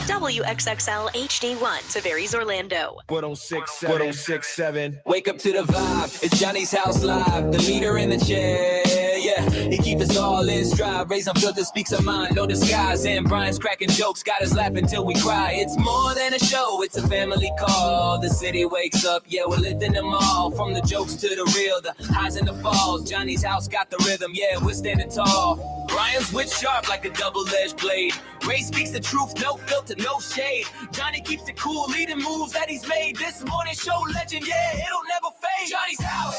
WXXL HD1, Tavares, Orlando. 1067. Wake up to the vibe. It's Johnny's House Live. The leader in the chair. Yeah, he keeps us all in stride. Raise unfiltered, speaks a mind, no disguise. And Brian's cracking jokes, got us laughing till we cry. It's more than a show, it's a family call. The city wakes up, yeah, we're lifting them all. From the jokes to the real, the highs and the falls. Johnny's house got the rhythm, yeah, we're standing tall. Brian's wit sharp like a double-edged blade. Ray speaks the truth, no filter, no shade. Johnny keeps it cool, leading moves that he's made. This morning show legend, yeah, it'll never fade. Johnny's house,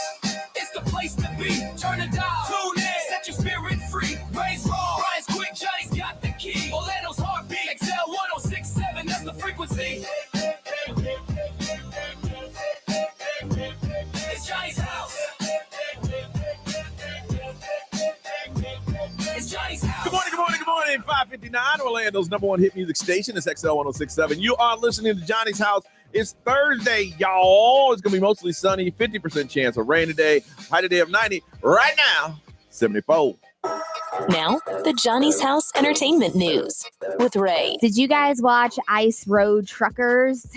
it's the place to be. Turn the dial, tune in, set your spirit free. Ray's raw, Brian's quick, Johnny's got the key. Orlando's heartbeat, XL 1067, that's the frequency. It's Johnny's house. It's Johnny's house. Good morning. 559, Orlando's number one hit music station. It's XL 1067. You are listening to Johnny's House. It's Thursday, y'all. It's going to be mostly sunny, 50% chance of rain today. High today of 90. Right now, 74. Now, the Johnny's House Entertainment News with Ray. Did you guys watch Ice Road Truckers?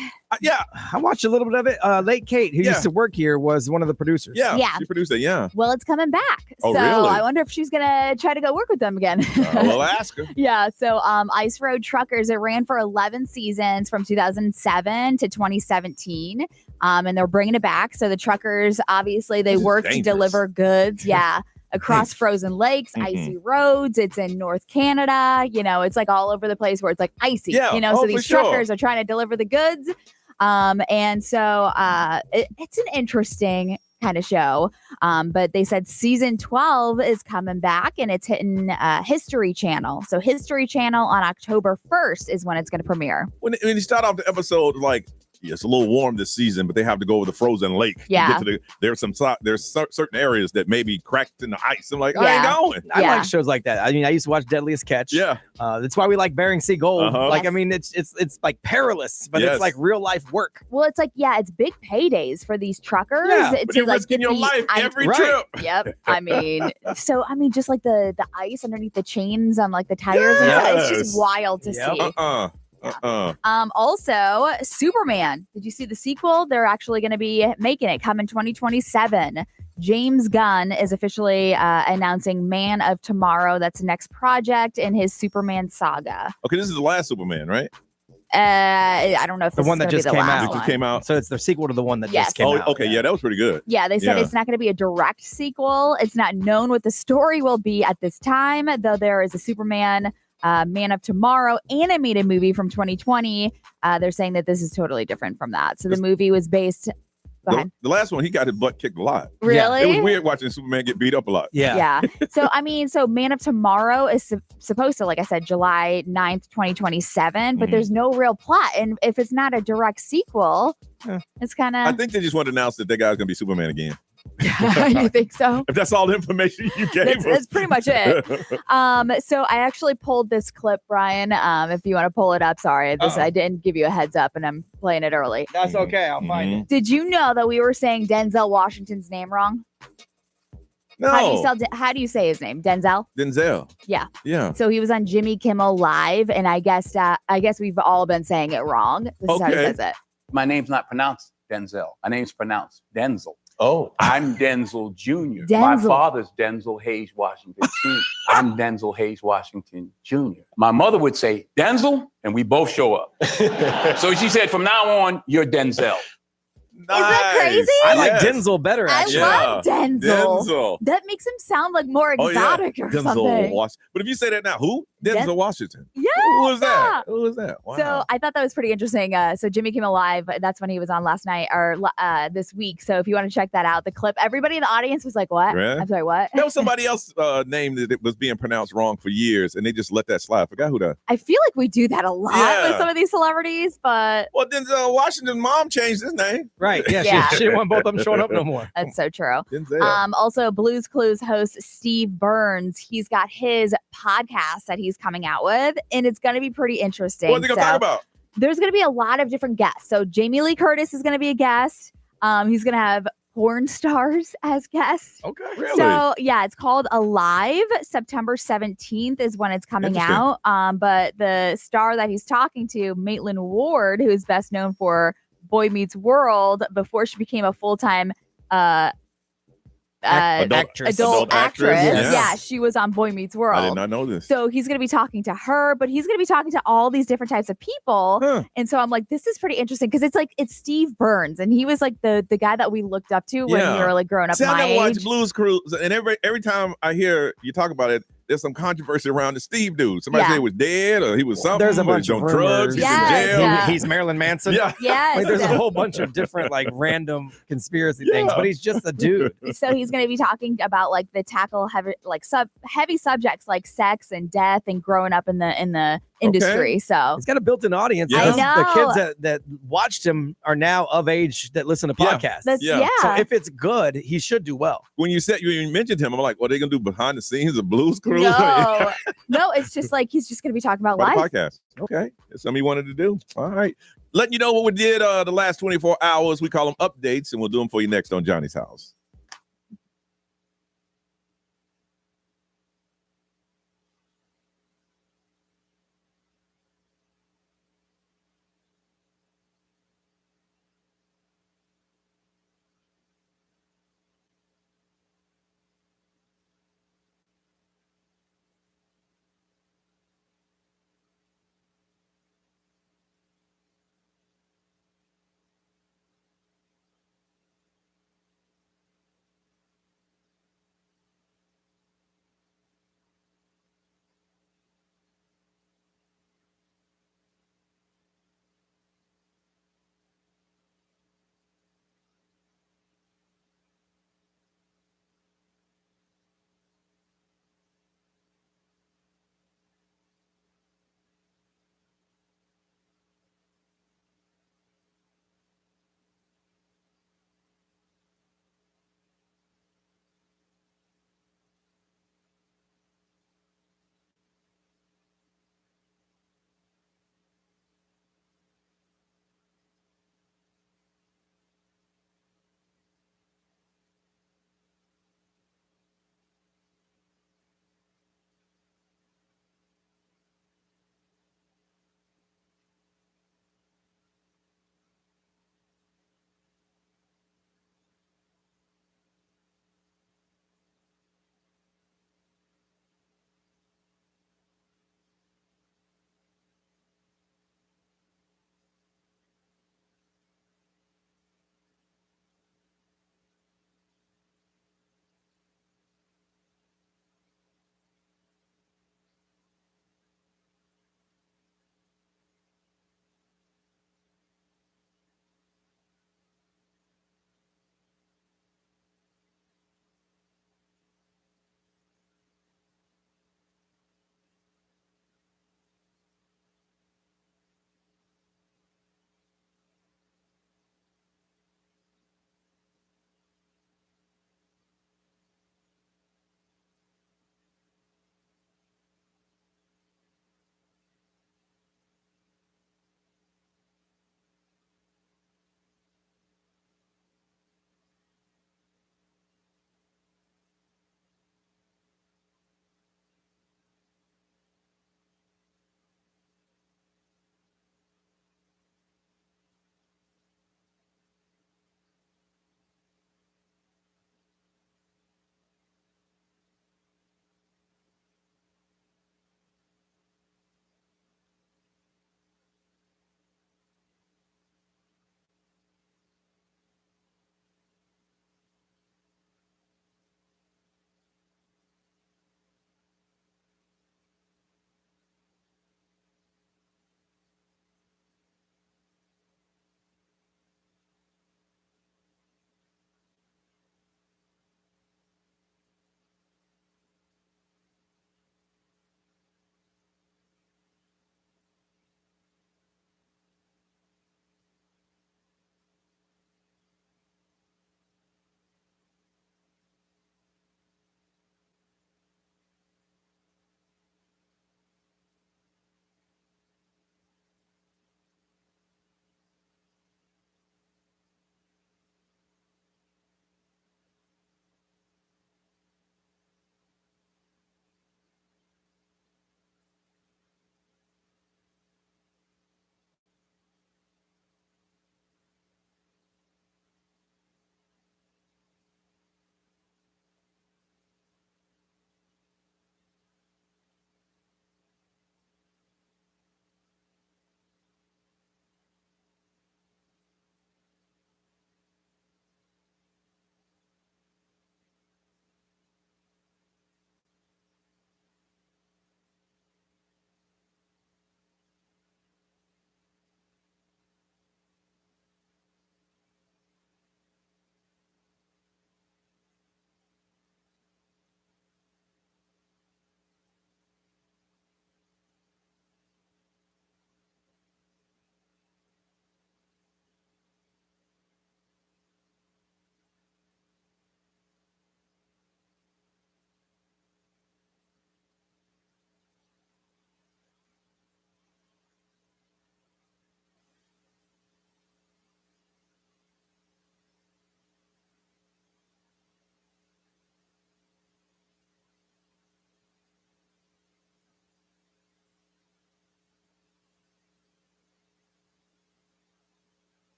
Yeah. I watched a little bit of it. Late Kate, who used to work here, was one of the producers. Yeah. She produced it, yeah. Well, it's coming back. Oh, so really? I wonder if she's going to try to go work with them again. We'll ask her. Yeah. So Ice Road Truckers, it ran for 11 seasons from 2007 to 2017. And they're bringing it back. So the truckers, obviously, they work to deliver goods. Yeah. Across frozen lakes, icy roads. It's in North Canada. You know, it's like all over the place where it's like icy. Yeah. You know, so these truckers are trying to deliver the goods. And so it's an interesting kind of show. But they said season 12 is coming back and it's hitting History Channel. So History Channel on October 1st is when it's going to premiere. When you start off the episode, like, yeah, it's a little warm this season, but they have to go over the frozen lake. Yeah. There's certain areas that may be cracked in the ice. I'm like, I ain't going. I like shows like that. I mean, I used to watch Deadliest Catch. Yeah. That's why we like Bering Sea Gold. Like, Yes. I mean, it's like perilous, but it's like real life work. Well, it's like, it's big paydays for these truckers. Yeah, It's but you're like risking your life every trip. Yep. I mean, just like the ice underneath the chains on like the tires. And stuff, it's just wild to see. Also, Superman. Did you see the sequel? They're actually going to be making it, coming 2027. James Gunn is officially announcing Man of Tomorrow. That's the next project in his Superman saga. Okay, this is the last Superman, right? I don't know if The this one that is just gonna be the last one. Came out. So it's the sequel to the one that just came out. Okay, yeah, that was pretty good. Yeah, they said it's not going to be a direct sequel. It's not known what the story will be at this time, though there is a Superman Man of Tomorrow animated movie from 2020. They're saying that this is totally different from that. So the movie was based... Go ahead. The last one, he got his butt kicked a lot. Really? It was weird watching Superman get beat up a lot. Yeah. So, so Man of Tomorrow is supposed to, like I said, July 9th, 2027, but there's no real plot. And if it's not a direct sequel, it's kind of... I think they just want to announce that guy's going to be Superman again. You think so? If that's all the information you gave us. That's pretty much it. So I actually pulled this clip, Brian. If you want to pull it up, sorry. I didn't give you a heads up and I'm playing it early. That's okay. I'll find it. Did you know that we were saying Denzel Washington's name wrong? No. How do you say his name? Denzel? Denzel. Yeah. Yeah. So he was on Jimmy Kimmel Live, and I guess we've all been saying it wrong. This is how he says it. My name's not pronounced Denzel. My name's pronounced Denzel. Oh. I'm Denzel Jr. My father's Denzel Hayes Washington Sr. I'm Denzel Hayes Washington Jr. My mother would say, Denzel, and we both show up. So she said, from now on, you're Denzel. Nice. Is that crazy? I like Denzel better, actually. I love Denzel. That makes him sound like more exotic or something. But if you say that now, who? Denzel Washington. Yeah. Who was that? Wow. So I thought that was pretty interesting. So Jimmy Kimmel Live, that's when he was on last night or this week. So if you want to check that out, the clip, everybody in the audience was like, what? Really? I'm sorry, what? There was somebody else named that it was being pronounced wrong for years, and they just let that slide. I forgot who that. I feel like we do that a lot with some of these celebrities, but... Well, Denzel Washington's mom changed his name. Right, yeah. She didn't want both of them showing up no more. That's so true. Denzel. Also, Blues Clues host Steve Burns, he's got his podcast that he's coming out with, and it's going to be pretty interesting. What are they going to talk about? There's going to be a lot of different guests. So Jamie Lee Curtis is going to be a guest. He's going to have porn stars as guests. Okay, really? So yeah, it's called Alive. September 17th is when it's coming out. But the star that he's talking to, Maitland Ward, who is best known for Boy Meets World, before she became a full-time adult actress. Yeah, she was on Boy Meets World. I did not know this. So he's going to be talking to her, but he's going to be talking to all these different types of people. And so I'm like, this is pretty interesting because it's Steve Burns, and he was like the guy that we looked up to when we were like growing up. See, I never watched Blue's Clues, and every time I hear you talk about it, there's some controversy around the Steve dude. Somebody said he was dead or he was something. There's a bunch of drugs. He's in jail. He's Marilyn Manson. Yeah. Yes. Like, there's a whole bunch of different like random conspiracy things, but he's just a dude. So he's going to be talking about like the tackle heavy subjects like sex and death and growing up in the industry. So he's got a built-in audience. I know. The kids that watched him are now of age that listen to podcasts. So if it's good, he should do well. When you mentioned him, I'm like, what are they gonna do behind the scenes of Blues Clues? No, it's just like he's just gonna be talking about life. Podcast. Okay, that's something he wanted to do. All right, letting you know what we did the last 24 hours. We call them updates, and we'll do them for you next on Johnny's House.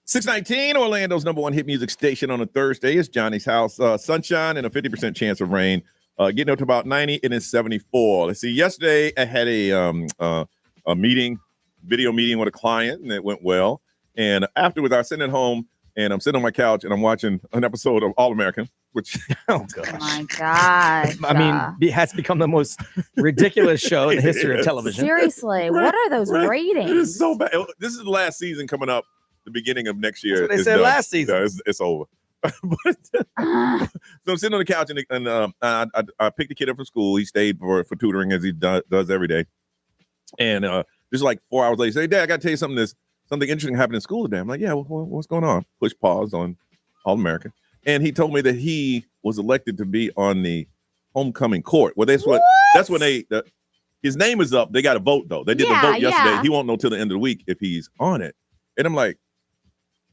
619, Orlando's number one hit music station on a Thursday. It's Johnny's House. Sunshine and a 50% chance of rain. Getting up to about 90, and it's 74. Let's see. Yesterday, I had a meeting, video meeting with a client, and it went well. And afterwards, I was sitting at home, and I'm sitting on my couch, and I'm watching an episode of All American, which, oh, gosh. Oh, my God. I mean, it has become the most ridiculous show in the history of television. Seriously, what are those ratings? It is so bad. This is the last season coming up, the beginning of next year. That's what they said last season. Yeah, it's over. So I'm sitting on the couch, and I picked the kid up from school. He stayed for tutoring, as he does every day. And this is like 4 hours later. He said, "Hey, Dad, I got to tell you something. Something interesting happened in school today." I'm like, "Yeah, what's going on?" Push pause on All American. And he told me that he was elected to be on the homecoming court. Well, that's when his name is up. They got to vote, though. They did the vote yesterday. Yeah. He won't know till the end of the week if he's on it. And I'm like,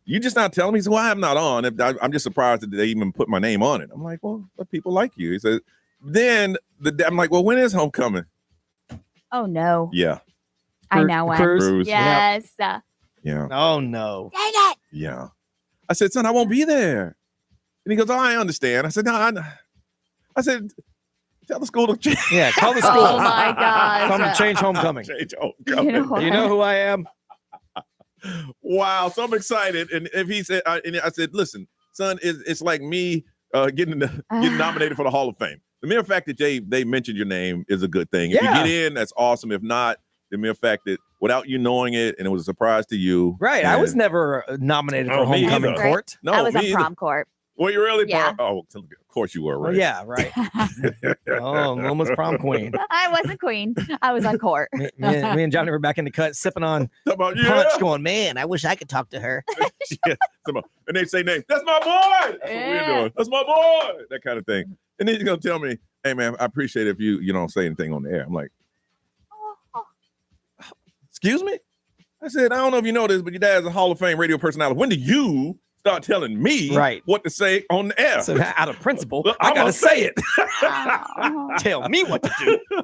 "You just not telling me?" He said, "Well, I'm not on. I'm just surprised that they even put my name on it." I'm like, "Well, but people like you." He said, I'm like, "Well, when is homecoming?" Oh, no. Yeah. I know when. Cruise. Yes. Yeah. Oh, no. Dang it. Yeah. I said, "Son, I won't be there." And he goes, "Oh, I understand." I said, "No, I said, tell the school to change." Yeah, call the school. Oh, my God. Tell them to change homecoming. Change homecoming. You know who I am? Wow, so I'm excited. And if he said, I said, "Listen, son, it's like me getting nominated for the Hall of Fame. The mere fact that they mentioned your name is a good thing. If you get in, that's awesome. If not, the mere fact that without you knowing it, and it was a surprise to you." Right. I was never nominated for homecoming court. No, I was on prom court. Well, you really? Yeah. Oh, of course you were, right? Oh, yeah, right. Almost prom queen. I wasn't queen. I was on court. Me and Johnny were back in the cut, sipping on punch, going, "Man, I wish I could talk to her." Yeah. And they say, "Name, that's my boy. That's what we're doing. That's my boy." That kind of thing. And then he's gonna tell me, "Hey, man, I appreciate it if you don't say anything on the air." I'm like, "Excuse me?" I said, "I don't know if you know this, but your dad's a Hall of Fame radio personality. When do you start telling me what to say on the air?" So out of principle, I gotta say it. Tell me what to do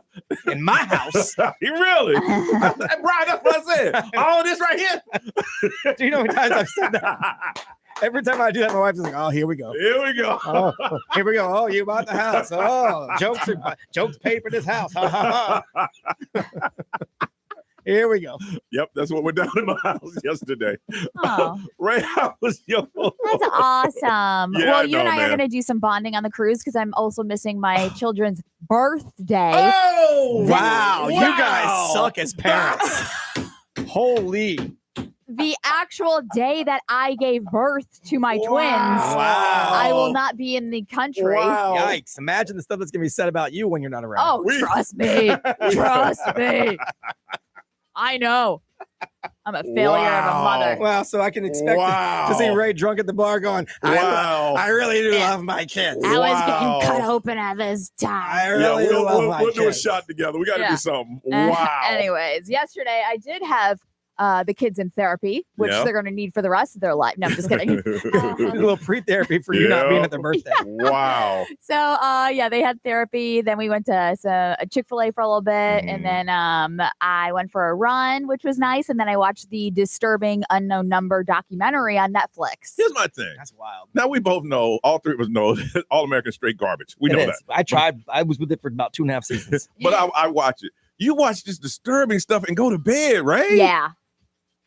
in my house. You really? Brian, that's what I said. All this right here. Do you know how many times I've said that? Every time I do that, my wife's like, "Oh, here we go. Here we go. Oh, here we go. Oh, you bought the house. Oh, jokes paid for this house. Ha, ha, ha." Here we go. Yep, that's what went down in my house yesterday. Oh. Ray, how was your? That's awesome. Yeah, well, you and I man. are going to do some bonding on the cruise because I'm also missing my children's birthday. Oh, wow. You guys suck as parents. Holy. The actual day that I gave birth to my twins, I will not be in the country. Wow. Yikes. Imagine the stuff that's going to be said about you when you're not around. Oh, trust me. Trust me. I know. I'm a failure of a mother. Wow, so I can expect to see Ray drunk at the bar going, I really do love my kids. I was getting cut open at this time. I really do love my kids. We'll do a shot together. We got to do something. Wow. Anyways, yesterday I did have the kids in therapy, which they're going to need for the rest of their life. No, I'm just kidding. A little pre-therapy for you not being at their birthday. Wow. So, they had therapy. Then we went to a Chick-fil-A for a little bit. And then I went for a run, which was nice. And then I watched the Disturbing Unknown Number documentary on Netflix. Here's my thing. That's wild. Now, we both know, all three of us know, that All American straight garbage. We know that. I tried. I was with it for about 2.5 seasons. But I watch it. You watch this disturbing stuff and go to bed, right?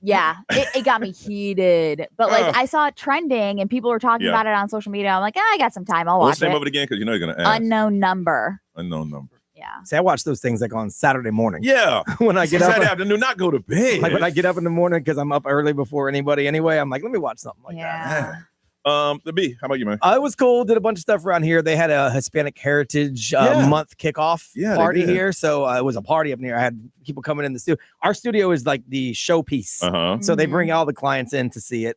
Yeah, it got me heated. But I saw it trending and people were talking about it on social media. I'm like, I got some time. I'll watch it. What's the name of it again? Because you know you're going to ask. Unknown Number. Unknown Number. Yeah. See, I watch those things like on Saturday morning. Yeah. When I get up. Saturday afternoon, not go to bed. Like when I get up in the morning because I'm up early before anybody anyway. I'm like, let me watch something like that. The B, how about you, man? It was cool. Did a bunch of stuff around here. They had a Hispanic Heritage Month kickoff party here. So it was a party up near. I had people coming in the studio. Our studio is like the showpiece. So they bring all the clients in to see it,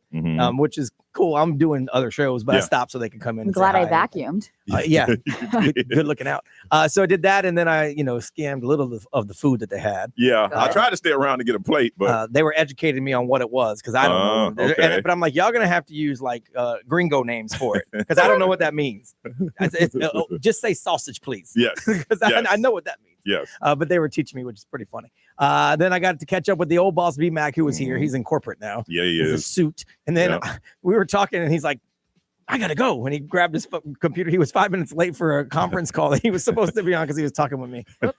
which is cool. I'm doing other shows, but I stopped so they could come in. I'm glad I vacuumed. Good looking out. So I did that, and then I, scammed a little of the food that they had. Yeah, I tried to stay around to get a plate, but they were educating me on what it was because I don't know. Okay. But I'm like, y'all gonna have to use like gringo names for it because I don't know what that means. Just say sausage, please. Yes, because I know what that means. Yes. But they were teaching me, which is pretty funny. Then I got to catch up with the old boss, B-Mac, who was here. He's in corporate now. Yeah, he He's is. a suit. And then we were talking, and he's like, I got to go. When he grabbed his computer, he was 5 minutes late for a conference call that he was supposed to be on because he was talking with me. But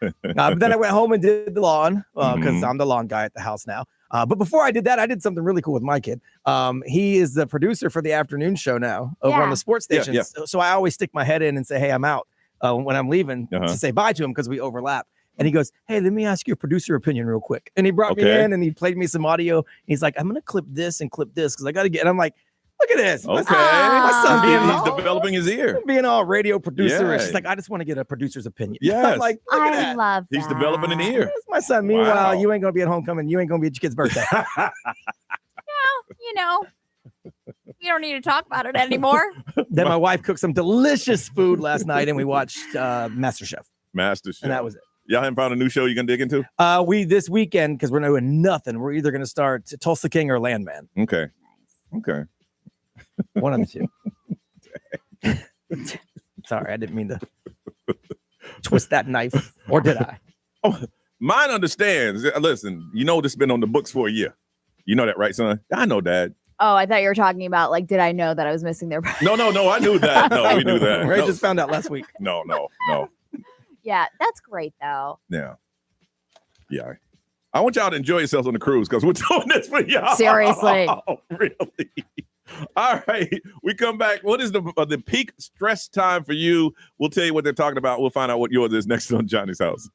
then I went home and did the lawn because I'm the lawn guy at the house now. But before I did that, I did something really cool with my kid. He is the producer for the afternoon show now over on the sports station. Yeah. So I always stick my head in and say, hey, I'm out when I'm leaving to say bye to him because we overlap. And he goes, hey, let me ask you a producer opinion real quick. And he brought me in and he played me some audio. He's like, I'm going to clip this and clip this because I got to get. And I'm like, look at this. Okay. My son He's developing his ear. Being all radio producer. Yeah. She's like, I just want to get a producer's opinion. Yes. I'm like, look at I that. love that. He's developing an ear. That's my son. Meanwhile, you ain't going to be at homecoming. You ain't going to be at your kid's birthday. You know, you don't need to talk about it anymore. Then my wife cooked some delicious food last night and we watched MasterChef. And that was it. Y'all haven't found a new show you can dig into? We this weekend, because we're doing nothing, we're either going to start Tulsa King or Landman. Okay. One of the two. Sorry, I didn't mean to twist that knife. Or did I? Oh, mine understands. Listen, you know this has been on the books for a year. You know that, right, son? I know, Dad. Oh, I thought you were talking about, like, did I know that I was missing their birthday? No, I knew that. No, we knew that. Ray just found out last week. No. Yeah, that's great, though. Yeah. I want y'all to enjoy yourselves on the cruise because we're doing this for y'all. Seriously. Really? All right. We come back. What is the peak stress time for you? We'll tell you what they're talking about. We'll find out what yours is next on Johnny's House.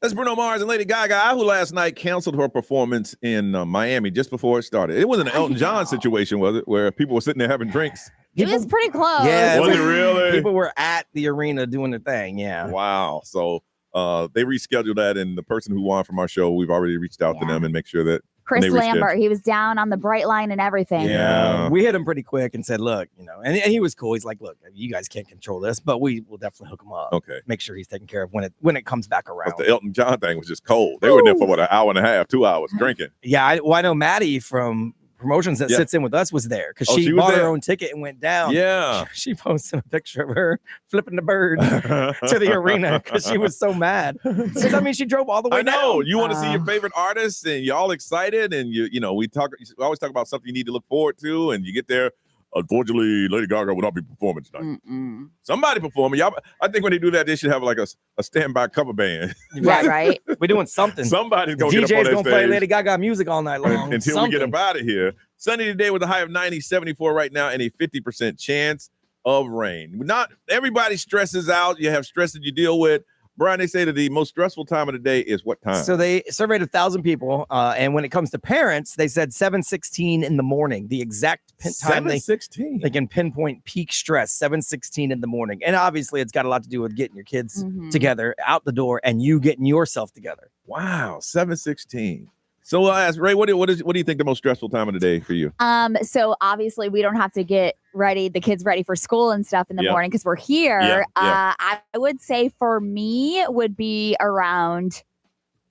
That's Bruno Mars and Lady Gaga, who last night canceled her performance in Miami just before it started. It wasn't an Elton John situation, was it? Where people were sitting there having drinks? It was pretty close. Yeah. Was it really? People were at the arena doing their thing, yeah. Wow. So they rescheduled that, and the person who won from our show, we've already reached out to them and make sure that Chris Lambert, he was down on the bright line and everything. Yeah. We hit him pretty quick and said, look, and he was cool. He's like, look, you guys can't control this, but we will definitely hook him up. Okay. Make sure he's taken care of when it comes back around. But the Elton John thing was just cold. They were there for an hour and a half, 2 hours drinking. Yeah. I know Maddie from Promotions that sits in with us was there because she bought her own ticket and went down. Yeah. She posted a picture of her flipping the bird to the arena because she was so mad. Because I mean, she drove all the way down. I know. You want to see your favorite artists and you're all excited and we always talk about something you need to look forward to, and you get there. Unfortunately, Lady Gaga will not be performing tonight. Somebody performing. Y'all, I think when they do that, they should have like a standby cover band. Right. We're doing something. Somebody's going to get up on DJ's that going to play Lady Gaga music all night long. Until we get up out of here. Sunny today with a high of 90, 74 right now, and a 50% chance of rain. Not everybody stresses out. You have stress that you deal with. Brian, they say that the most stressful time of the day is what time? So they surveyed 1,000 people, and when it comes to parents, they said 7:16 in the morning. The exact time 7:16. They can pinpoint peak stress, 7:16 in the morning. And obviously, it's got a lot to do with getting your kids together out the door and you getting yourself together. Wow, 7:16. So I'll ask Ray, what do you think the most stressful time of the day for you? So obviously we don't have to get the kids ready for school and stuff in the morning because we're here. I would say for me would be around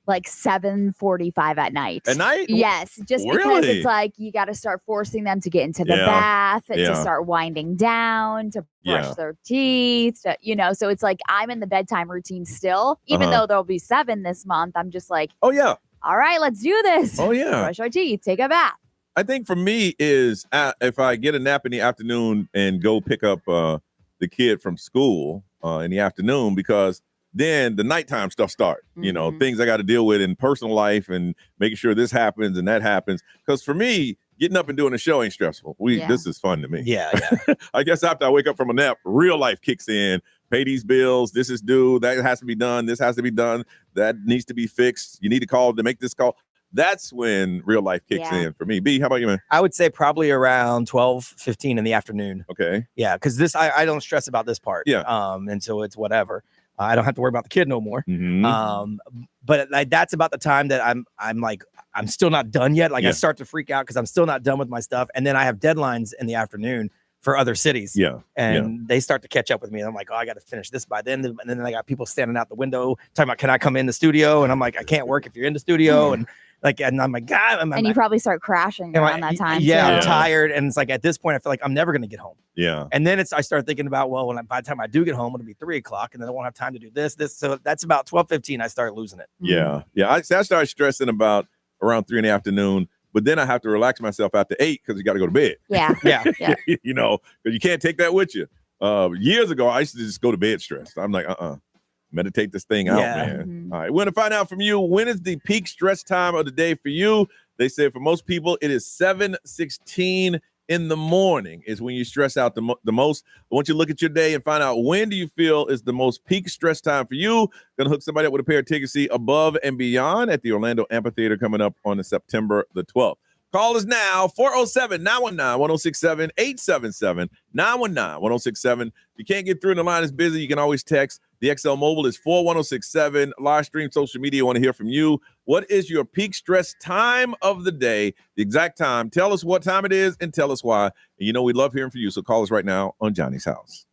like 7:45 at night. At night? Yes, just because it's like you got to start forcing them to get into the bath, to start winding down, to brush their teeth, so it's like I'm in the bedtime routine still, even though there'll be 7 this month. I'm just like, oh yeah. All right, let's do this. Oh, yeah. Brush our teeth, take a bath. I think for me is if I get a nap in the afternoon and go pick up the kid from school in the afternoon, because then the nighttime stuff starts, things I got to deal with in personal life and making sure this happens and that happens. Because for me, getting up and doing a show ain't stressful. This is fun to me. Yeah. I guess after I wake up from a nap, real life kicks in. Pay these bills. This is due. That has to be done. This has to be done. That needs to be fixed. You need to call to make this call. That's when real life kicks in for me. B, how about you, man? I would say probably around 12:15 in the afternoon. Okay. Yeah, because I don't stress about this part. Yeah. And so it's whatever. I don't have to worry about the kid no more. But like that's about the time that I'm still not done yet. Like I start to freak out because I'm still not done with my stuff, and then I have deadlines in the afternoon for other cities. And they start to catch up with me. And I'm like, oh, I got to finish this by then. And then I got people standing out the window talking about, can I come in the studio? And I'm like, I can't work if you're in the studio. And I'm like, God. And you probably start crashing around that time. Yeah, I'm tired. And it's like, at this point, I feel like I'm never going to get home. Yeah. And then I start thinking about, well, by the time I do get home, it'll be 3:00 and then I won't have time to do this. So that's about 12:15. I start losing it. Yeah. Yeah. I start stressing about around 3 in the afternoon. But then I have to relax myself after 8 because you got to go to bed. Yeah. Yeah. Because you can't take that with you. Years ago, I used to just go to bed stressed. I'm like, meditate this thing out, man. All right. We're going to find out from you, when is the peak stress time of the day for you? They say for most people, it is 7:16 in the morning is when you stress out the most. I want you to look at your day and find out, when do you feel is the most peak stress time for you? Going to hook somebody up with a pair of tickets, see Above and Beyond at the Orlando Amphitheater coming up on September the 12th. Call us now, 407-919-1067, 877-919-1067. If you can't get through and the line is busy, you can always text. The XL Mobile is 41067. Live stream, social media, I want to hear from you. What is your peak stress time of the day? The exact time. Tell us what time it is and tell us why. And we love hearing from you, so call us right now on Johnny's House.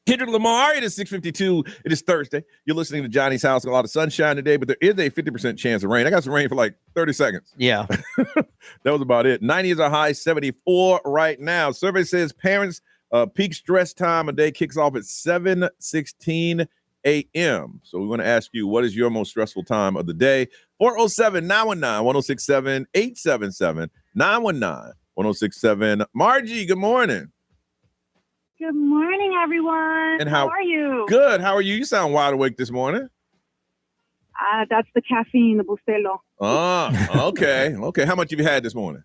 Kendrick Lamar, it is 6:52. It is Thursday. You're listening to Johnny's House. A lot of sunshine today, but there is a 50% chance of rain. I got some rain for like 30 seconds. Yeah. That was about it. 90 is our high, 74 right now. Survey says parents' peak stress time of day kicks off at 7:16 a.m. So we want to ask you, what is your most stressful time of the day? 407-919-1067, 877-919-1067. Margie, good morning. Good morning, everyone. And how are you? Good. How are you? You sound wide awake this morning. That's the caffeine, the Bustelo. Okay. Okay. How much have you had this morning?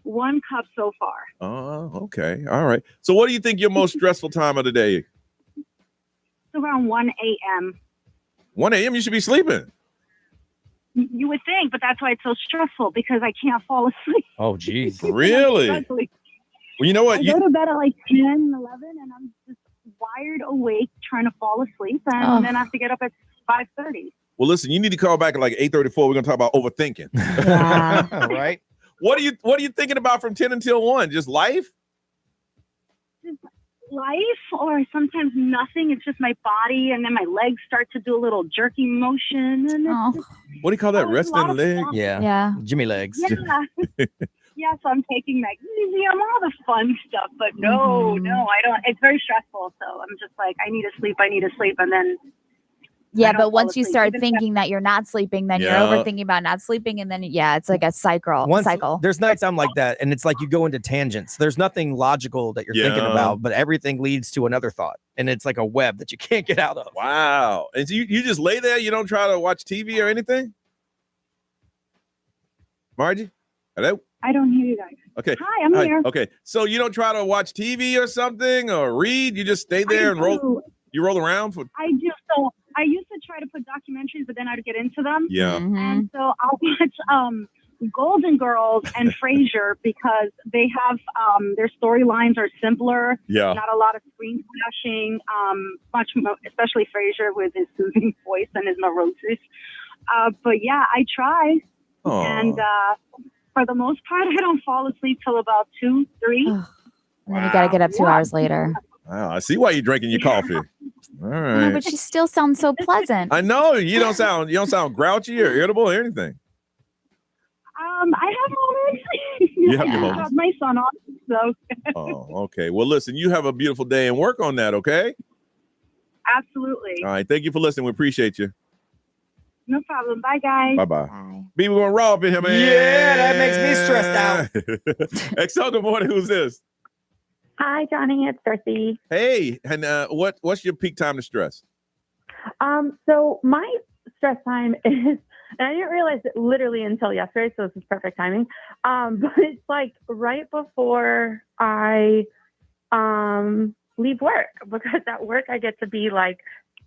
1 cup so far. Okay. All right. So what do you think your most stressful time of the day is? It's around 1 a.m. 1 a.m. You should be sleeping. You would think, but that's why it's so stressful, because I can't fall asleep. Oh, geez. Really? Well, you know what? I go to bed at like 10, 11, and I'm just wired awake trying to fall asleep, and then I have to get up at 5:30. Well, listen, you need to call back at like 8:34. We're going to talk about overthinking. Yeah. Right? What are you thinking about from 10 until 1? Just life? Just life, or sometimes nothing. It's just my body, and then my legs start to do a little jerky motion. And it's just, what do you call that? Resting leg? Yeah. Jimmy legs. Yeah. Yeah, so I'm taking magnesium, all the fun stuff, but no, I don't. It's very stressful, so I'm just like, I need to sleep, and then. Yeah, but once you start thinking that you're not sleeping, then you're overthinking about not sleeping, and then it's like a cycle. There's nights I'm like that, and it's like you go into tangents. There's nothing logical that you're thinking about, but everything leads to another thought, and it's like a web that you can't get out of. Wow. And so you just lay there? You don't try to watch TV or anything? Margie? Hello? I don't hear you guys. Okay. Hi, I'm here. Okay. So you don't try to watch TV or something or read? You just stay there and roll? You roll around? I do. So I used to try to put documentaries, but then I'd get into them. Yeah. And so I'll watch Golden Girls and Frasier, because they have their storylines are simpler. Yeah. Not a lot of screen flashing. Much more, especially Frasier with his soothing voice and his neurosis. But yeah, I try. Aww. And for the most part, I don't fall asleep till about 2, 3. And then you got to get up 2 hours later. Wow, I see why you're drinking your coffee. All right. No, but she still sounds so pleasant. I know you don't sound grouchy or irritable or anything. I have moments. You have your moments. I have my son on, so. Oh, okay. Well, listen, you have a beautiful day and work on that, okay? Absolutely. All right. Thank you for listening. We appreciate you. No problem. Bye, guys. Bye-bye. Be going raw up in here, man. Yeah, that makes me stressed out. XL, good morning. Who's this? Hi, Johnny. It's Dorothy. Hey, and what's your peak time to stress? So my stress time is, and I didn't realize it literally until yesterday, so this is perfect timing. But it's like right before I leave work, because at work I get to be like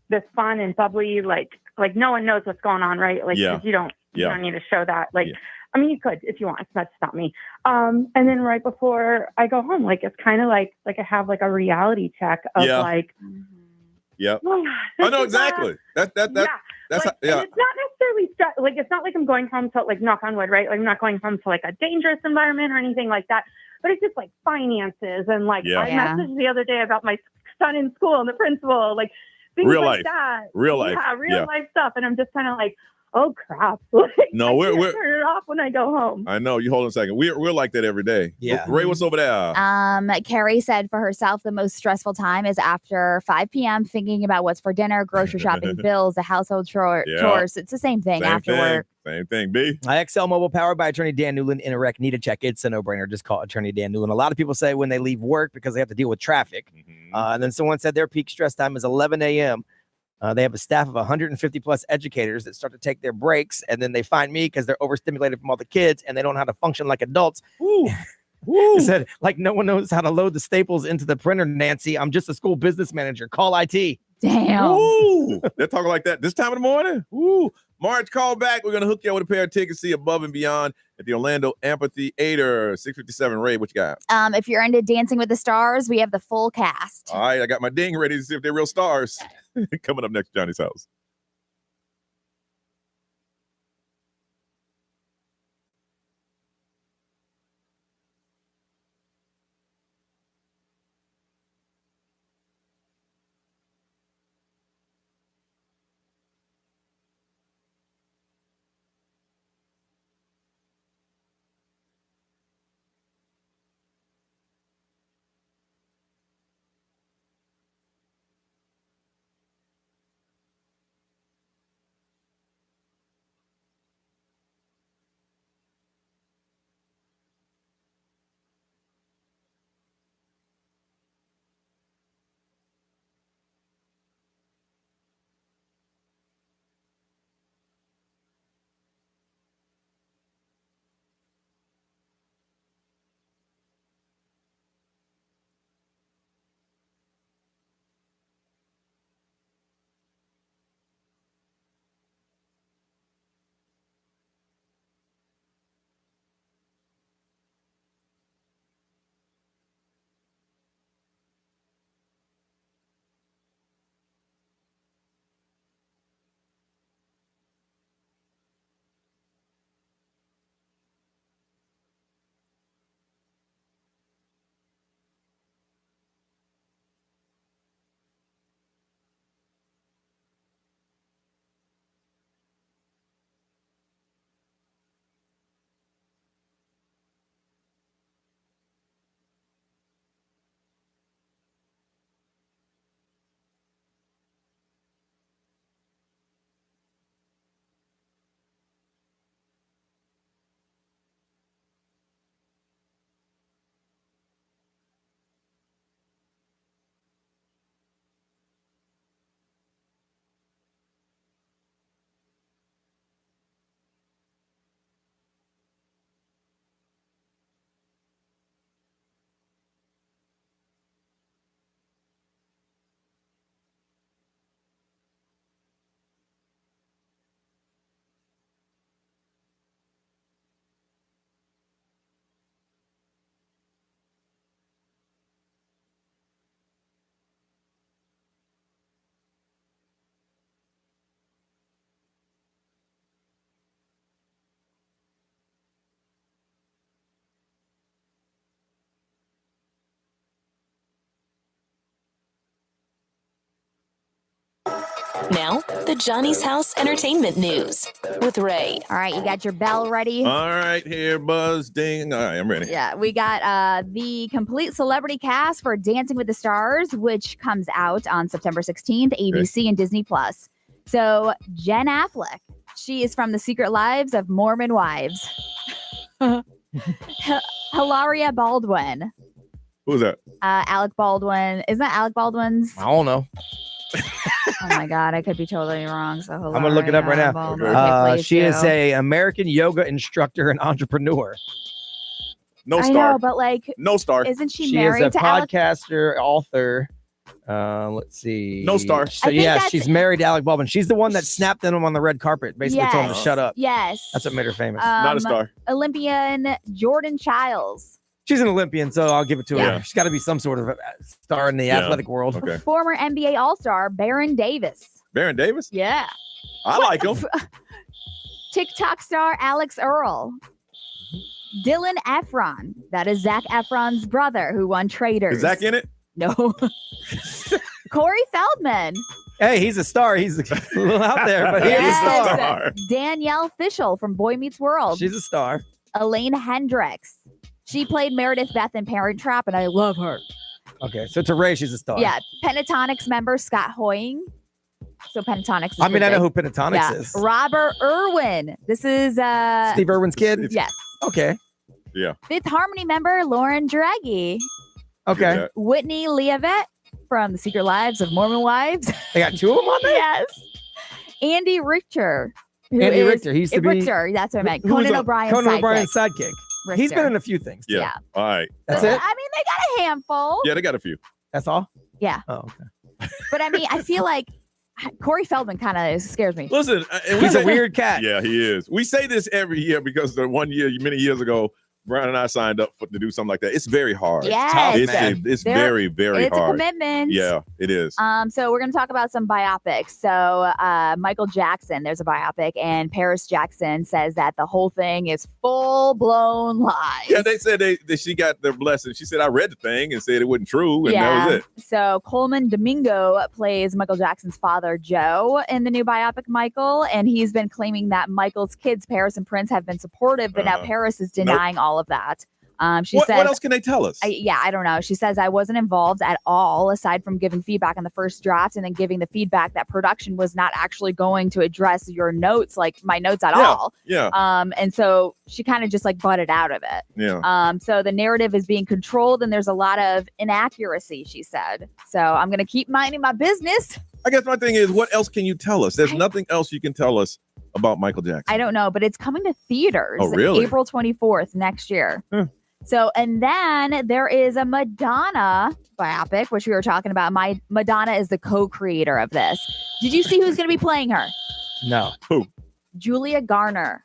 this fun and bubbly, like no one knows what's going on, right? Like 'cause you don't need to show that. Like, I mean, you could if you want. It's not to stop me. And then right before I go home, like it's kind of like I have like a reality check of like. Yep. I know exactly. That's like, how, yeah. And it's not necessarily like it's not like I'm going home to, like, knock on wood, right? Like I'm not going home to like a dangerous environment or anything like that. But it's just like finances and like I messaged the other day about my son in school and the principal, like things real like life. that. Real life. Yeah, real life stuff. And I'm just kind of like, oh crap. Like, no, we're turn it off when I go home. I know. You hold on a second. We're like that every day. Yeah. Ray, what's over there? Carrie said for herself, the most stressful time is after 5 p.m. thinking about what's for dinner, grocery shopping, bills, the household chores. It's the same thing after work. Same thing, B. XL Mobile, powered by Attorney Dan Newland. In a wreck, need a check. It's a no-brainer. Just call Attorney Dan Newland. A lot of people say when they leave work because they have to deal with traffic. And then someone said their peak stress time is 11 a.m. They have a staff of 150 plus educators that start to take their breaks, and then they find me because they're overstimulated from all the kids and they don't know how to function like adults. He said, like, no one knows how to load the staples into the printer, Nancy. I'm just a school business manager. Call IT. Damn. Ooh, they're talking like that this time of the morning. Ooh. March, call back. We're going to hook you up with a pair of tickets, see Above and Beyond at the Orlando Amphitheater. 657 Ray, what you got? If you're into Dancing with the Stars, we have the full cast. All right, I got my ding ready to see if they're real stars. Coming up next, Johnny's House. Now, the Johnny's House Entertainment News with Ray. All right, you got your bell ready? All right, here, buzz, ding. All right, I'm ready. Yeah, we got the complete celebrity cast for Dancing with the Stars, which comes out on September 16th, ABC and Disney+. So, Jen Affleck, she is from The Secret Lives of Mormon Wives. Hilaria Baldwin. Who's that? Alec Baldwin. Isn't that Alec Baldwin's? I don't know. Oh my God, I could be totally wrong. So I'm gonna look it up right now. She is a American yoga instructor and entrepreneur. No star. I know, but like, no star. Isn't she She married is a to Alec? podcaster, author. Let's see. No star. So yeah, she's married to Alec Baldwin. She's the one that snapped him on the red carpet, basically told him to shut up. Yes. That's what made her famous. Not a star. Olympian Jordan Childs. She's an Olympian, so I'll give it to Yeah. her. She's got to be some sort of a star in the athletic world. Okay. Former NBA All-Star Baron Davis. Baron Davis? Yeah. I like him. TikTok star Alex Earl. Dylan Efron. That is Zac Efron's brother who won Traders. Is Zach in it? No. Corey Feldman. Hey, he's a star. He's a little out there, but he's a star. Danielle Fishel from Boy Meets World. She's a star. Elaine Hendricks. She played Meredith Beth in Parent Trap, and I love her. Okay, so to Ray, she's a star. Yeah, Pentatonics member Scott Hoying. So Pentatonics is I mean, I know big. who Pentatonics is. Robert Irwin. This is Steve Irwin's kid? Yes. Okay. Yeah. Fifth Harmony member Lauren Draghi. Okay. Whitney Leavitt from The Secret Lives of Mormon Wives. They got two of them on there? Yes. Andy Richter. Andy Richter. He used to be Richter, that's what I meant. who was Conan a- O'Brien's Conan sidekick. O'Brien's sidekick. Richter. He's been in a few things. Yeah. All right. That's it? I mean, they got a handful. Yeah, they got a few. That's all? Yeah. Oh, okay. But I mean, I feel like Corey Feldman kind of scares me. Listen, he's a weird cat. Yeah, he is. We say this every year because the one year, many years ago, Brian and I signed up to do something like that. It's very hard. Yes. It's very, very it's hard. It's a commitment. Yeah, it is. So we're going to talk about some biopics. So Michael Jackson, there's a biopic, and Paris Jackson says that the whole thing is full-blown lies. Yeah, they said that she got their blessing. She said, I read the thing and said it wasn't true, and that was it. So Coleman Domingo plays Michael Jackson's father, Joe, in the new biopic, Michael, and he's been claiming that Michael's kids, Paris and Prince, have been supportive, but now Paris is denying all of that. She says, what else can they tell us? I don't know. She says, I wasn't involved at all, aside from giving feedback on the first draft and then giving the feedback that production was not actually going to address your notes, like my notes at all. Yeah. And so she kind of just like butted out of it. Yeah. So the narrative is being controlled and there's a lot of inaccuracy, she said. So I'm going to keep minding my business. I guess my thing is, what else can you tell us? There's nothing else you can tell us about Michael Jackson. I don't know, but it's coming to theaters. Oh, really? April 24th next year. So, and then there is a Madonna biopic, which we were talking about. Madonna is the co-creator of this. Did you see who's going to be playing her? No. Who? Julia Garner.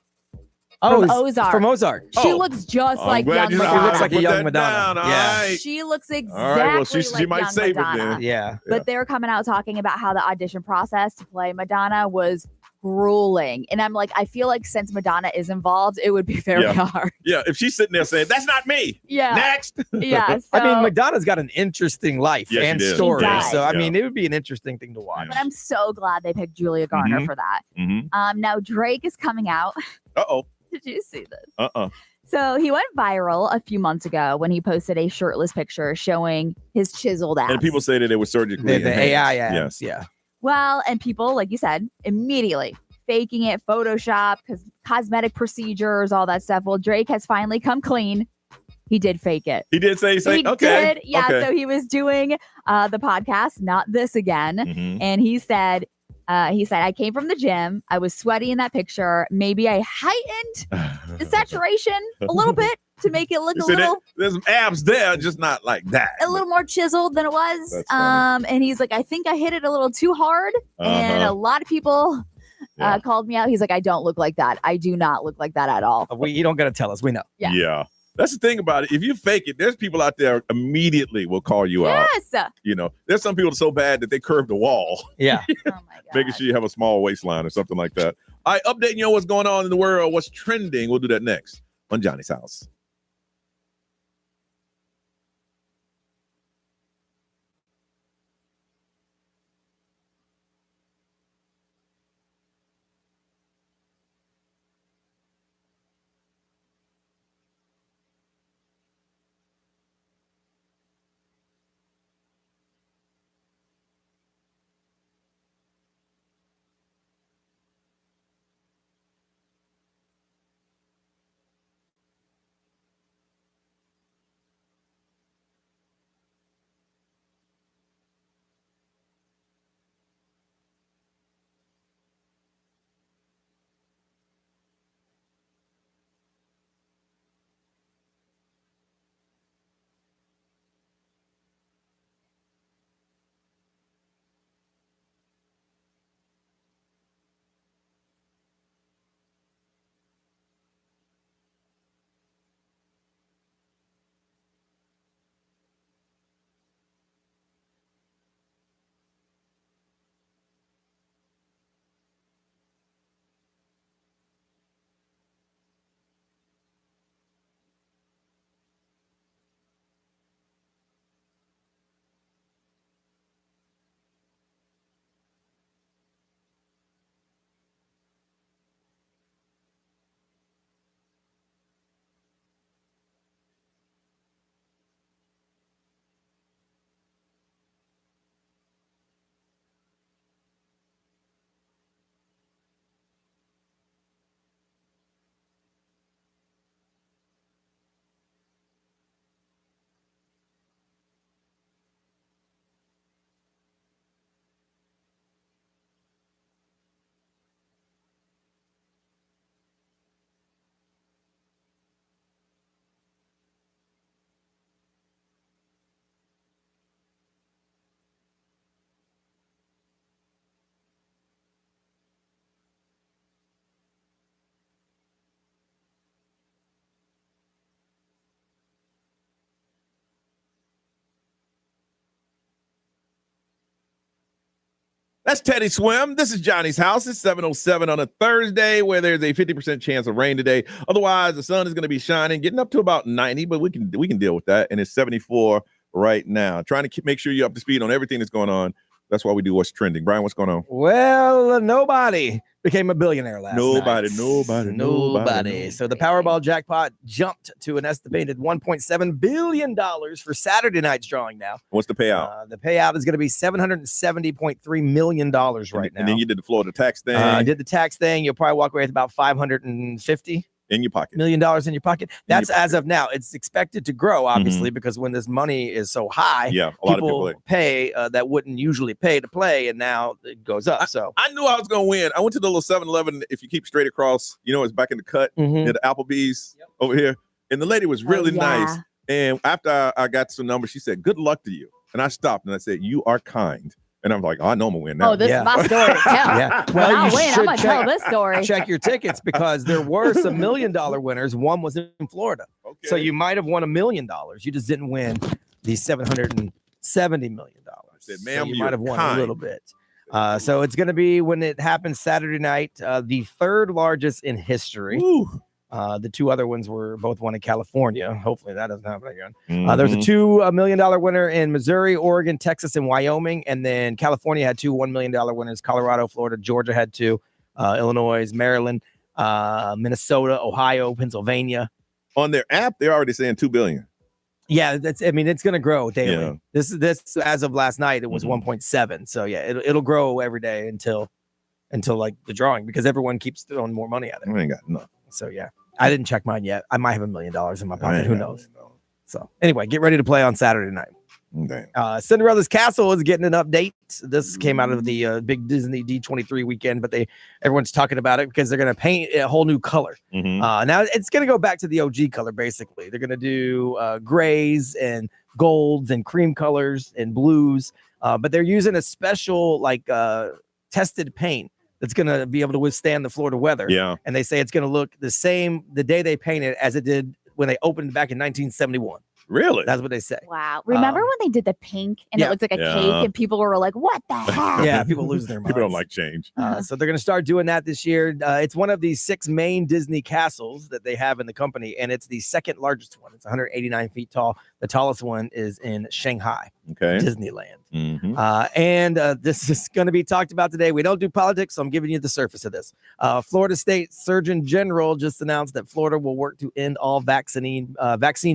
Oh, from Ozark. From Ozark. She looks just like young Madonna. She looks like a young Madonna. Yeah. She looks exactly all right. Well, she like might young save Madonna. it then. Yeah. But they're coming out talking about how the audition process to play Madonna was grueling. And I'm like, I feel like since Madonna is involved, it would be very hard. Yeah, if she's sitting there saying, that's not me. Yeah. Next. Yeah. So, I mean, Madonna's got an interesting life Yeah, and she does. story. She does. So, I mean, it would be an interesting thing to watch. but I'm so glad they picked Julia Garner for that. Now Drake is coming out. Uh-oh. Did you see this? Uh-uh. So he went viral a few months ago when he posted a shirtless picture showing his chiseled ass. And people say that it was surgically The enhanced. AI ads. Yeah. Well, and people, like you said, immediately faking it, Photoshop, because cosmetic procedures, all that stuff. Well, Drake has finally come clean. He did fake it. He did say, He okay. did. Yeah. Okay. So he was doing the podcast, Not This Again. Mhm. And he said, I came from the gym. I was sweaty in that picture. Maybe I heightened the saturation a little bit to make it look You a see, little there's some abs there, just not like that. a little more chiseled than it was. That's funny. And he's like, I think I hit it a little too hard. And a lot of people called me out. He's like, I don't look like that. I do not look like that at all. You don't got to tell us. We know. Yeah. That's the thing about it. If you fake it, there's people out there immediately will call you out. Yes. You know, there's some people so bad that they curve the wall, Yeah. Oh my God. making sure you have a small waistline or something like that. All right, updating you on what's going on in the world, what's trending. We'll do that next on Johnny's House. That's Teddy Swim. This is Johnny's House. It's 7:07 on a Thursday where there's a 50% chance of rain today. Otherwise, the sun is going to be shining, getting up to about 90, but we can deal with that. And it's 74 right now. Trying to make sure you're up to speed on everything that's going on. That's why we do What's Trending. Brian, what's going on? Well, nobody became a billionaire last night. Nobody. So the Powerball jackpot jumped to an estimated $1.7 billion for Saturday night's drawing now. What's the payout? The payout is going to be $770.3 million right now. And then you did the Florida tax thing. I did the tax thing. You'll probably walk away with about $550 in your pocket. $1 million in your pocket. That's as of now. It's expected to grow, obviously, because when this money is so high, a lot of people pay that wouldn't usually pay to play, and now it goes up. So I knew I was going to win. I went to the little 7-Eleven. If you keep straight across, it's back in the cut near the Applebee's over here. And the lady was really nice. And after I got some numbers, she said, "Good luck to you." And I stopped and I said, "You are kind." And I'm like, "Oh, I know I'm going to win now." Oh, this is my story to tell. Well, I win. I'm going to tell this story. Check your tickets because there were some $1 million winners. One was in Florida. Okay. So you might have won $1 million. You just didn't win the $770 million. I said, "Ma'am, so you might have won a little bit." So it's going to be, when it happens Saturday night, the third largest in history. Ooh. The two other ones were both won in California. Hopefully that doesn't happen again. There's a $2 million winner in Missouri, Oregon, Texas, and Wyoming. And then California had two $1 million winners. Colorado, Florida, Georgia had two. Illinois, Maryland, Minnesota, Ohio, Pennsylvania. On their app, they're already saying $2 billion. Yeah, it's going to grow daily. Yeah. This as of last night, it was 1.7. So yeah, it'll grow every day until like the drawing, because everyone keeps throwing more money at it. I ain't got nothing. So yeah. I didn't check mine yet. I might have $1 million in my pocket. Who knows? So anyway, get ready to play on Saturday night. Cinderella's Castle is getting an update. This came out of the big Disney D23 weekend, but everyone's talking about it because they're going to paint a whole new color. Now it's going to go back to the OG color, basically. They're going to do grays and golds and cream colors and blues, but they're using a special tested paint that's going to be able to withstand the Florida weather. Yeah. And they say it's going to look the same the day they paint it as it did when they opened back in 1971. Really? That's what they say. Wow. Remember when they did the pink and it looked like a cake and people were like, what the heck? Yeah, people lose their minds. People don't like change. So they're going to start doing that this year. It's one of the 6 main Disney castles that they have in the company, and it's the second largest one. It's 189 feet tall. The tallest one is in Shanghai, Disneyland. And this is going to be talked about today. We don't do politics, so I'm giving you the surface of this. Florida State Surgeon General just announced that Florida will work to end all vaccine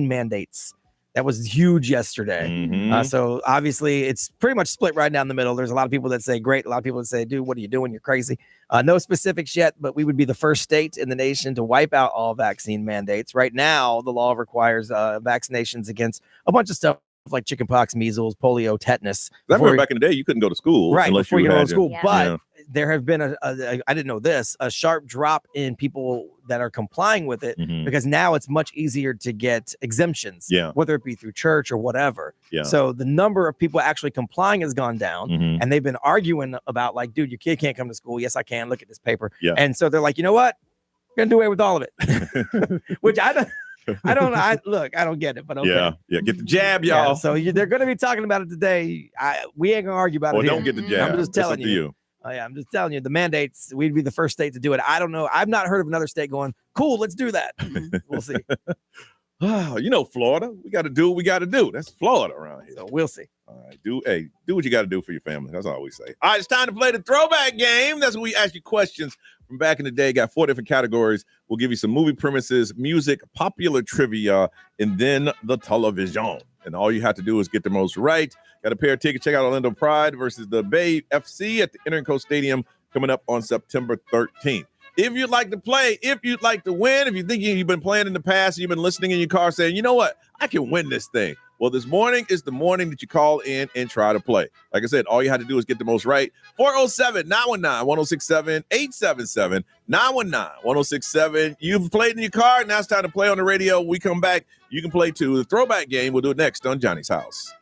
mandates. That was huge yesterday. So obviously it's pretty much split right down the middle. There's a lot of people that say great. A lot of people that say, dude, what are you doing? You're crazy. No specifics yet, but we would be the first state in the nation to wipe out all vaccine mandates. Right now, the law requires vaccinations against a bunch of stuff like chickenpox, measles, polio, tetanus. I remember back in the day, you couldn't go to school. Right, unless before you go to school. Yeah. But there have been I didn't know this, a sharp drop in people that are complying with it because now it's much easier to get exemptions, whether it be through church or whatever. So the number of people actually complying has gone down, and they've been arguing about like, dude, your kid can't come to school. Yes, I can. Look at this paper. And so they're like, you know what? We're going to do away with all of it, which I don't get it, but okay. Yeah. Get the jab, y'all. So they're going to be talking about it today. We ain't going to argue about it. Don't get the jab. I'm just telling you. Oh, yeah, I'm just telling you, the mandates, we'd be the first state to do it. I don't know. I've not heard of another state going, cool, let's do that. We'll see. Florida, we got to do what we got to do. That's Florida around here. So we'll see. All right, do what you got to do for your family. That's all we say. All right, it's time to play the Throwback Game. That's when we ask you questions from back in the day. Got 4 different categories. We'll give you some movie premises, music, popular trivia, and then the television. And all you have to do is get the most right. Got a pair of tickets. Check out Orlando Pride versus the Bay FC at the Interco Stadium coming up on September 13th. If you'd like to play, if you'd like to win, if you think you've been playing in the past, you've been listening in your car saying, you know what, I can win this thing. Well, this morning is the morning that you call in and try to play. Like I said, all you had to do is get the most right. 407-919-1067, 877-919-1067. You've played in your car. Now it's time to play on the radio. We come back. You can play too. The Throwback Game. We'll do it next on Johnny's House.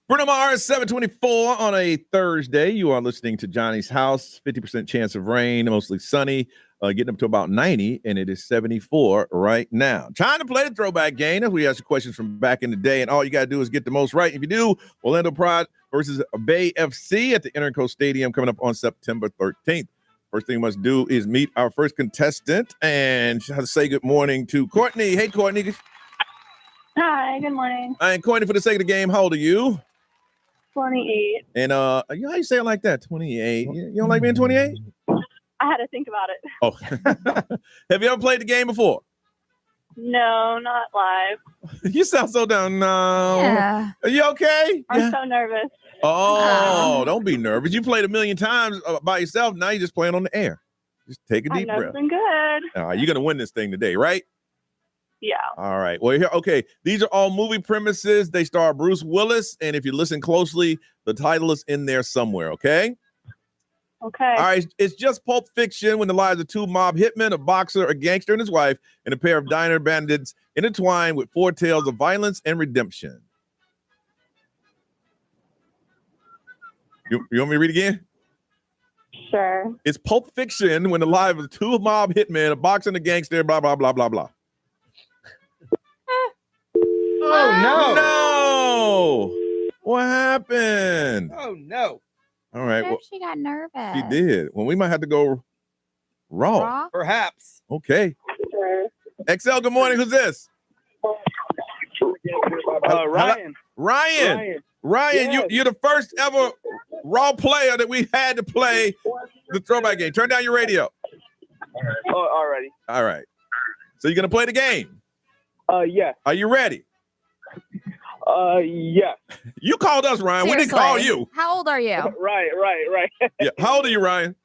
Bruno Mars, 724 on a Thursday. You are listening to Johnny's House. 50% chance of rain, mostly sunny, getting up to about 90, and it is 74 right now. Trying to play the throwback game. We ask you questions from back in the day, and all you got to do is get the most right. If you do, Orlando Pride versus Bay FC at the Interco Stadium coming up on September 13th. First thing you must do is meet our first contestant and say good morning to Courtney. Hey, Courtney. Hi, good morning. And Courtney, for the sake of the game, how old are you? 28. And how you say it like that? 28. You don't like being 28? I had to think about it. Oh. Have you ever played the game before? No, not live. You sound so down. No. Yeah. Are you okay? I'm so nervous. Oh, don't be nervous. You played a million times by yourself. Now you're just playing on the air. Just take a deep I've never breath. been good. All right, you're going to win this thing today, right? Yeah. All right. Well, here, okay. These are all movie premises. They star Bruce Willis. And if you listen closely, the title is in there somewhere, okay? Okay. All right. It's just Pulp Fiction when the lives of two mob hitmen, a boxer, a gangster, and his wife, and a pair of diner bandits intertwined with four tales of violence and redemption. You want me to read again? Sure. It's Pulp Fiction when the lives of two mob hitmen, a boxer, and a gangster, blah, blah, blah, blah, blah. Oh, no. What happened? Oh, no. All right. What Well, if she got nervous? she did. Well, we might have to go raw. Raw? Perhaps. Okay. Sure. XL, good morning. Who's this? Ryan. Ryan, Yes. you're the first ever raw player that we had to play the throwback game. Turn down your radio. Oh, already. All right. So you're going to play the game. Yes. Are you ready? Yes. You called us, Ryan. We didn't Seriously. call you. How old are you? Right. Yeah. How old are you, Ryan?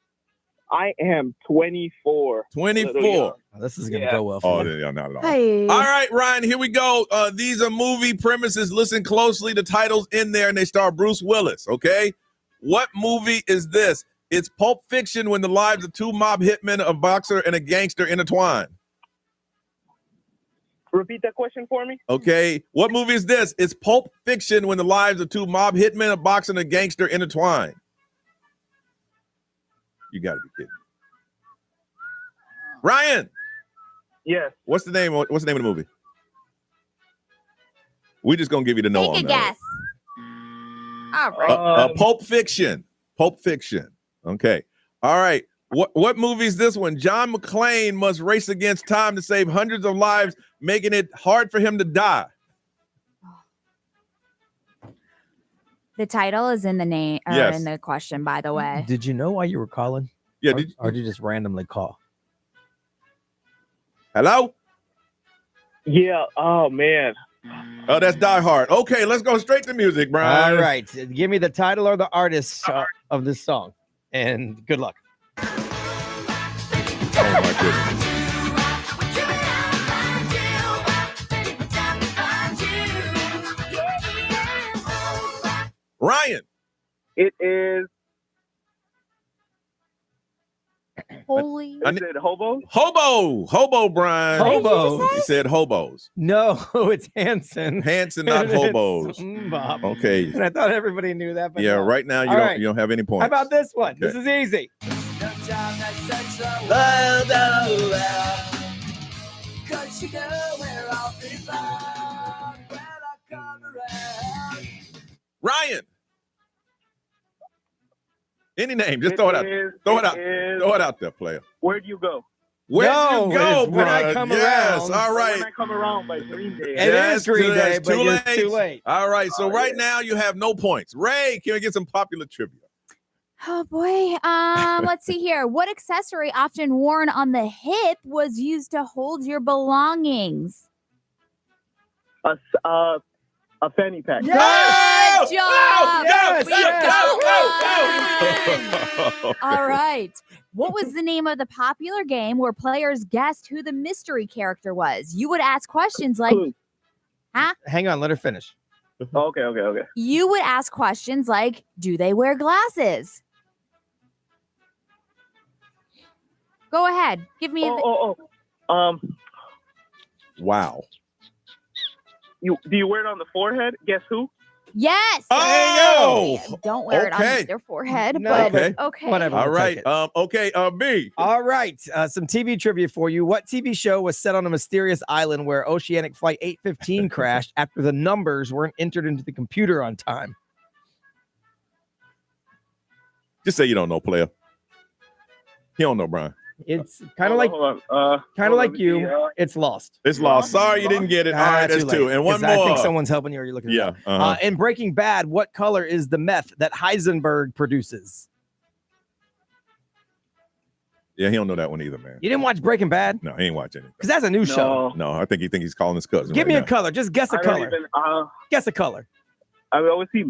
I am 24. 24. Oh, this is going to Yeah. go well Oh, for you. yeah, not at all. Hey. All right, Ryan, here we go. These are movie premises. Listen closely. The title's in there, and they star Bruce Willis, okay? What movie is this? It's Pulp Fiction when the lives of two mob hitmen, a boxer, and a gangster intertwine. Repeat that question for me. Okay. What movie is this? It's Pulp Fiction when the lives of two mob hitmen, a boxer, and a gangster intertwine. You got to be kidding. Ryan, Yes. what's the name of the movie? We're just gonna give you the no Take on a that. guess. All right. Pulp Fiction. Pulp Fiction. Okay. All right. What movie is this one? John McClane must race against time to save hundreds of lives, making it hard for him to die. The title is in the name or Yes. in the question, by the way. Did you know why you were calling? Yeah. Or did you just randomly call? Hello? Yeah. Oh man. Oh, that's Die Hard. Okay, let's go straight to music, Brian. All right. Give me the title or the artist of this song. And good luck. Oh my goodness. Ryan. It is. Holy. Is it Hobo? Hobo, Brian. Hobo. He said hobos. No, it's Hanson. Hanson, not And it's hobos. Bob. Okay. And I thought everybody knew that. But Yeah, no. right now All right. you don't have any points. How about this one? Okay. This is easy. Ryan. Any name, just throw it out. Throw it out. Throw it out there, player. Where'd you go? Where'd No, you go, it's When I Brian? Come Yes, Around. all right. When I Come Around by Green Day. It is Green Day, but you're too late. All right, so Oh, right yeah. now you have no points. Ray, can we get some popular trivia? Oh boy. Let's see here. What accessory often worn on the hip was used to hold your belongings? A fanny pack. Good job. Yes, We yes, got one. All right. What was the name of the popular game where players guessed who the mystery character was? You would ask questions like, Clue. Hang on, let her finish. Okay. you would ask questions like, do they wear glasses? Go ahead. Give me Wow. Do you wear it on the forehead? Guess who? Yes. Oh, Don't wear it on your forehead. No, but okay. Whatever. All we'll right. take it. Okay. B. All right. Some TV trivia for you. What TV show was set on a mysterious island where Oceanic Flight 815 crashed after the numbers weren't entered into the computer on time? Just say you don't know, player. You don't know, Brian. It's kind of like you. It's Lost. It's Lost. Sorry you didn't get it. All right, that's two. And one more. I think someone's helping you or you're looking it up. Uh-huh. In Breaking Bad, what color is the meth that Heisenberg produces? Yeah, he don't know that one either, man. You didn't watch Breaking Bad? No, he ain't watching it. Because that's a new show. No, I think he's calling his cousin. Give me a color. Just guess a color. Guess a color. I always see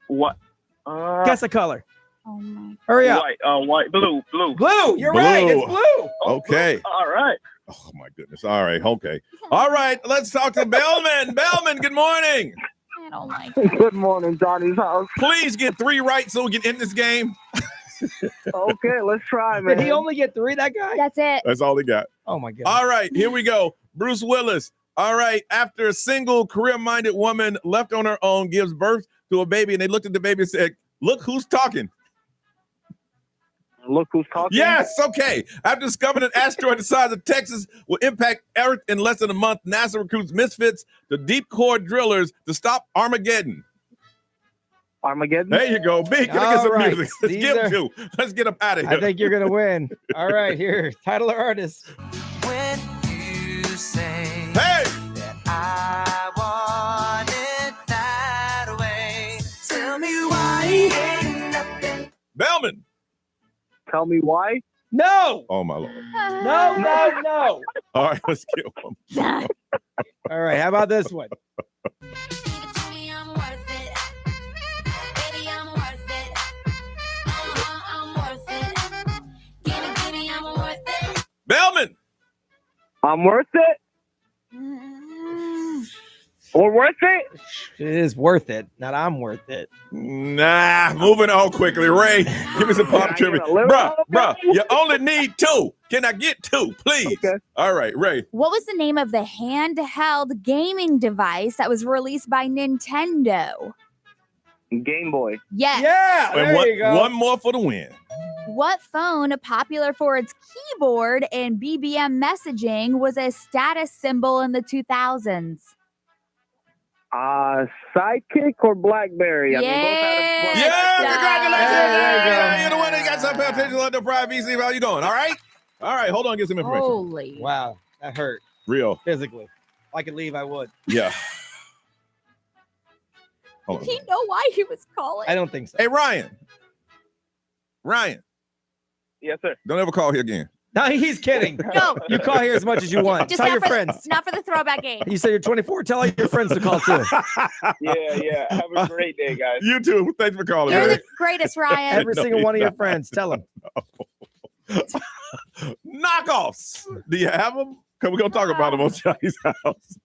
what? Guess a color. Oh my. Hurry up. White, blue. Blue. You're right. It's blue. Okay. All right. Oh my goodness. All right. Okay. All right. Let's talk to Bellman. Bellman, good morning. I don't like it. Good morning, Johnny's house. Please get 3 right so we can end this game. Okay, let's try, man. Did he only get 3, that guy? That's it. That's all he got. Oh my God. All right. Here we go. Bruce Willis. All right. After a single career-minded woman left on her own gives birth to a baby, and they looked at the baby and said, "Look who's talking." Look who's talking. Yes, okay. After discovering an asteroid the size of Texas will impact Earth in less than a month, NASA recruits misfits to deep core drillers to stop Armageddon. Armageddon? There you go. Big. Can I get some right. music? Let's These get are- him to. Let's get him out of here. I think you're going to win. All right, here. Title or artist. When you say Hey! that I want it that way, tell me why ain't nothing. Bellman. Tell me why. No. Oh, my Lord. No. All right, let's get him. All right, how about this one? Bellman. I'm worth it. Or worth it? It is worth it. Not I'm worth it. Nah, moving on quickly. Ray, give me some pop trivia. Bruh, you only need 2. Can I get 2, please? Okay. All right, Ray. What was the name of the handheld gaming device that was released by Nintendo? Game Boy. Yes. Yeah, And there you go. one more for the win. What phone, popular for its keyboard and BBM messaging, was a status symbol in the 2000s? Sidekick or BlackBerry? I mean, both had a Yeah, congratulations. There you go. You're the winner. You got some pay attention to the pride VC. How you doing? All right? All right, hold on. Get some information. Holy. Wow, that hurt Real. physically. If I could leave, I would. Yeah. Hold on. Did he know why he was calling? I don't think so. Hey, Ryan. Yes, sir. Don't ever call here again. No, he's kidding. No. You call here as much as you want. Just Tell not your for friends. not for the throwback game. You say you're 24. Tell all your friends to call too. Yeah. Have a great day, guys. You too. Thanks for calling. You're man. the greatest, Ryan. Every single one of your friends. Tell them. Knockoffs. Do you have them? Because we're going to talk about them on Johnny's house.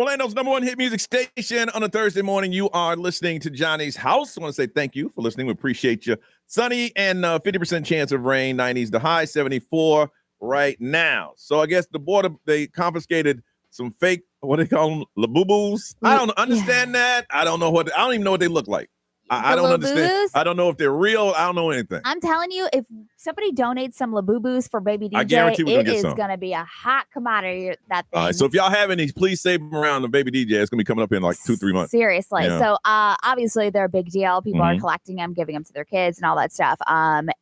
Orlando's number one hit music station on a Thursday morning. You are listening to Johnny's House. I want to say thank you for listening. We appreciate you. Sunny and 50% chance of rain, 90s to high, 74 right now. So I guess the border, they confiscated some fake, what do they call them, labubus? I don't understand that. I don't even know what they look like. I don't understand. I don't know if they're real. I don't know anything. I'm telling you, if somebody donates some labubus for baby DJ, I guarantee we're it is some. going to be a hot commodity, that thing. All right, so if y'all have any, please save them around the baby DJ. It's going to be coming up in like 2-3 months. Seriously. Yeah. So obviously they're a big deal. People are collecting them, giving them to their kids and all that stuff.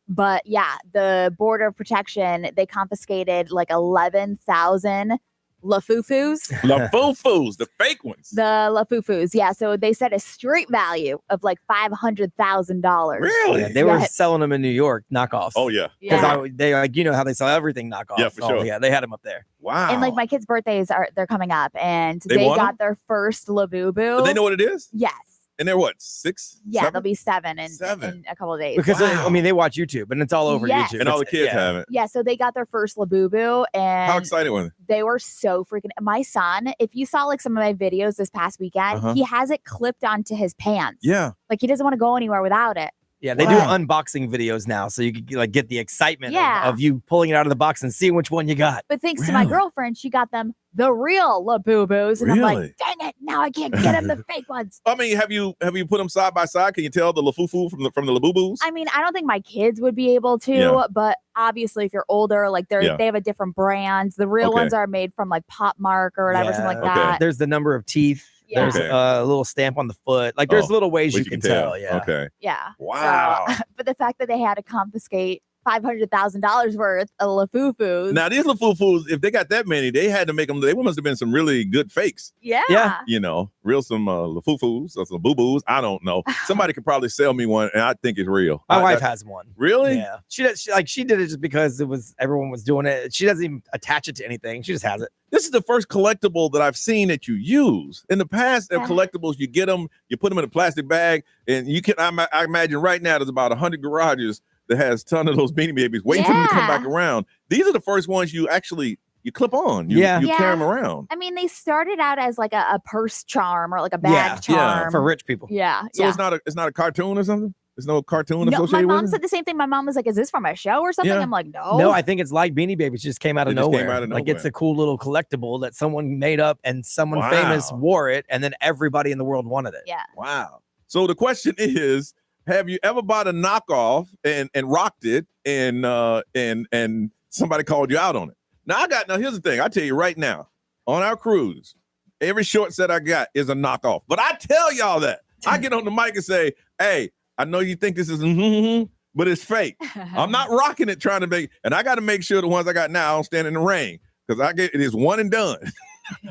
But yeah, the Border Protection, they confiscated like 11,000 Lafufus. Lafufus, the fake ones. The Lafufus, yeah. So they said a street value of like $500,000. Really? Yeah, they were selling them in New York, knockoffs. Oh, yeah. Because they like, you know how they sell everything knockoff. Yeah, for sure. Yeah, they had them up there. Wow. And like my kids' birthdays they're coming up, and They want got their first Labubu. But they know what it is? Yes. And they're what, 6? Yeah, 7? they'll be 7 in a couple of days. Because they watch YouTube and it's all over Yes. YouTube. And all the kids have it. Yeah, so they got their first Labubu, and How excited were they? they were so freaking. My son, if you saw like some of my videos this past weekend, he has it clipped onto his pants. Yeah. Like he doesn't want to go anywhere without it. Yeah, they do unboxing videos now, so you can like get the excitement of you pulling it out of the box and seeing which one you got. But thanks to my girlfriend, she got them the real Labubus, and I'm like, dang it, now I can't get them the fake ones. I mean, have you put them side by side? Can you tell the Lafufu from the Labubus? I mean, I don't think my kids would be able to, but obviously, if you're older, like they have a different brand. The real ones are made from like Pop Mark or whatever, something like that. There's the number of teeth. Yeah. There's a little stamp on the foot. Like there's little ways you can tell. Yeah. Okay. Yeah. Wow. So, but the fact that they had to confiscate $500,000 worth of Lafufus. Now these Lafufus, if they got that many, they had to make them. They must have been some really good fakes. Yeah. You know, some Lafufus or some boo-boos. I don't know. Somebody could probably sell me one, and I think it's real. My wife has one. Really? Yeah. She did it just because everyone was doing it. She doesn't even attach it to anything. She just has it. This is the first collectible that I've seen that you use. In the past, collectibles, you get them, you put them in a plastic bag, and you can. I imagine right now there's about 100 garages that has a ton of those Beanie Babies waiting for them to come back around. These are the first ones you clip on. You carry them around. I mean, they started out as like a purse charm or like a bag charm for rich people. Yeah. So it's not a cartoon or something. There's no cartoon associated with it? My mom said the same thing. My mom was like, is this from a show or something? Yeah. I'm like, no. No, I think it's like Beanie Babies just came out of nowhere. Like it's nowhere. a cool little collectible that someone made up and someone famous wore it, and then everybody in the world wanted it. Yeah. Wow. So the question is, have you ever bought a knockoff and rocked it and somebody called you out on it? Now here's the thing. I tell you right now, on our cruise, every short set I got is a knockoff. But I tell y'all that. I get on the mic and say, hey, I know you think this is but it's fake. I'm not rocking it trying to make, and I got to make sure the ones I got now don't stand in the rain because it is one and done.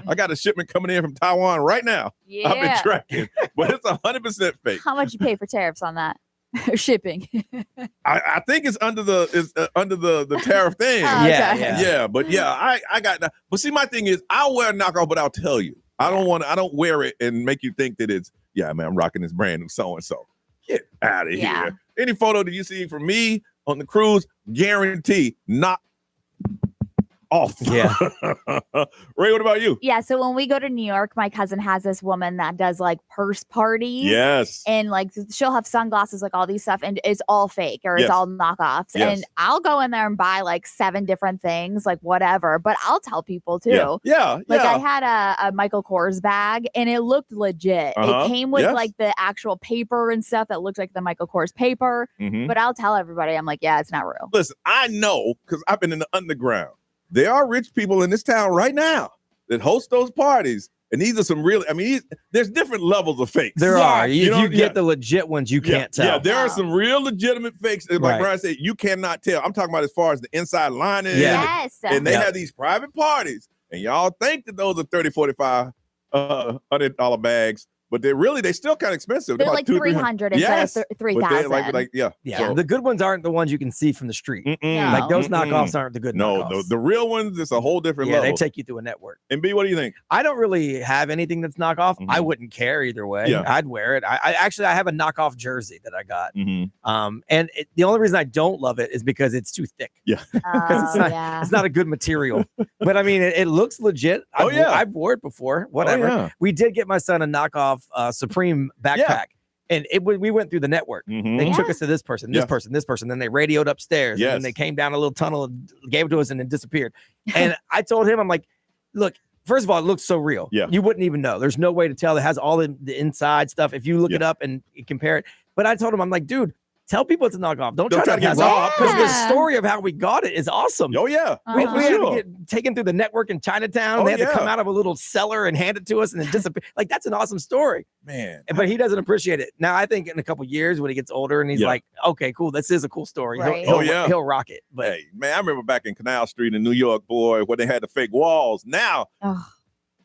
I got a shipment coming in from Taiwan right now. Yeah. I've been tracking, but it's 100% fake. How much you pay for tariffs on that? Shipping. I think it's under the tariff thing. Oh, okay. Yeah. But I got that. But see, my thing is, I'll wear a knockoff, but I'll tell you, I don't wear it and make you think that it's, man, I'm rocking this brand of so and so. Get out of here. Any photo that you see from me on the cruise, guarantee not off. Yeah. Ray, what about you? Yeah. So when we go to New York, my cousin has this woman that does like purse parties. Yes. And like she'll have sunglasses, like all these stuff, and it's all fake or it's all knockoffs. Yes. And I'll go in there and buy like 7 different things, like whatever. But I'll tell people too. Yeah. Like I had a Michael Kors bag and it looked legit. It came with like the actual paper and stuff that looked like the Michael Kors paper. But I'll tell everybody, I'm like, yeah, it's not real. Listen, I know because I've been in the underground. There are rich people in this town right now that host those parties. And these are some really, there's different levels of fakes. There are. If you get the legit ones, you can't tell. Yeah, there are some real legitimate fakes. Like Brian said, you cannot tell. I'm talking about as far as the inside lining. Yes. And they have these private parties. And y'all think that those are $30, $45, $100 bags. but they still kind of expensive. They're about like 200-300. $300 instead of $3,000. Yeah. So, the good ones aren't the ones you can see from the street. No. Like those knockoffs aren't the good knockoffs. No, the real ones, it's a whole different level. They take you through a network. And B, what do you think? I don't really have anything that's knockoff. I wouldn't care either way. Yeah. I'd wear it. I have a knockoff jersey that I got. And the only reason I don't love it is because it's too thick. Yeah. It's not a good material. But I mean, it looks legit. I've worn it before. Whatever. We did get my son a knockoff Supreme backpack. And we went through the network. They took us to this person, this person, this person. Then they radioed upstairs. And then they came down a little tunnel and gave it to us and then disappeared. And I told him, I'm like, look, first of all, it looks so real. Yeah. You wouldn't even know. There's no way to tell. It has all the inside stuff if you look it up and compare it. But I told him, I'm like, dude, tell people it's a knockoff. Don't try to get robbed. Because the story of how we got it is awesome. Oh, yeah. We had to get taken through the network in Chinatown. They had to come out of a little cellar and hand it to us and then disappear. Like, that's an awesome story. Man. But he doesn't appreciate it. Now, I think in a couple years when he gets older and he's like, okay, cool, this is a cool story. Right. He'll rock it. But hey, man, I remember back in Canal Street in New York, boy, where they had the fake walls. Now,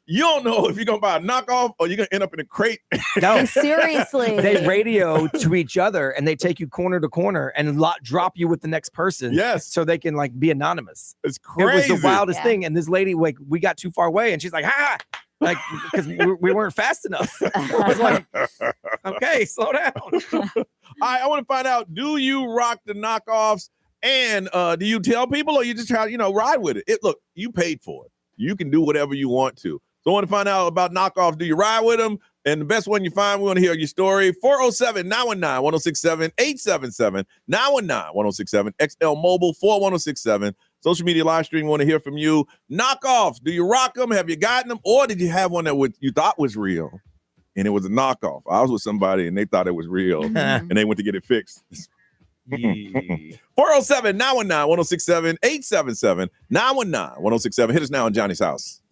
you don't know if you're going to buy a knockoff or you're going to end up in a crate. No. Seriously. They radio to each other and they take you corner to corner and drop you with the next person. Yes. So they can like be anonymous. It's crazy. It was the wildest thing. And this lady, like, we got too far away and she's like, ha! Like, because we weren't fast enough. I was like, okay, slow down. All right, I want to find out, do you rock the knockoffs? And do you tell people or you just try to, ride with it? Look, you paid for it. You can do whatever you want to. So I want to find out about knockoffs. Do you ride with them? And the best one you find, we want to hear your story. 407-919-1067, 877-919-1067, XL Mobile, 41067. Social media live stream, we want to hear from you. Knockoffs, do you rock them? Have you gotten them? Or did you have one that you thought was real and it was a knockoff? I was with somebody and they thought it was real and they went to get it fixed. 407-919-1067, 877-919-1067. Hit us now on Johnny's House.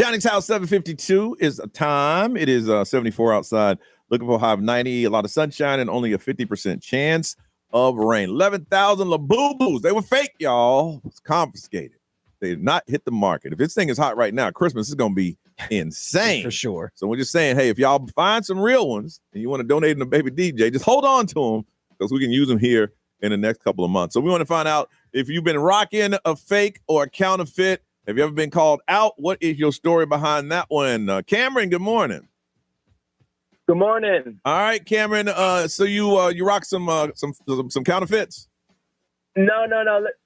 Johnny's house, 7:52 is a time. It is 74 outside. Looking for a high of 90, a lot of sunshine, and only a 50% chance of rain. 11,000 Labubu's. They were fake, y'all. It's confiscated. They did not hit the market. If this thing is hot right now, Christmas is going to be insane. For sure. So we're just saying, hey, if y'all find some real ones and you want to donate them to Baby DJ, just hold on to them because we can use them here in the next couple of months. So we want to find out if you've been rocking a fake or a counterfeit. Have you ever been called out? What is your story behind that one? Cameron, good morning. Good morning. All right, Cameron. So you rock some counterfeits? No.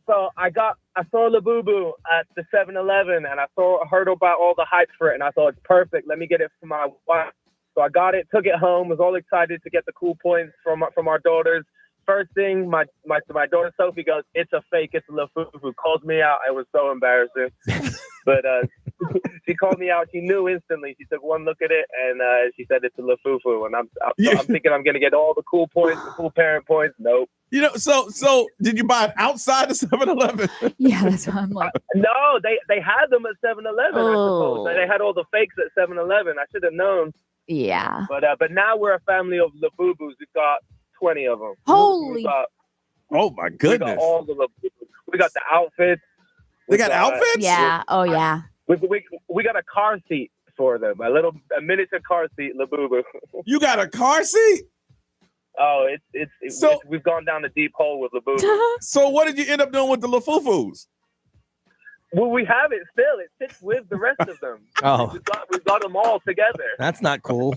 So I saw Labubu at the 7-Eleven, and I heard about all the hype for it, and I thought it's perfect. Let me get it for my wife. So I got it, took it home, was all excited to get the cool points from our daughters. First thing, my daughter Sophie goes, "It's a fake. It's a Labubu." Calls me out. It was so embarrassing, but she called me out. She knew instantly. She took one look at it and she said it's a Lafufu. And I'm thinking I'm gonna get all the cool points, the cool parent points. Nope. So did you buy it outside the 7-Eleven? Yeah, that's what I'm like. No, they had them at 7-Eleven. I suppose they had all the fakes at 7-Eleven. I should have known. Yeah. But now we're a family of Labubus. We've got 20 of them. Holy! Oh my goodness! We got all the Labubus. We got the outfits. They got outfits? Yeah. Oh yeah. We got a car seat for them. A miniature car seat, Labubu. You got a car seat? Oh, we've gone down a deep hole with Labubu. So what did you end up doing with the Lafufus? Well, we have it still. It sits with the rest of them. Oh. We've got them all together. That's not cool.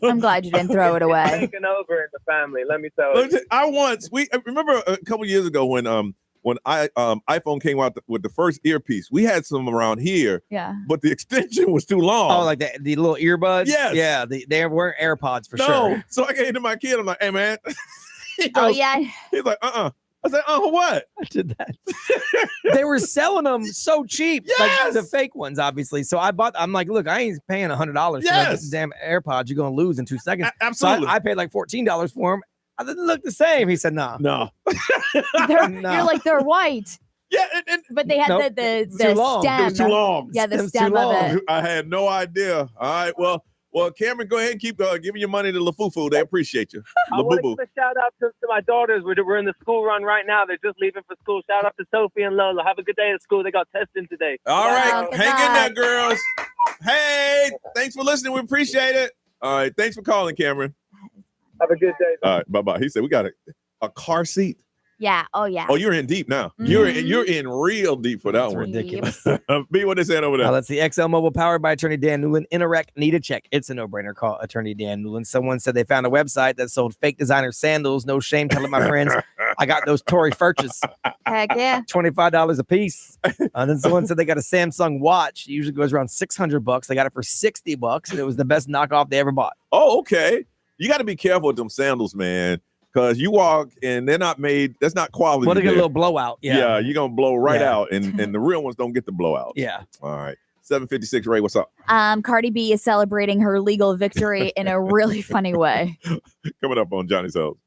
I'm glad you didn't throw it away. Taking over in the family, let me tell you. I remember a couple years ago when iPhone came out with the first earpiece. We had some around here. Yeah. But the extension was too long. Oh, like the little earbuds? Yes. Yeah, they weren't AirPods for sure. So I gave it to my kid. I'm like, hey man. Yeah. He's like, I said, what? I did that. They were selling them so cheap, like the fake ones, obviously. So I'm like, look, I ain't paying $100 for those damn AirPods. You're gonna lose in 2 seconds. Absolutely. So I paid like $14 for them. I didn't look the same. He said, no. You're like, they're white. Yeah, but they had the stem. It was too long. Yeah, the stem of it. I had no idea. All right, well, Cameron, go ahead and keep giving your money to Lafufu. They appreciate you. I want to give a shout out to my daughters. We're in the school run right now. They're just leaving for school. Shout out to Sophie and Lola. Have a good day at school. They got testing today. All right, hang in there, girls. Hey, thanks for listening. We appreciate it. All right, thanks for calling, Cameron. Have a good day. All right, bye-bye. He said we got a car seat. Yeah. Oh, yeah. Oh, you're in deep now. Mm-hmm. You're in real deep for that That's one. ridiculous. B, what they saying over there? That's the XL Mobile powered by Attorney Dan Newland. Interact, need a check. It's a no-brainer. Call Attorney Dan Newland. Someone said they found a website that sold fake designer sandals. No shame telling my friends I got those Tory Furches. Heck yeah. $25 a piece. And then someone said they got a Samsung watch. It usually goes around $600. They got it for $60, and it was the best knockoff they ever bought. Oh, okay. You got to be careful with them sandals, man. Because you walk and they're not made, that's not quality. Well, they get a little blowout. Yeah, you're going to blow right out. And the real ones don't get the blowout. Yeah. All right. 756, Ray, what's up? Cardi B is celebrating her legal victory in a really funny way. Coming up on Johnny's House.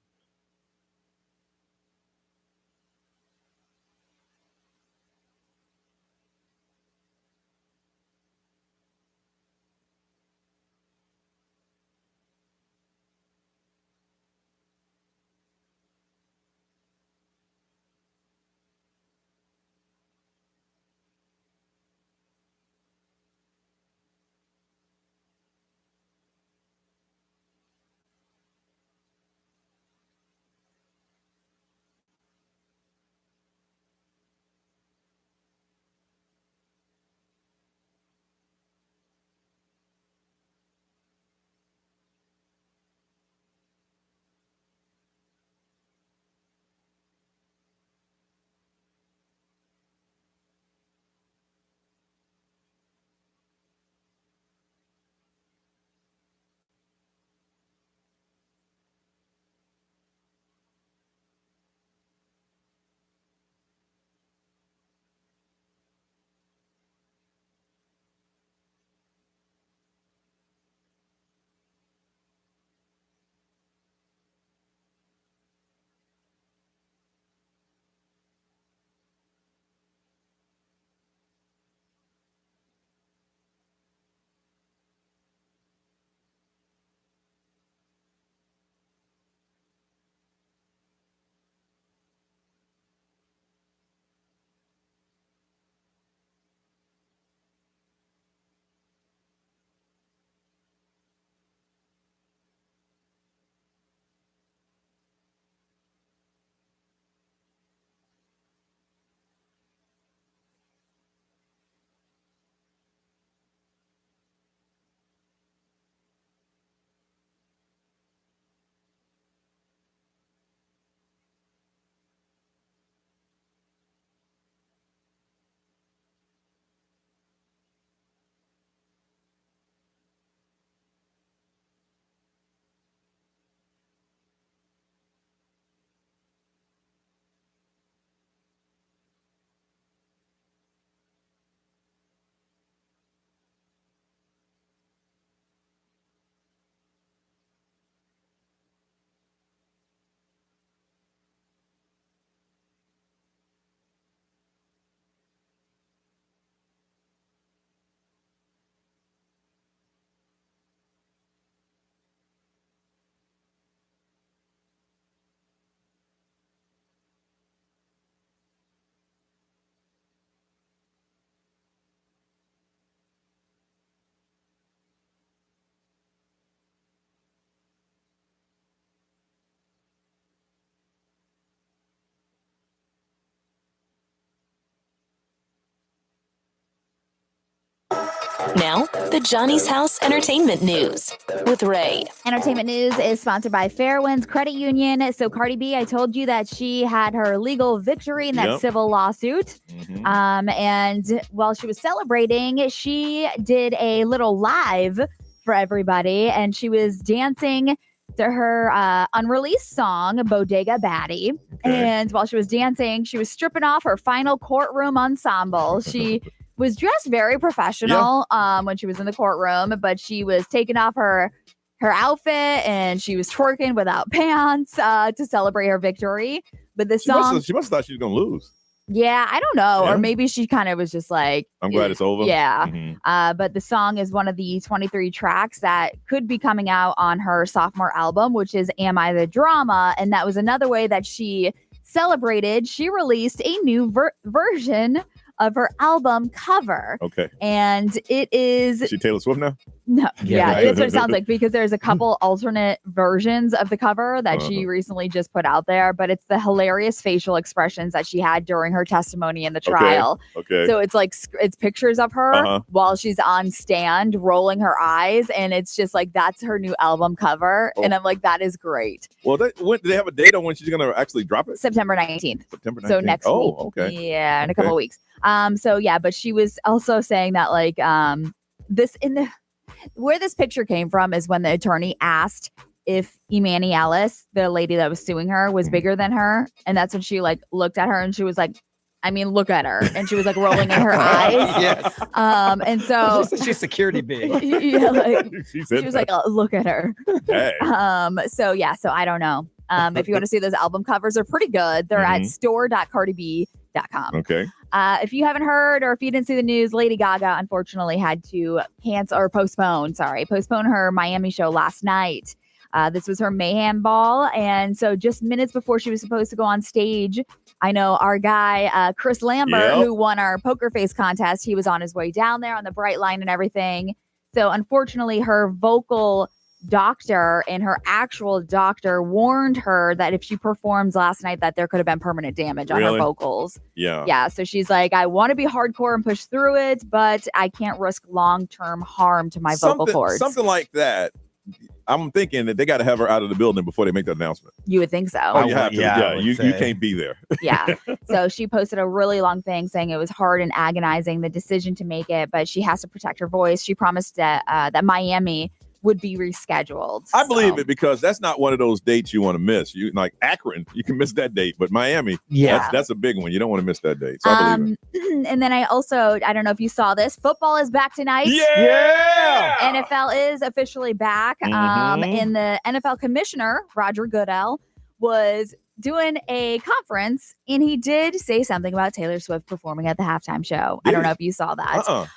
Now, the Johnny's House Entertainment News with Ray. Entertainment news is sponsored by Fairwinds Credit Union. So Cardi B, I told you that she had her legal victory in that civil lawsuit. And while she was celebrating, she did a little live for everybody, and she was dancing to her unreleased song, Bodega Baddie. And while she was dancing, she was stripping off her final courtroom ensemble. She was dressed very professional when she was in the courtroom, but she was taking off her outfit and she was twerking without pants to celebrate her victory. But the song... She must have thought she was going to lose. Yeah, I don't know. Or maybe she kind of was just like... I'm glad it's over. Yeah. But the song is one of the 23 tracks that could be coming out on her sophomore album, which is Am I the Drama? And that was another way that she celebrated. She released a new version of her album cover. Okay. And it is... Is she Taylor Swift now? No. Yeah, that's what it sounds like, because there's a couple alternate versions of the cover that she recently just put out there, but it's the hilarious facial expressions that she had during her testimony in the trial. Okay. So it's like, it's pictures of her while she's on stand rolling her eyes, and it's just like, that's her new album cover. And I'm like, that is great. Well, do they have a date on when she's going to actually drop it? September 19th. September 19th. So next week. Oh, okay. Yeah, in a couple of weeks. So yeah, but she was also saying that like where this picture came from is when the attorney asked if Imani Ellis, the lady that was suing her, was bigger than her, and that's when she like looked at her and she was like, I mean, look at her, and she was like rolling in her eyes. Yes. And so she's security big. Yeah, like, she was like, oh, look at her. Hey. So yeah, so I don't know. If you want to see those album covers, are pretty good. They're at store.cardiB.com. Okay. If you haven't heard or if you didn't see the news, Lady Gaga unfortunately had to postpone her Miami show last night. This was her Mayhem Ball. And so just minutes before she was supposed to go on stage, I know our guy, Chris Lambert, who won our Poker Face contest, he was on his way down there on the Bright Line and everything. So unfortunately, her vocal doctor and her actual doctor warned her that if she performs last night, that there could have been permanent damage on her vocals. Yeah. So she's like, I want to be hardcore and push through it, but I can't risk long-term harm to my vocal cords. Something like that. I'm thinking that they got to have her out of the building before they make the announcement. You would think so. Oh, you have to. Yeah, you can't be there. Yeah. So she posted a really long thing saying it was hard and agonizing, the decision to make it, but she has to protect her voice. She promised that Miami would be rescheduled. I believe it, because that's not one of those dates you want to miss. You like Akron, you can miss that date, but Miami, that's a big one. You don't want to miss that date. So I believe it. And then I don't know if you saw this. Football is back tonight. Yeah. NFL is officially back. And the NFL commissioner, Roger Goodell, was doing a conference, and he did say something about Taylor Swift performing at the halftime show. I don't know if you saw that.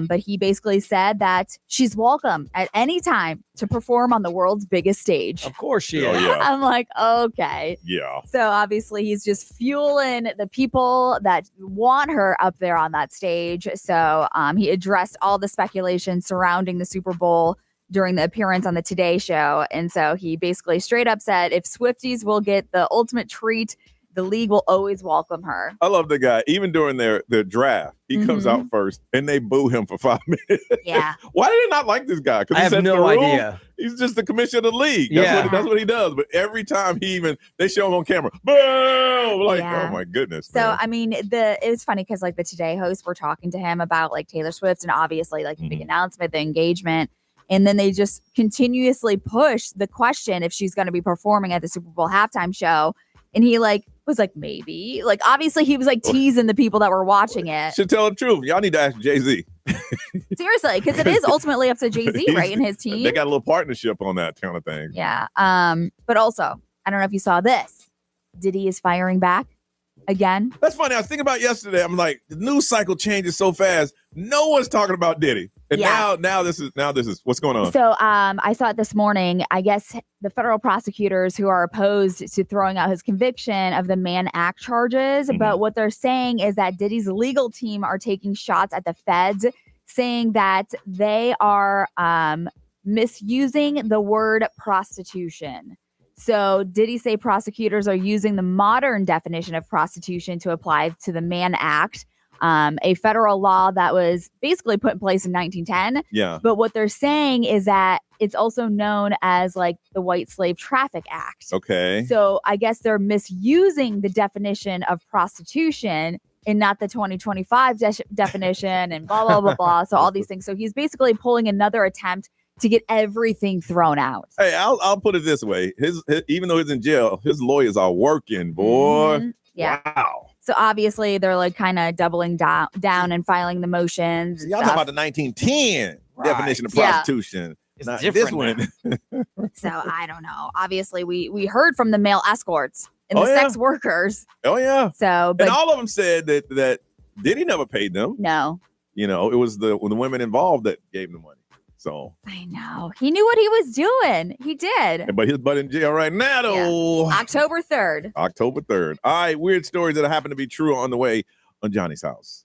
But he basically said that she's welcome at any time to perform on the world's biggest stage. Of course she is. I'm like, okay. Yeah. So obviously he's just fueling the people that want her up there on that stage. So he addressed all the speculation surrounding the Super Bowl during the appearance on the Today Show. And so he basically straight up said, if Swifties will get the ultimate treat, the league will always welcome her. I love the guy. Even during their draft, he comes out first and they boo him for 5 minutes. Yeah. Why did they not like this guy? I have no idea. He's just the commissioner of the league. That's what he does. But every time they show him on camera, boom! Like, oh my goodness. So, man. I mean, it was funny because like the Today hosts were talking to him about like Taylor Swift and obviously like the big announcement, the engagement. And then they just continuously push the question if she's going to be performing at the Super Bowl halftime show. And he like was like, maybe. Like, obviously, he was like teasing the people that were watching it. Should tell the truth. Y'all need to ask Jay-Z. Seriously, because it is ultimately up to Jay-Z, right? And his team. They got a little partnership on that kind of thing. Yeah. But also, I don't know if you saw this. Diddy is firing back again. That's funny. I was thinking about yesterday. I'm like, the news cycle changes so fast. No one's talking about Diddy. And now this is what's going on. So I saw it this morning. I guess the federal prosecutors who are opposed to throwing out his conviction of the Mann Act charges. But what they're saying is that Diddy's legal team are taking shots at the feds, saying that they are misusing the word prostitution. So Diddy say prosecutors are using the modern definition of prostitution to apply to the Mann Act. a federal law that was basically put in place in 1910. Yeah. But what they're saying is that it's also known as like the White Slave Traffic Act. Okay. So I guess they're misusing the definition of prostitution and not the 2025 definition and blah, blah, blah, blah. So all these things. So he's basically pulling another attempt to get everything thrown out. Hey, I'll put it this way. His even though he's in jail, his lawyers are working, boy. Mm-hmm. Yeah. Wow. So obviously they're like kind of doubling down and filing the motions. Y'all talking about the 1910 definition of prostitution. It's not different this one. So I don't know. Obviously we heard from the male escorts and the sex workers. Oh yeah. So but and all of them said that Diddy never paid them. No. You know, it was the women involved that gave them money. So I know. He knew what he was doing. He did. But his butt in jail right now, though. Yeah. October 3rd. October 3rd. All right, weird stories that happen to be true on the way on Johnny's House.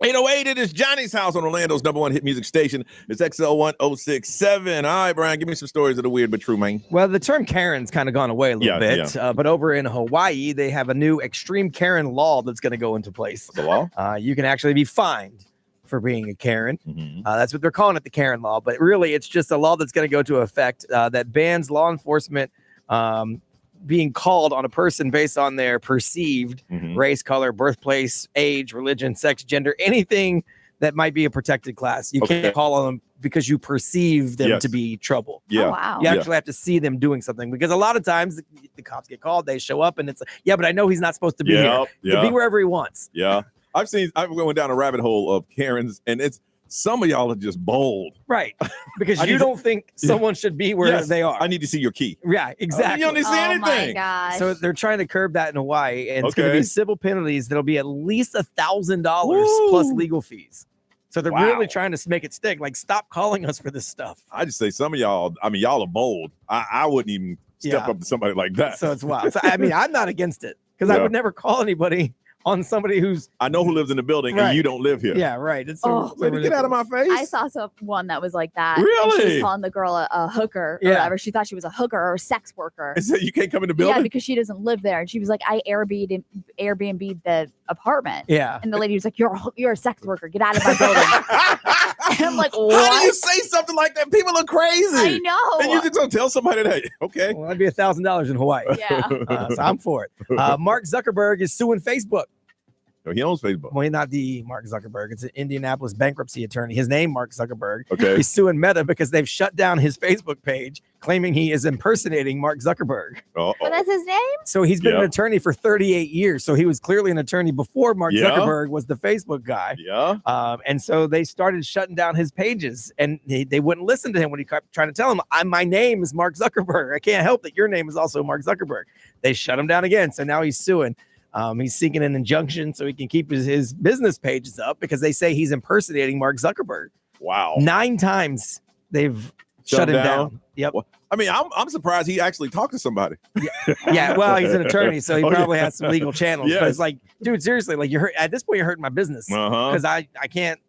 .808, it is Johnny's House on Orlando's #1 hit music station. It's XL1067. All right, Brian, give me some stories that are weird but true, man. Well, the term Karen's kind of gone away a little bit. Yeah. But over in Hawaii, they have a new extreme Karen law that's going to go into place. The law? You can actually be fined for being a Karen. Mm-hmm. That's what they're calling it, the Karen law. But really, it's just a law that's going to go to effect that bans law enforcement being called on a person based on their perceived race, color, birthplace, age, religion, sex, gender, anything that might be a protected class. You can't call on them because you perceive them to be trouble. Yeah. Oh, wow. You actually have to see them doing something, because a lot of times the cops get called, they show up, and it's but I know he's not supposed to be here. He can be wherever he wants. Yeah. I've going down a rabbit hole of Karens, and it's some of y'all are just bold. Right. Because you don't think someone should be where they are. I need to see your key. Yeah, exactly. You don't need to see anything. My gosh. So they're trying to curb that in Hawaii, and it's going to be civil penalties that'll be at least $1,000 plus legal fees. So they're really trying to make it stick. Like, stop calling us for this stuff. I just say some of y'all, y'all are bold. I wouldn't even step up to somebody like that. So it's wild. So, I'm not against it because I would never call anybody on somebody who's I know who lives in the building and you don't live here. Yeah, right. It's get out of my face. I saw one that was like that. Really? And she was calling the girl a hooker or whatever. She thought she was a hooker or a sex worker. And so you can't come in the building? Yeah, because she doesn't live there. And she was like, I Airbnb'd the apartment. Yeah. And the lady was like, you're a sex worker. Get out of my building. And I'm like, what? How do you say something like that? People are crazy. I know. And you just don't tell somebody that. Okay. Well, that'd be $1,000 in Hawaii. Yeah. So I'm for it. Mark Zuckerberg is suing Facebook. No, he owns Facebook. Well, he's not the Mark Zuckerberg. It's an Indianapolis bankruptcy attorney. His name, Mark Zuckerberg. Okay. He's suing Meta because they've shut down his Facebook page, claiming he is impersonating Mark Zuckerberg. Well, that's his name? So he's been an attorney for 38 years. So he was clearly an attorney before Mark Zuckerberg was the Facebook guy. Yeah. And so they started shutting down his pages, and they wouldn't listen to him when he kept trying to tell him, my name is Mark Zuckerberg. I can't help that your name is also Mark Zuckerberg. They shut him down again. So now he's suing. He's seeking an injunction so he can keep his business pages up because they say he's impersonating Mark Zuckerberg. Wow. 9 times they've shut him down. Yep. Well, I'm surprised he actually talked to somebody. Yeah. Well, he's an attorney, so he probably has some legal channels. Yes. But it's like, dude, seriously, like at this point, you're hurting my business because I can't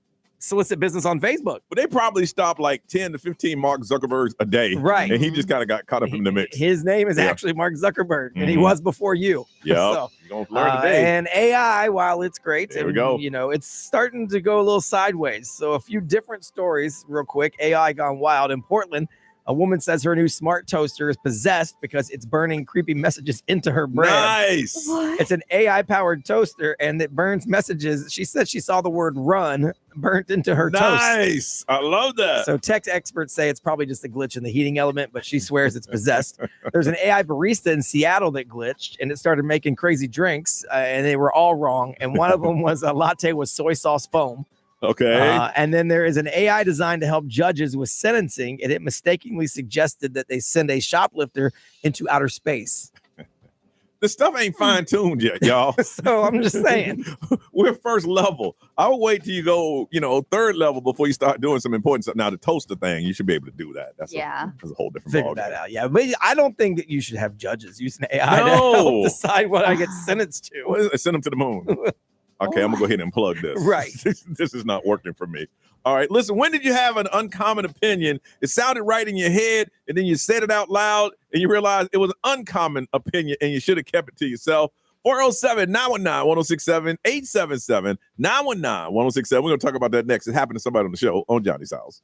solicit business on Facebook. But they probably stopped like 10 to 15 Mark Zuckerbergs a day. Right. And he just kind of got caught up in the mix. His name is actually Mark Zuckerberg, and he was before you. Yeah. So, you're going to learn today. And AI, while it's great, There we go. It's starting to go a little sideways. So a few different stories real quick. AI gone wild in Portland. A woman says her new smart toaster is possessed because it's burning creepy messages into her bread. Nice. What? It's an AI-powered toaster, and it burns messages. She said she saw the word run burnt into her toast. Nice. I love that. So tech experts say it's probably just a glitch in the heating element, but she swears it's possessed. There's an AI barista in Seattle that glitched, and it started making crazy drinks, and they were all wrong. And one of them was a latte with soy sauce foam. Okay. And then there is an AI designed to help judges with sentencing, and it mistakenly suggested that they send a shoplifter into outer space. The stuff ain't fine-tuned yet, y'all. So I'm just saying. We're first level. I would wait till you go, third level before you start doing some important stuff. Now, the toaster thing, you should be able to do that. That's a whole different Figure ballgame. that out. Yeah, but I don't think that you should have judges using AI to No. help decide what I get sentenced to. Well, send them to the moon. Okay, I'm going to go ahead and plug this. Right. This is not working for me. All right, listen, when did you have an uncommon opinion? It sounded right in your head, and then you said it out loud, and you realized it was an uncommon opinion, and you should have kept it to yourself. 407-919-1067, 877-919-1067. We're going to talk about that next. It happened to somebody on the show on Johnny's House.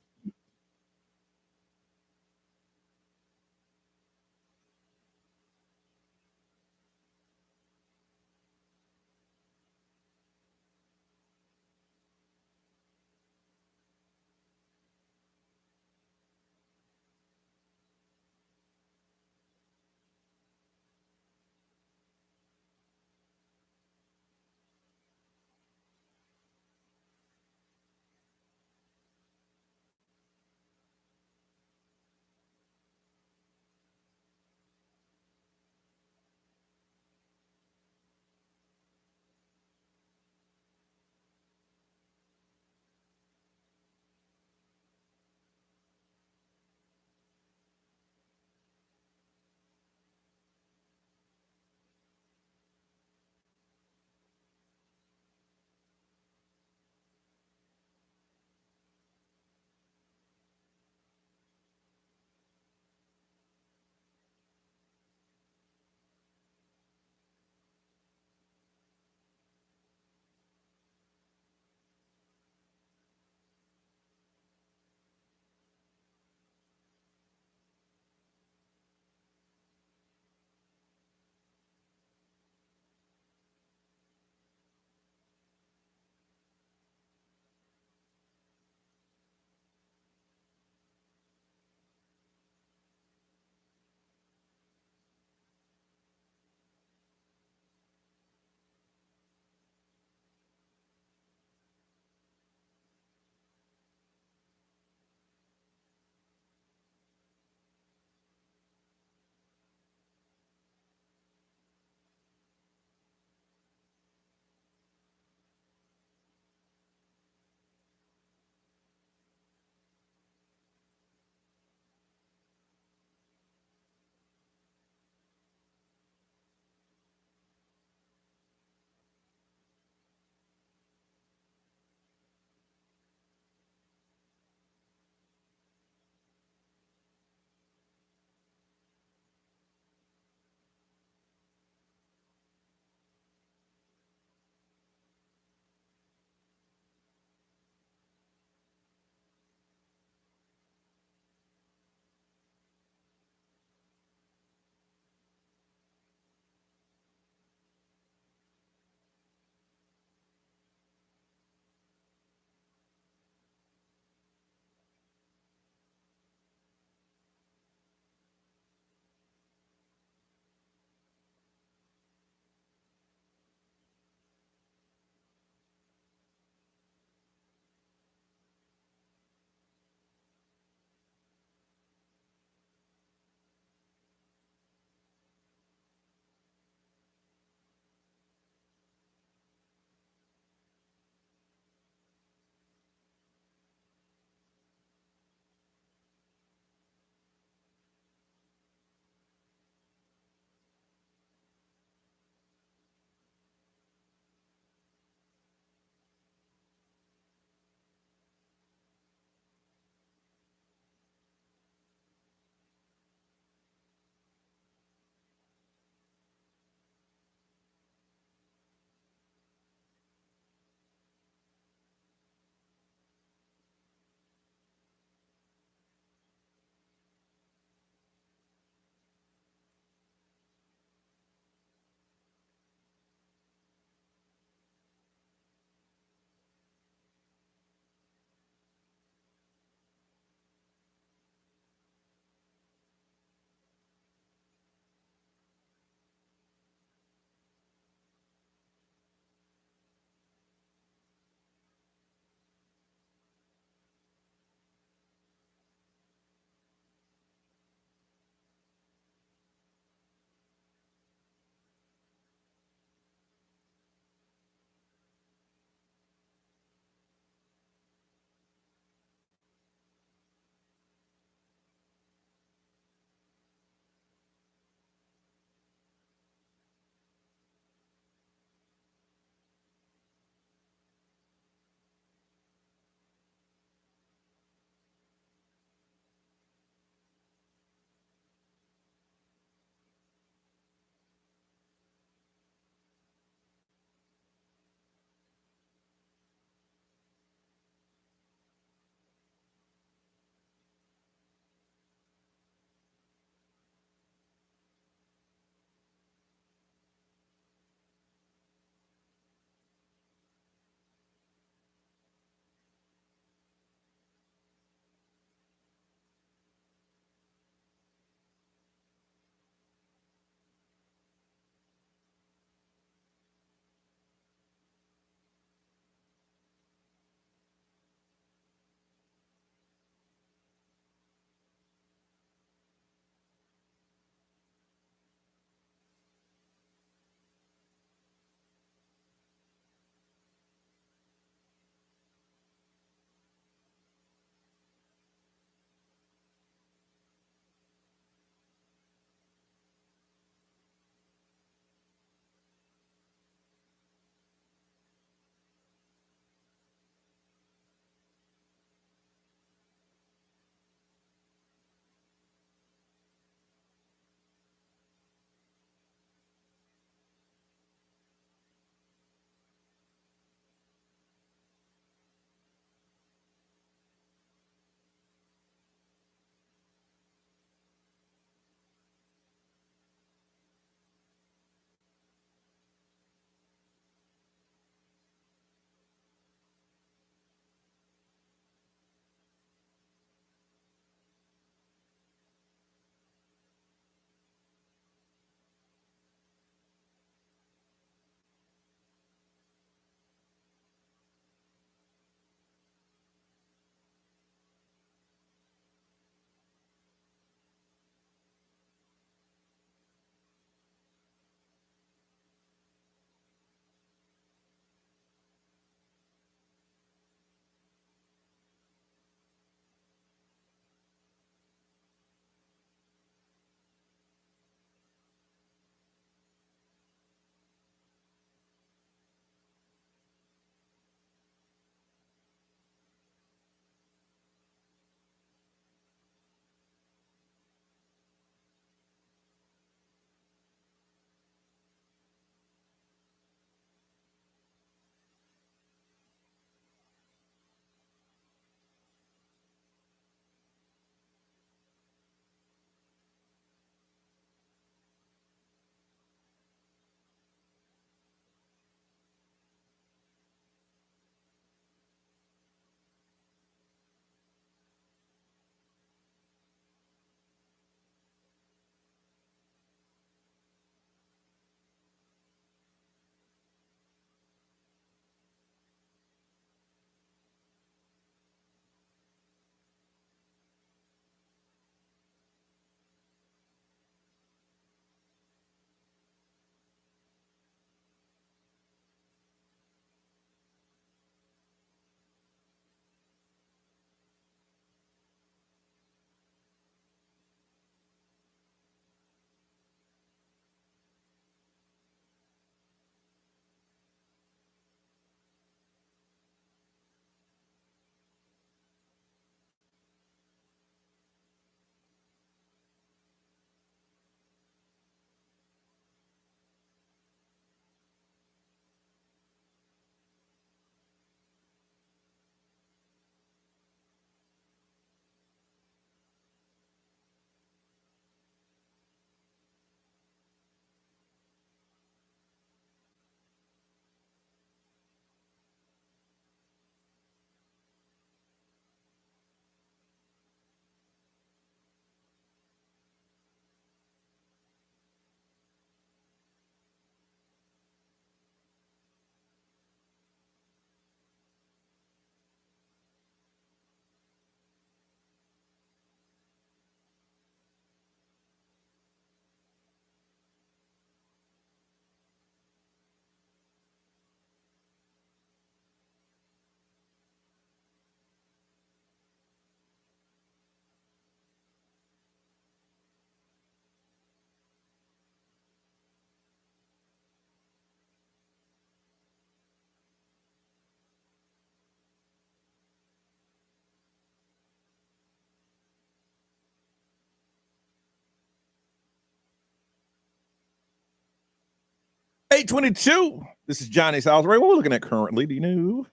8:22. This is Johnny's House. Ray, what we're looking at currently? Do you know?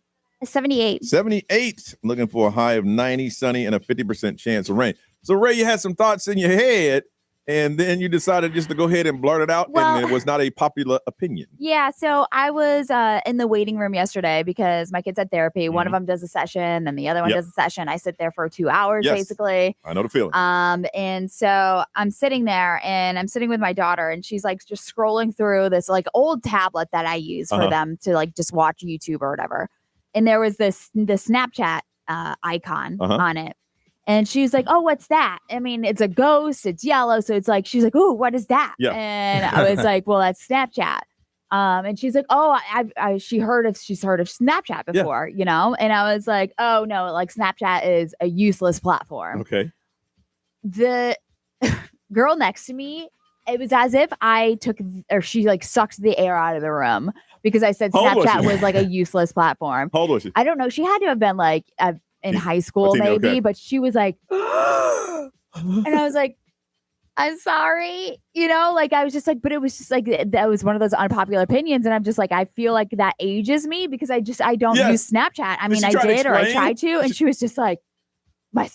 78. 78. Looking for a high of 90, sunny, and a 50% chance of rain. So, Ray, you had some thoughts in your head, and then you decided just to go ahead and blurt it out, and it was not a popular opinion. Yeah, so I was in the waiting room yesterday because my kids had therapy. One of them does a session, and the other one does a session. I sit there for 2 hours, basically. I know the feeling. And so I'm sitting there, and I'm sitting with my daughter, and she's like just scrolling through this like old tablet that I use for them to like just watch YouTube or whatever. And there was the Snapchat icon on it. And she's like, oh, what's that? I mean, it's a ghost. It's yellow. So it's like, she's like, oh, what is that? Yeah. And I was like, well, that's Snapchat. And she's like, oh, she's heard of Snapchat before, you know? And I was like, oh, no, like Snapchat is a useless platform. Okay. The girl next to me, it was as if she like sucked the air out of the room because I said Snapchat was like a useless platform. How old was she? I don't know. She had to have been like in high school maybe, but she was like, and I was like, I'm sorry, you know, like I was just like, but it was just like, that was one of those unpopular opinions. And I'm just like, I feel like that ages me because I don't use Snapchat. I mean, I did, or I tried to. And she was just like, my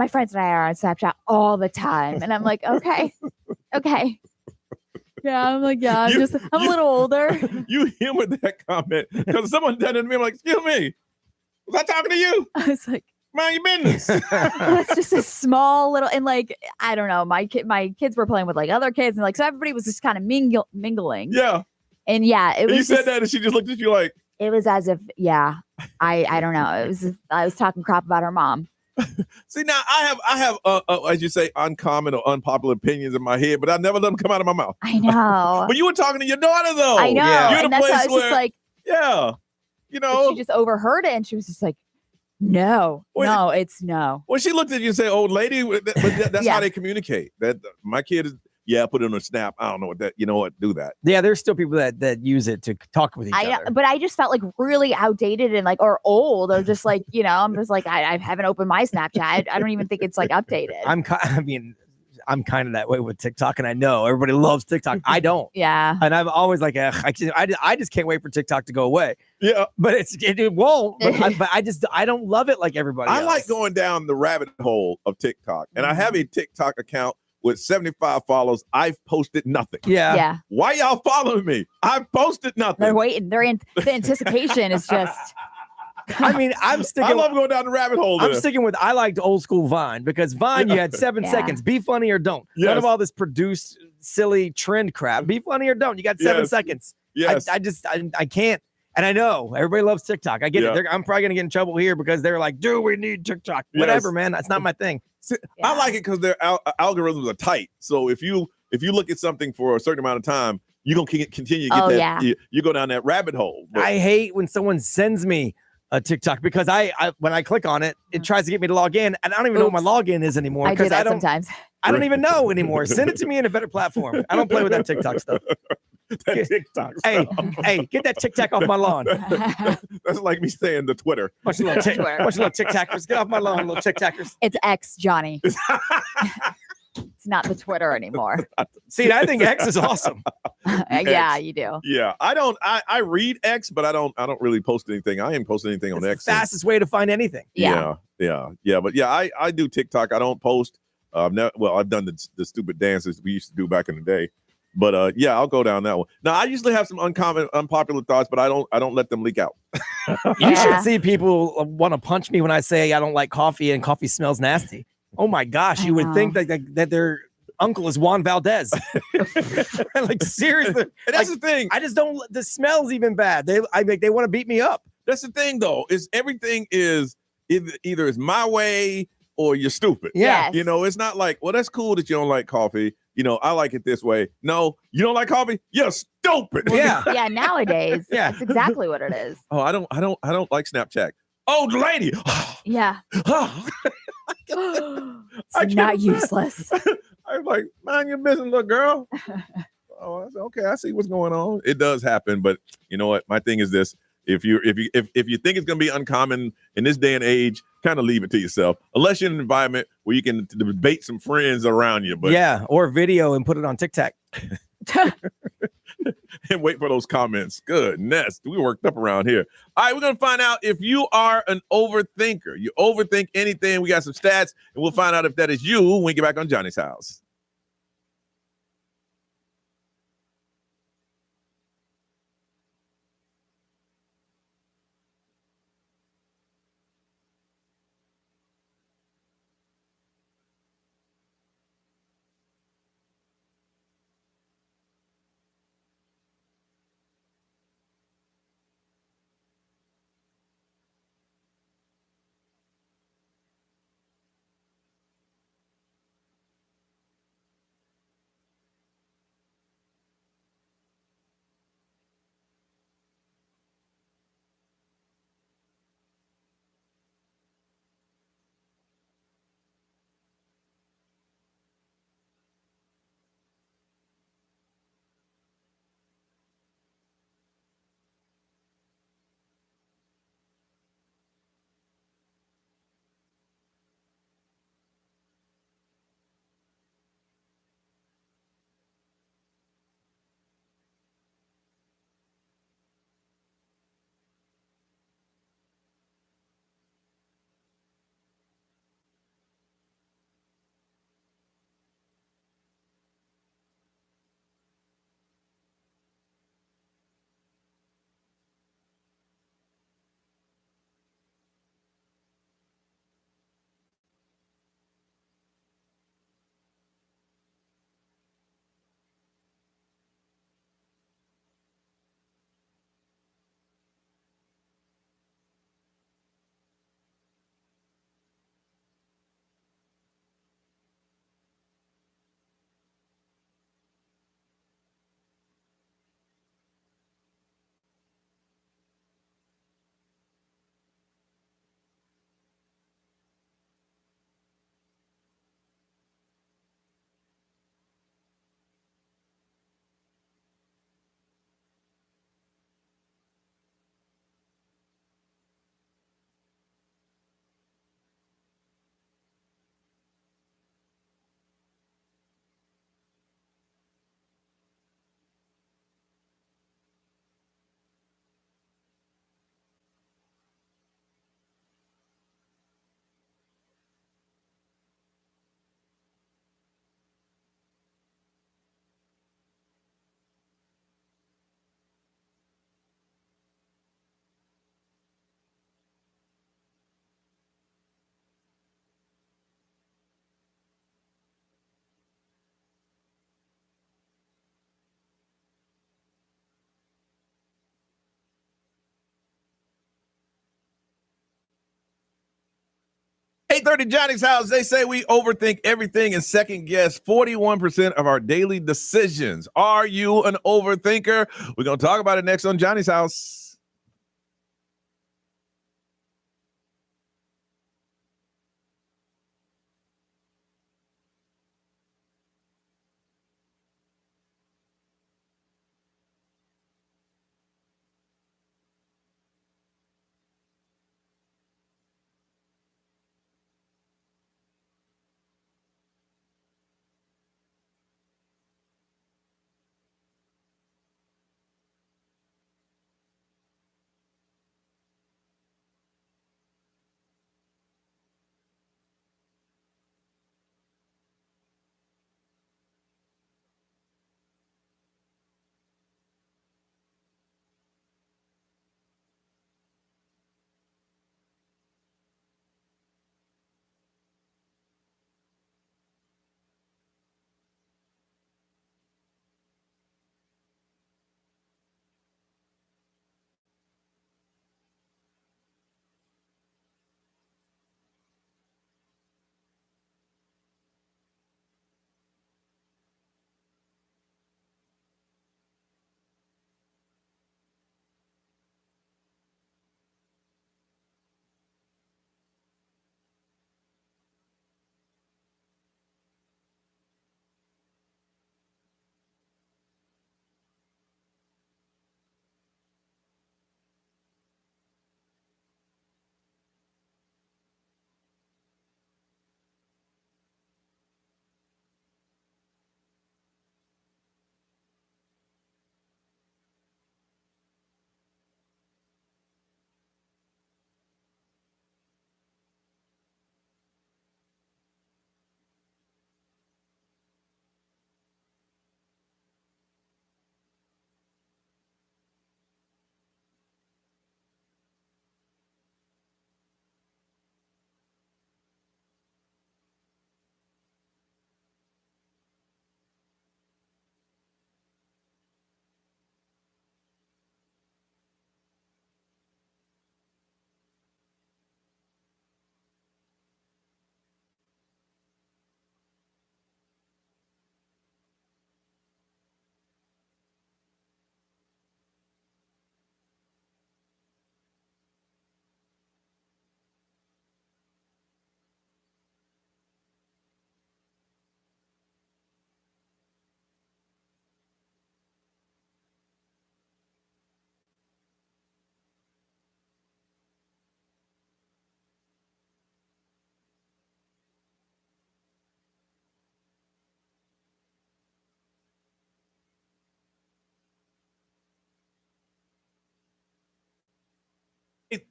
friends and I are on Snapchat all the time. And I'm like, okay. Yeah, I'm like, yeah, I'm a little older. You humored that comment because someone done it to me. I'm like, excuse me, was I talking to you? I was like, mind your business. It's just a small little, and like, I don't know, my kids were playing with like other kids, and like, so everybody was just kind of mingling. Yeah. And yeah, it was. You said that, and she just looked at you like. It was as if, I don't know. I was talking crap about her mom. See, now I have as you say, uncommon or unpopular opinions in my head, but I never let them come out of my mouth. I know. But you were talking to your daughter, though. I know. Yeah. You're and in a that's place why I was just like, you know, she just overheard it, and she was just like, no, it's no. Well, she looked at you and said, "Old lady," but that's how they communicate. That my kid is. Yeah, put it on a snap. I don't know what that. You know what? Do that. Yeah, there's still people that use it to talk with each other. But I just felt like really outdated and like or old or just like, you know, I'm just like I haven't opened my Snapchat. I don't even think it's like updated. I'm kind of that way with TikTok, and I know everybody loves TikTok. I don't. Yeah. And I'm always like, I just can't wait for TikTok to go away. Yeah. But it won't. But I don't love it like everybody else. I like going down the rabbit hole of TikTok, and I have a TikTok account with 75 followers. I've posted nothing. Yeah. Why y'all following me? I've posted nothing. They're waiting. The anticipation is just. I mean, I love going down the rabbit hole. I'm sticking with, I liked old school Vine because Vine, you had 7 seconds. Be funny or don't. Yes. None of all this produced, silly trend crap. Be funny or don't. You got 7 seconds. Yes. I can't. And I know everybody loves TikTok. I get it. I'm probably going to get in trouble here because they're like, dude, we need TikTok. Whatever, man. That's not my thing. See, I like it because their algorithms are tight. So if you look at something for a certain amount of time, you're going to continue to get that. You go down that rabbit hole. But I hate when someone sends me a TikTok because I when I click on it, it tries to get me to log in, and I don't even know what my login is anymore. I do that sometimes. I don't even know anymore. Send it to me in a better platform. I don't play with that TikTok stuff. That TikTok stuff. Hey, get that TikTok off my lawn. That's like me saying the Twitter. Bunch of little TikTokers. Get off my lawn, little TikTokers. It's X, Johnny. It's not the Twitter anymore. See, I think X is awesome. Yeah, you do. Yeah, I read X, but I don't really post anything. I ain't posting anything on X. The fastest way to find anything. Yeah. But I do TikTok. I don't post. I've done the stupid dances we used to do back in the day. But I'll go down that one. Now I usually have some unpopular thoughts, but I don't let them leak out. You should see people want to punch me when I say I don't like coffee and coffee smells nasty. Oh my gosh, you would think that their uncle is Juan Valdez. Like seriously, and that's the thing. I just don't. The smell's even bad. They want to beat me up. That's the thing, though. Is everything is either it's my way or you're stupid. Yeah. You know, it's not like, well, that's cool that you don't like coffee. You know, I like it this way. No, you don't like coffee? You're stupid. Yeah. Yeah. Nowadays, that's exactly what it is. Oh, I don't like Snapchat. Old lady. Yeah. It's not useless. I'm like, mind your business, little girl. Oh, okay. I see what's going on. It does happen, but you know what? My thing is this: if you think it's going to be uncommon in this day and age, kind of leave it to yourself. Unless you're in an environment where you can debate some friends around you. But or video and put it on TikTok. and wait for those comments. Goodness, we worked up around here. All right, we're going to find out if you are an overthinker. You overthink anything. We got some stats, and we'll find out if that is you when we get back on Johnny's House. $8:30 Johnny's House. They say we overthink everything and second guess 41% of our daily decisions. Are you an overthinker? We're going to talk about it next on Johnny's House.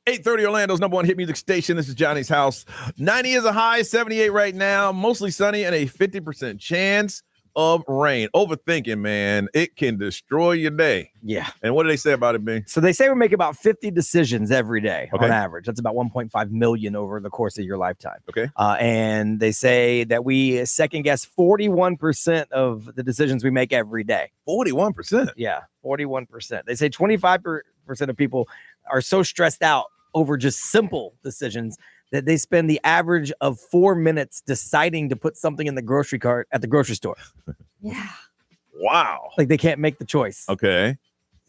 8:30 Orlando's number one hit music station. This is Johnny's House. 90 is a high, 78 right now, mostly sunny, and a 50% chance of rain. Overthinking, man, it can destroy your day. Yeah. And what do they say about it, B? So they say we make about 50 decisions every day on average. That's about 1.5 million over the course of your lifetime. Okay. And they say that we second guess 41% of the decisions we make every day. 41%? Yeah, 41%. They say 25% of people are so stressed out over just simple decisions that they spend the average of 4 minutes deciding to put something in the grocery cart at the grocery store. Yeah. Wow. Like they can't make the choice. Okay.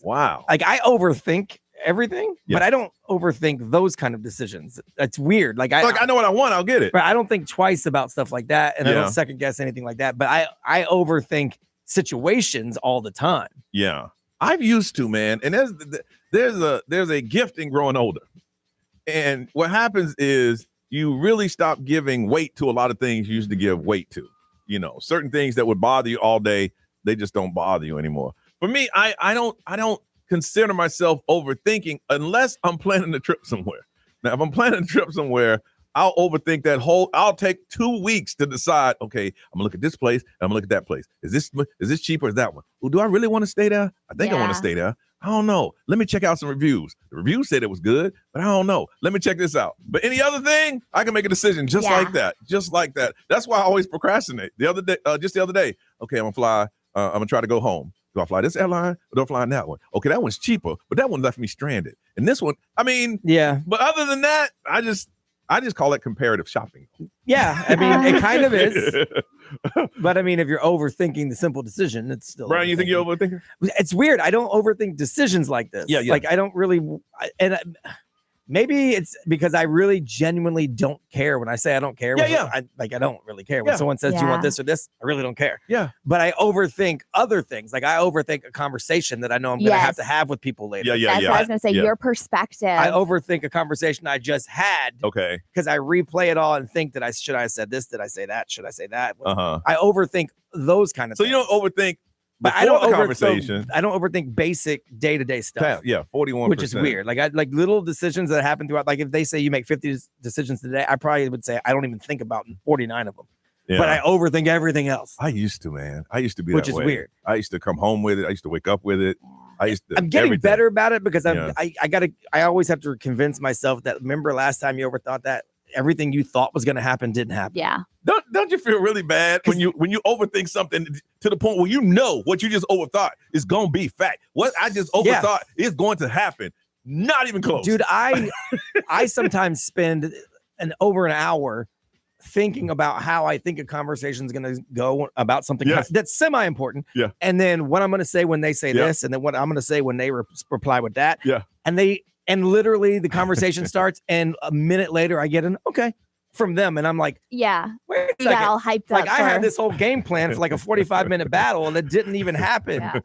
Wow. Like I overthink everything, but I don't overthink those kind of decisions. It's weird. Like I know what I want, I'll get it. But I don't think twice about stuff like that, and I don't second guess anything like that. But I overthink situations all the time. Yeah. I've used to, man. And there's a gift in growing older. And what happens is you really stop giving weight to a lot of things you used to give weight to. You know, certain things that would bother you all day, they just don't bother you anymore. For me, I don't consider myself overthinking unless I'm planning a trip somewhere. Now, if I'm planning a trip somewhere, I'll overthink I'll take 2 weeks to decide, okay, I'm gonna look at this place, and I'm gonna look at that place. Is this cheaper as that one? Well, do I really want to stay there? I think I want to stay there. I don't know. Let me check out some reviews. The reviews said it was good, but I don't know. Let me check this out. But any other thing, I can make a decision just like that. Just like that. That's why I always procrastinate. Just the other day, okay, I'm gonna fly. I'm gonna try to go home. Do I fly this airline or do I fly that one? Okay, that one's cheaper, but that one left me stranded. And this one, I mean, yeah. But other than that, I just call it comparative shopping. Yeah, I mean, it kind of is. But I mean, if you're overthinking the simple decision, it's still. Brian, you think you're overthinking? It's weird. I don't overthink decisions like this. Yeah. Like I don't really, maybe it's because I really genuinely don't care when I say I don't care. I don't really care when someone says, "Do you want this or this?" I really don't care. Yeah. But I overthink other things. Like I overthink a conversation that I know I'm going to have with people later. That's what I was going to say. Your perspective. I overthink a conversation I just had. Okay. Because I replay it all and think that should I have said this? Did I say that? Should I say that? Uh-huh. I overthink those kind of things. So you don't overthink. But I don't overthink basic day-to-day stuff. Yeah, 41%. Which is weird. Like little decisions that happen throughout. Like if they say you make 50 decisions today, I probably would say I don't even think about 49 of them. Yeah. But I overthink everything else. I used to, man. I used to be which that is way. Weird. I used to come home with it. I used to wake up with it. I'm getting better about it because I always have to convince myself that remember last time you overthought that everything you thought was going to happen didn't happen. Yeah. Don't you feel really bad when you overthink something to the point where you know what you just overthought is going to be fact? What I just overthought is going to happen. Not even close. Dude, I sometimes spend over an hour thinking about how I think a conversation is going to go about something that's semi-important. Yeah. And then what I'm going to say when they say this, and then what I'm going to say when they reply with that. Yeah. And literally the conversation starts, and a minute later I get an okay from them, and I'm like, yeah, wait a you got second. all hyped like up. I had this whole game plan for like a 45-minute battle, and it didn't even happen. Yeah.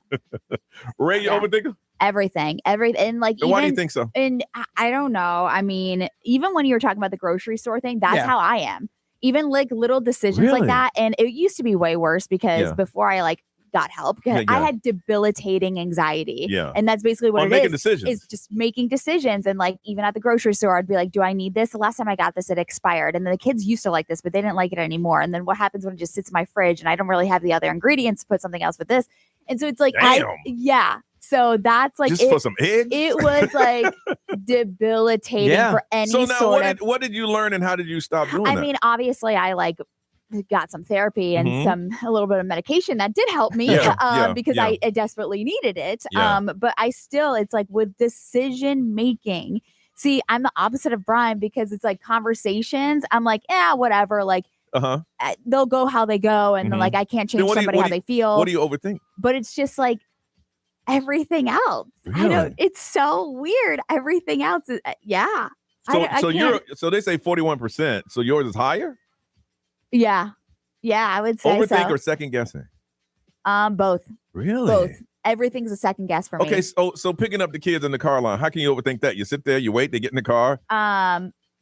Ray, you overthinking? Everything. And like, why do you think so? And I don't know. I mean, even when you were talking about the grocery store thing, that's how I am. Even like little decisions like that. And it used to be way worse because before I got help, because I had debilitating anxiety. Yeah. And that's basically what making decisions. Is just making decisions. And like, even at the grocery store, I'd be like, do I need this? The last time I got this, it expired. And then the kids used to like this, but they didn't like it anymore. And then what happens when it just sits in my fridge and I don't really have the other ingredients to put something else with this? And so it's like, so that's like, just for some eggs? It was like debilitating for any So now sort what did you learn and how did you stop doing that? I mean, obviously I got some therapy and a little bit of medication that did help me because I desperately needed it. Yeah. But I still, it's like with decision making, see, I'm the opposite of Brian because it's like conversations. I'm like, whatever. Like, they'll go how they go. And then like, I can't change somebody how they feel. What do you overthink? But it's just like everything else. Really? I don't, it's so weird. Everything else is, So they say 41%. So yours is higher? Yeah, I would say overthink or second guessing? Both. Really? Both. Everything's a second guess for me. Okay, so picking up the kids in the car line, how can you overthink that? You sit there, you wait, they get in the car.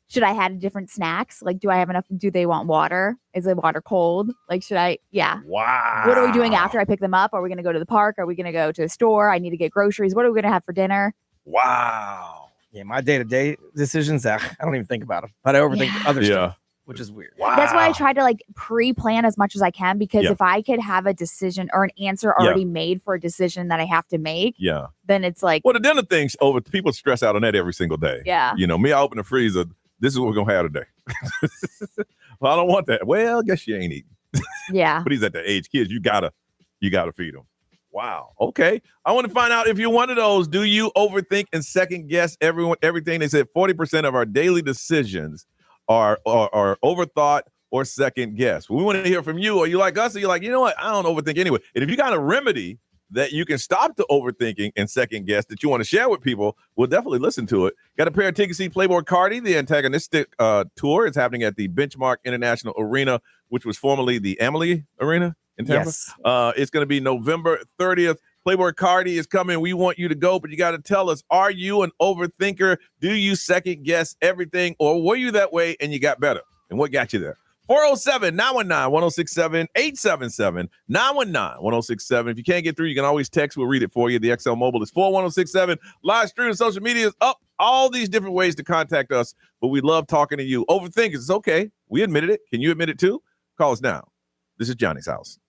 Should I have different snacks? Like, do I have enough? Do they want water? Is the water cold? Like, should I? Yeah. Wow. What are we doing after I pick them up? Are we going to go to the park? Are we going to go to the store? I need to get groceries. What are we going to have for dinner? Wow. Yeah, my day-to-day decisions, I don't even think about them. But I overthink other stuff, which is weird. Wow. That's why I try to like pre-plan as much as I can, because if I could have a decision or an answer already made for a decision that I have to make, then it's like. Well, the dinner thing's over. People stress out on that every single day. Yeah. You know, me, I open the freezer. This is what we're going to have today. Well, I don't want that. Well, I guess you ain't eating. Yeah. But he's at the age, kids, you gotta feed him. Wow. Okay. I want to find out if you're one of those. Do you overthink and second guess everything? They said 40% of our daily decisions are overthought or second guess. We want to hear from you. Are you like us? Or you're like, you know what? I don't overthink anyway. And if you got a remedy that you can stop the overthinking and second guess that you want to share with people, we'll definitely listen to it. Got a pair of tickets to see Playboy Cardi. The antagonistic tour is happening at the Benchmark International Arena, which was formerly the Amalie Arena in Tampa. Yes. It's going to be November 30th. Playboy Cardi is coming. We want you to go, but you got to tell us, are you an overthinker? Do you second guess everything, or were you that way and you got better? And what got you there? 407-919-1067, 877-919-1067. If you can't get through, you can always text. We'll read it for you. The XL Mobile is 41067. Live stream and social media is up. All these different ways to contact us, but we love talking to you. Overthinkers, it's okay. We admitted it. Can you admit it too? Call us now. This is Johnny's House.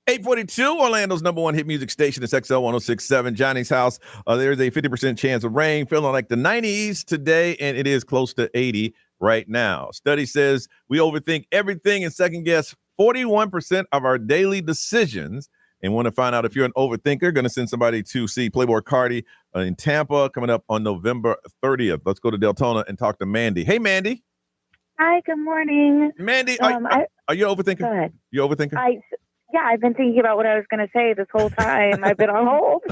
$842, Orlando's number one hit music station is XL 1067, Johnny's House. There's a 50% chance of rain, feeling like the 90s today, and it is close to 80 right now. Study says we overthink everything and second guess 41% of our daily decisions. And want to find out if you're an overthinker, going to send somebody to see Playboy Cardi in Tampa coming up on November 30th. Let's go to Deltona and talk to Mandy. Hey, Mandy. Hi, good morning. Mandy, are you an overthinker? Go ahead. You overthinker? Yeah, I've been thinking about what I was going to say this whole time. I've been on hold.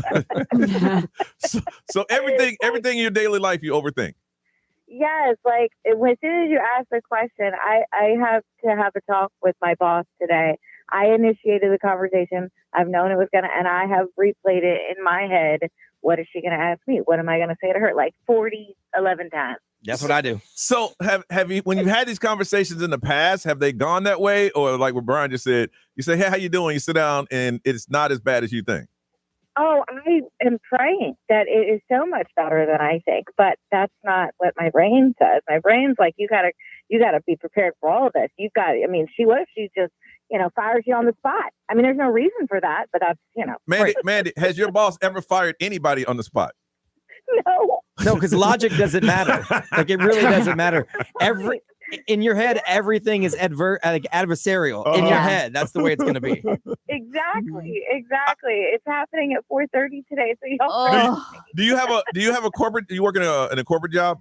so everything in your daily life, you overthink? Yes, like as soon as you ask the question, I have to have a talk with my boss today. I initiated the conversation. I've known it was going to, and I have replayed it in my head what is she going to ask me? What am I going to say to her? Like 11 times. That's what I do. So have you, when you've had these conversations in the past, have they gone that way? Or like what Brian just said, you say, hey, how you doing? You sit down and it's not as bad as you think. Oh, I am praying that it is so much better than I think, but that's not what my brain says. My brain's like, you gotta be prepared for all of this. What if she just, fires you on the spot? I mean, there's no reason for that, but that's, Mandy, has your boss ever fired anybody on the spot? No, because logic doesn't matter. Like, it really doesn't matter. In your head, everything is adversarial. In your head, that's the way it's going to be. Exactly. It's happening at 4:30 today. So do you have a corporate? Do you work in a corporate job?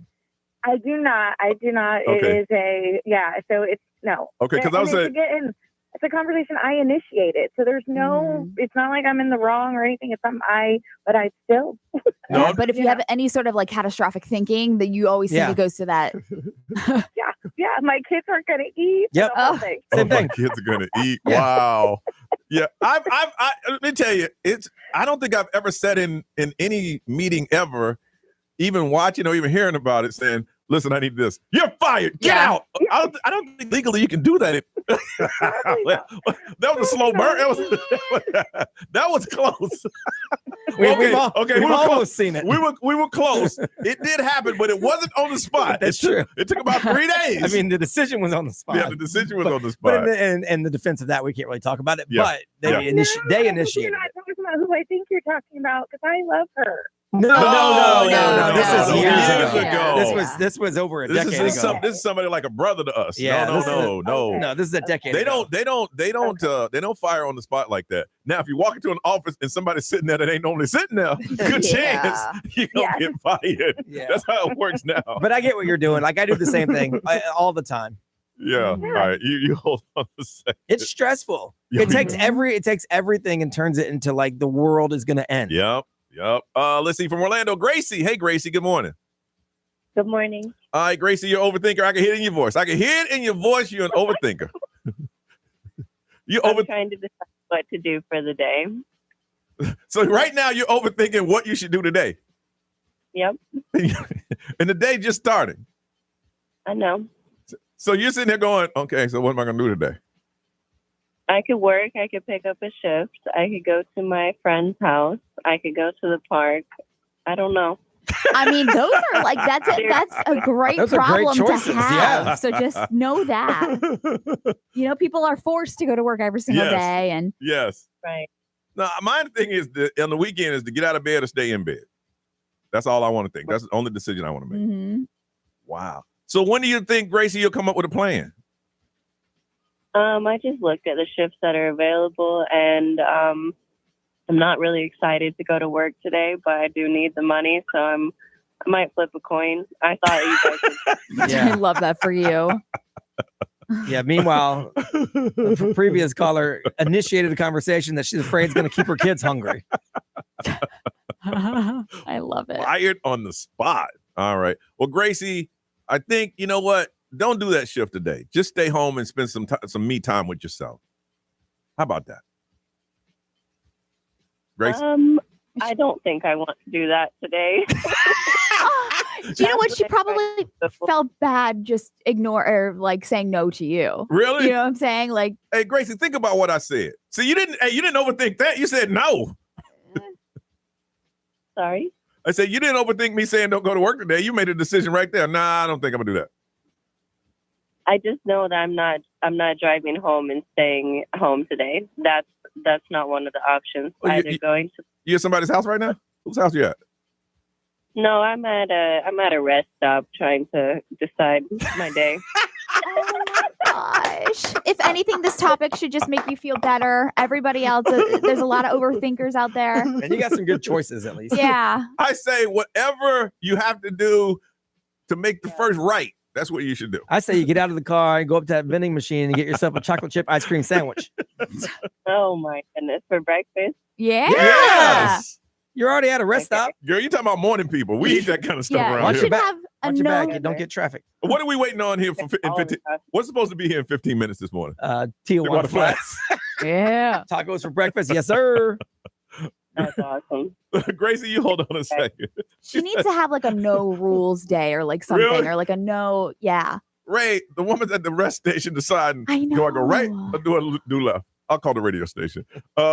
I do not. Okay. It is so it's no. Okay, because I was saying. It's a conversation I initiated. So there's it's not like I'm in the wrong or anything. It's something but I still. No, but if you have any sort of like catastrophic thinking, that you always think it goes to that. Yeah. My kids aren't going to eat. Yep. Same thing. My kids are going to eat. Wow. Yeah. I've let me tell you, I don't think I've ever said in any meeting ever, even watching or even hearing about it, saying, listen, I need this. You're fired. Get out. I don't think legally you can do that. That was a slow burn. That was close. We've almost seen it. We were close. It did happen, but it wasn't on the spot. That's true. It took about 3 days. I mean, the decision was on the spot. Yeah, the decision was on the spot. But in the defense of that, we can't really talk about it. Yeah. But they initiated You're not talking about who I think you're talking about because I love her. No. This is years ago. This was over a decade ago. This is somebody like a brother to us. Yeah, no. No, this is a decade ago. They don't fire on the spot like that. Now, if you walk into an office and somebody's sitting there that ain't normally sitting there, good chance you're gonna get fired. Yeah. That's how it works now. But I get what you're doing. Like, I do the same thing all the time. Yeah. All right. You hold on a second. It's stressful. It takes everything and turns it into like the world is gonna end. Yep. Let's see, from Orlando, Gracie. Hey, Gracie, good morning. Good morning. All right, Gracie, you're an overthinker. I can hear it in your voice. You're an overthinker. I'm trying to decide what to do for the day. So right now you're overthinking what you should do today. Yep. And the day just starting. I know. So you're sitting there going, okay, so what am I going to do today? I could work. I could pick up a shift. I could go to my friend's house. I could go to the park. I don't know. I mean, those are like, that's a great problem to have. Yeah. So just know that. People are forced to go to work every single day. And yes. Right. Now, my thing is on the weekend is to get out of bed or stay in bed. That's all I want to think. That's the only decision I want to make. Mm-hmm. Wow. So when do you think, Gracie, you'll come up with a plan? I just looked at the shifts that are available, and I'm not really excited to go to work today, but I do need the money, so I might flip a coin. I thought you guys I love that for you. Yeah. Meanwhile, the previous caller initiated a conversation that she's afraid is going to keep her kids hungry. I love it. Fired on the spot. All right. Well, Gracie, I think, you know what? Don't do that shift today. Just stay home and spend some me time with yourself. How about that? Grace? I don't think I want to do that today. Do you know what? She probably felt bad just saying no to you. Really? You know what I'm saying? Like, hey, Gracie, think about what I said. So you didn't overthink that. You said no. Sorry? I said you didn't overthink me saying don't go to work today. You made a decision right there. Nah, I don't think I'm gonna do that. I just know that I'm not driving home and staying home today. That's not one of the options. You at somebody's house right now? Whose house you at? No, I'm at a rest stop trying to decide my day. oh my gosh. If anything, this topic should just make you feel better. Everybody else, there's a lot of overthinkers out there. And you got some good choices at least. Yeah. I say whatever you have to do to make the first right. That's what you should do. I say you get out of the car and go up to that vending machine and get yourself a chocolate chip ice cream sandwich. Oh my goodness, for breakfast? Yeah. Yes. You're already at a rest stop. Girl, you talking about morning people. We eat that kind of stuff around Watch here. your back. Watch your back. You don't get traffic. What are we waiting on here for in 15? What's supposed to be here in 15 minutes this morning? Tijuana Flats. Yeah. Tacos for breakfast. Yes, sir. That's awesome. Gracie, you hold on a second. She needs to have like a no rules day or like something Really? or like a no, yeah. Ray, the woman's at the rest station deciding, I know. do I go right or do left? I'll call the radio station.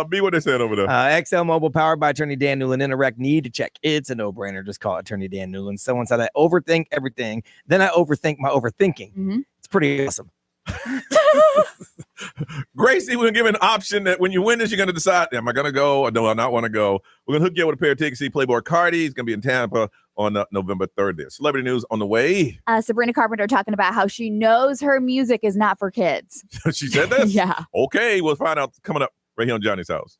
B, what they said over there? XL Mobile, powered by Attorney Dan Newland. Interact, need to check. It's a no-brainer. Just call Attorney Dan Newland. Someone said I overthink everything. Then I overthink my overthinking. Mm-hmm. It's pretty awesome. Gracie, we're going to give an option that when you win this, you're going to decide, am I going to go or do I not want to go? We're going to hook you up with a pair of tickets. See Playboy Cardi. He's going to be in Tampa on November 3rd. There. Celebrity news on the way. Sabrina Carpenter talking about how she knows her music is not for kids. She said this? Yeah. Okay, we'll find out coming up right here on Johnny's House.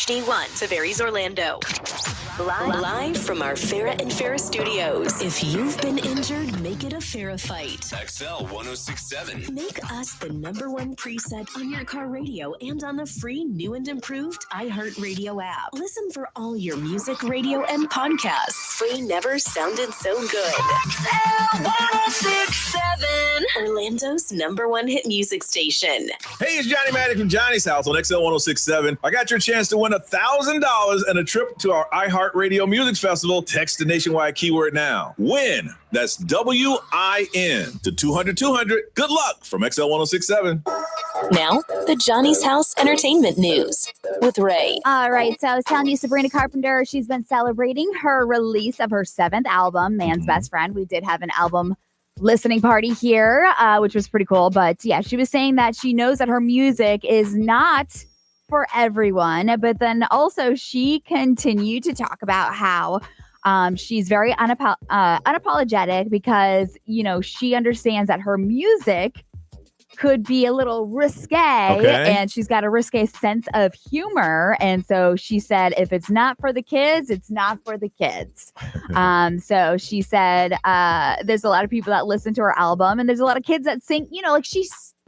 HD1 Tavares, Orlando. Live from our Farrah and Farrah studios. If you've been injured, make it a Farrah fight. XL 1067. Make us the #1 preset on your car radio and on the free new and improved iHeartRadio app. Listen for all your music, radio, and podcasts. Free never sounded so good. XL 1067. Orlando's #1 hit music station. Hey, it's Johnny Maddox from Johnny's House on XL 1067. I got your chance to win $1,000 and a trip to our iHeartRadio Music Festival. Text the nationwide keyword now. Win. That's WIN to 200-200. Good luck from XL 1067. Now, the Johnny's House Entertainment News with Ray. All right, so I was telling you, Sabrina Carpenter, she's been celebrating her release of her 7th album, Man's Best Friend. We did have an album listening party here, which was pretty cool. But yeah, she was saying that she knows that her music is not for everyone. But then also she continued to talk about how she's very unapologetic because, you know, she understands that her music could be a little risque, and she's got a risque sense of humor. And so she said, if it's not for the kids, it's not for the kids. So she said, there's a lot of people that listen to her album, and there's a lot of kids that sing, you know, like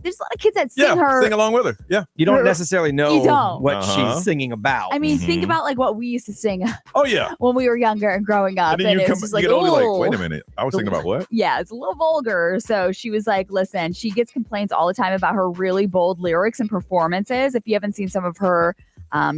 there's a lot of kids that sing her. Sing along with her. Yeah. You don't necessarily know what she's singing about. I mean, think about like what we used to sing. Oh, yeah. When we were younger and growing up. And then you get older, like, wait a minute. I was thinking about what? Yeah, it's a little vulgar. So she was like, listen, she gets complaints all the time about her really bold lyrics and performances. If you haven't seen some of her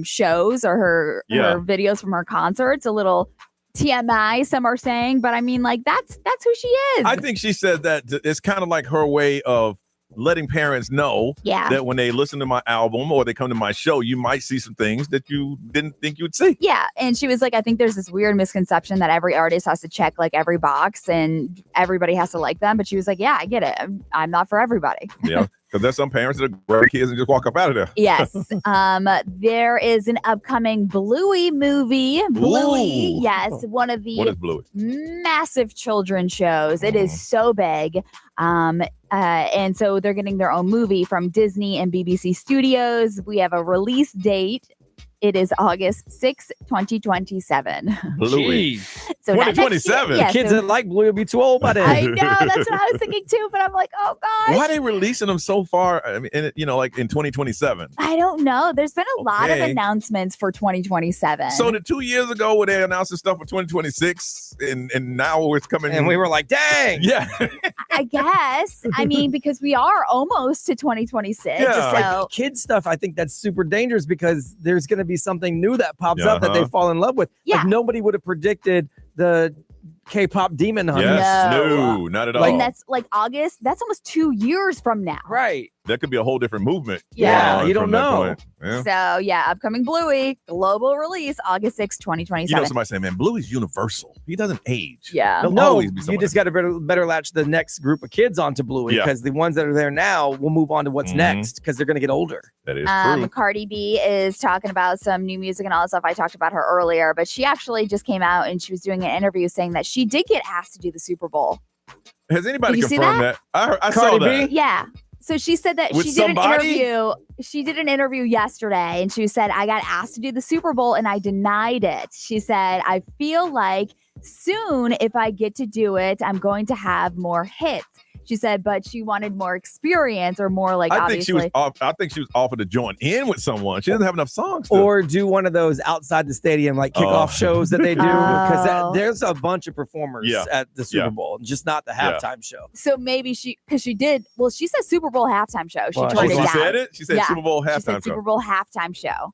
shows or her videos from her concerts, a little TMI, some are saying. But I mean, like, that's who she is. I think she said that it's kind of like her way of letting parents know that when they listen to my album or they come to my show, you might see some things that you didn't think you'd see. Yeah. And she was like, I think there's this weird misconception that every artist has to check like every box and everybody has to like them. But she was like, yeah, I get it. I'm not for everybody. Yeah. Because there's some parents that grab kids and just walk up out of there. Yes. There is an upcoming Bluey movie. Bluey. Yes. One of the what is Bluey? Massive children's shows. It is so big. And so they're getting their own movie from Disney and BBC Studios. We have a release date. It is August 6, 2027. Bluey. So 2027? Kids that like Bluey will be too old by then. I know. That's what I was thinking too. But I'm like, oh, God. Why are they releasing them so far? I mean, like in 2027? I don't know. There's been a lot of announcements for 2027. So the 2 years ago where they announced the stuff for 2026 and now it's coming. And we were like, dang. Yeah. I guess. I mean, because we are almost to 2026. Yeah. So like kid stuff, I think that's super dangerous because there's going to be something new that pops up that they fall in love with. Yeah. Like nobody would have predicted the K-pop Demon Hunters. Yes, no, not at all. And that's like August. That's almost 2 years from now. Right. That could be a whole different movement. Yeah, you don't know. Yeah. So, yeah, upcoming Bluey, global release, August 6, 2027. You know, somebody saying, man, Bluey's universal. He doesn't age. Yeah. He'll No, always be you just got to better latch the next group of kids onto Bluey because the ones that are there now will move on to what's next because they're going to get older. That is true. Cardi B is talking about some new music and all that stuff. I talked about her earlier, but she actually just came out and she was doing an interview saying that she did get asked to do the Super Bowl. Has anybody Did you see confirmed that? I saw that. Yeah. So she said that With she did somebody? an interview. She did an interview yesterday and she said, I got asked to do the Super Bowl and I denied it. She said, I feel like soon if I get to do it, I'm going to have more hits. She said, but she wanted more experience or more like I think she was offered to join in with someone. She doesn't have enough songs. Or do one of those outside the stadium like kickoff shows that they do because there's a bunch of performers at the Super Bowl, just not the halftime show. So maybe she said Super Bowl halftime show. She turned it down. She said it? She said Super Bowl halftime she said show. Super Bowl halftime show.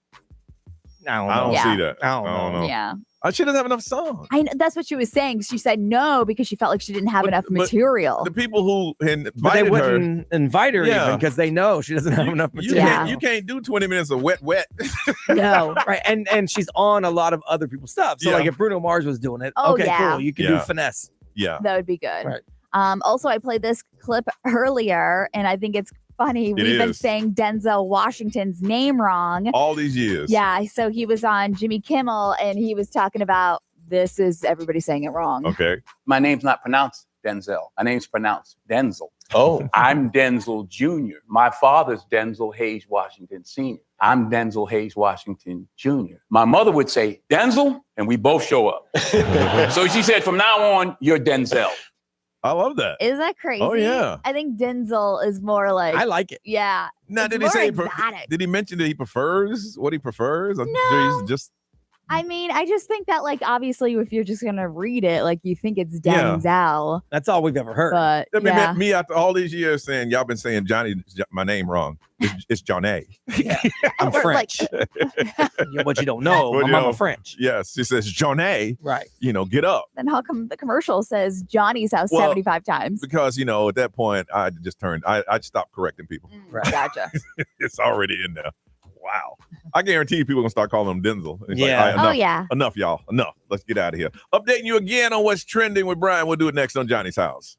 I don't see that. I don't know. Yeah. She doesn't have enough songs. That's what she was saying. She said no because she felt like she didn't have enough material. The people who invited they wouldn't invite her even because they know she doesn't have enough material. You can't do 20 minutes of wet. No. Right. And she's on a lot of other people's stuff. So like if Bruno Mars was doing it, cool. You can do finesse. Yeah. That would be good. Right. Also, I played this clip earlier and I think it's funny. We've been saying Denzel Washington's name wrong all these years. Yeah. So he was on Jimmy Kimmel and he was talking about this is everybody saying it wrong. Okay. My name's not pronounced Denzel. My name's pronounced Denzel. Oh. I'm Denzel Jr. My father's Denzel Hayes Washington Sr. I'm Denzel Hayes Washington Jr. My mother would say, Denzel, and we both show up. So she said, from now on, you're Denzel. I love that. Is that crazy? Oh, yeah. I think Denzel is more like. I like it. Yeah. Now, it's did he more say? exotic. Did he mention that he prefers what he prefers? I'm No. sure he's just. I mean, I just think that, like, obviously, if you're just gonna read it, like, you think it's Denzel. That's all we've ever heard. But I mean, me after all these years saying y'all been saying Johnny, my name wrong. It's Johnny. Yeah, I'm French. What you don't know, my mama French. Yes, she says Johnny. Right. Get up. Then how come the commercial says Johnny's house 75 times? Because at that point I just turned. I stopped correcting people. Right. Gotcha. It's already in there. Wow. I guarantee you people are going to start calling him Denzel. It's Yeah. Enough, y'all. Enough. Let's get out of here. Updating you again on what's trending with Brian. We'll do it next on Johnny's House.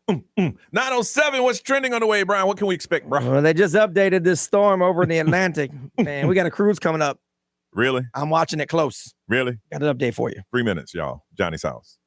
Mm. 907, what's trending on the way, Brian? What can we expect, bro? Well, they just updated this storm over in the Atlantic. Man, we got a cruise coming up. Really? I'm watching it close. Really? Got an update for you. 3 minutes, y'all. Johnny's House.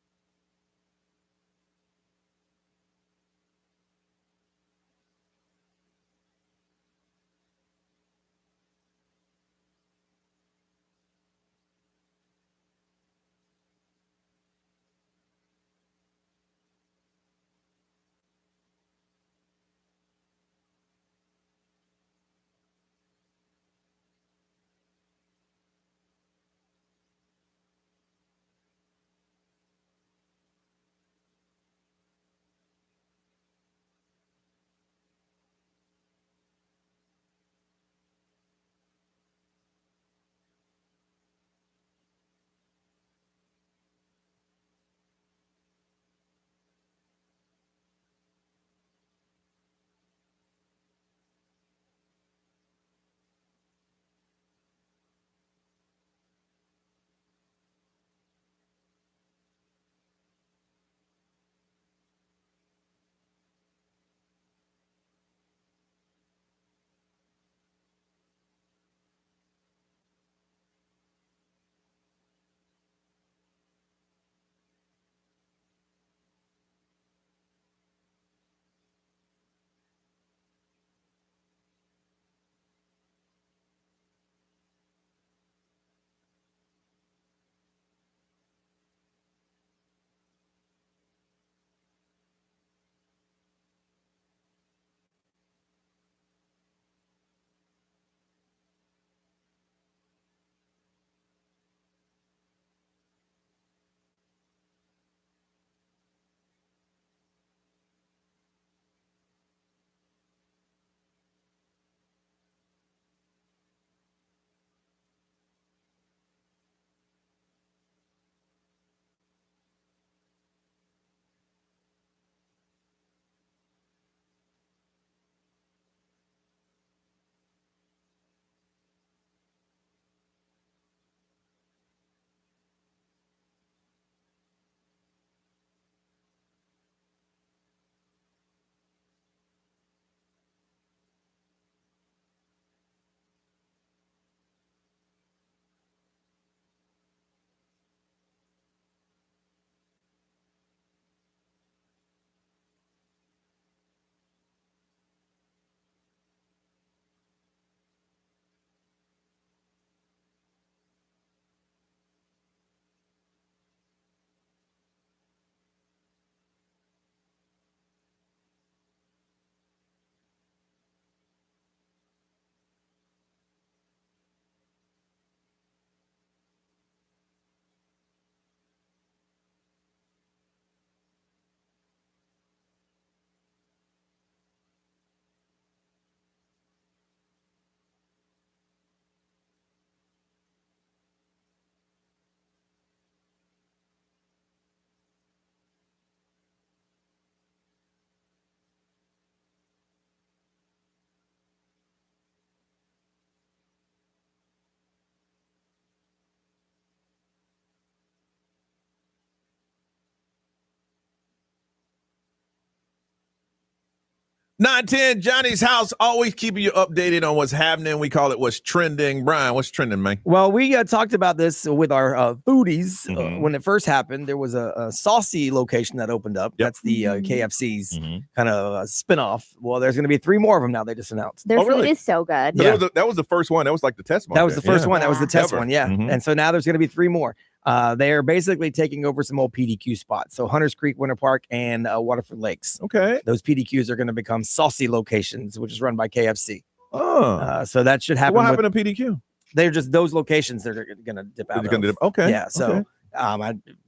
910, Johnny's house, always keeping you updated on what's happening. We call it What's Trending. Brian, what's trending, man? Well, we talked about this with our foodies. When it first happened, there was a saucy location that opened up. Yep. That's the KFC's kind of spinoff. Well, there's going to be 3 more of them now. They just announced. Their food is so good. Yeah. That was the first one. That was like the test one. That was the first one. That was the test one. Yeah. And so now there's going to be 3 more. They are basically taking over some old PDQ spots. So Hunters Creek, Winter Park, and Waterford Lakes. Okay. Those PDQs are going to become saucy locations, which is run by KFC. Oh. So that should happen. So what happened to PDQ? They're just those locations that are going to dip out. Okay. Yeah. So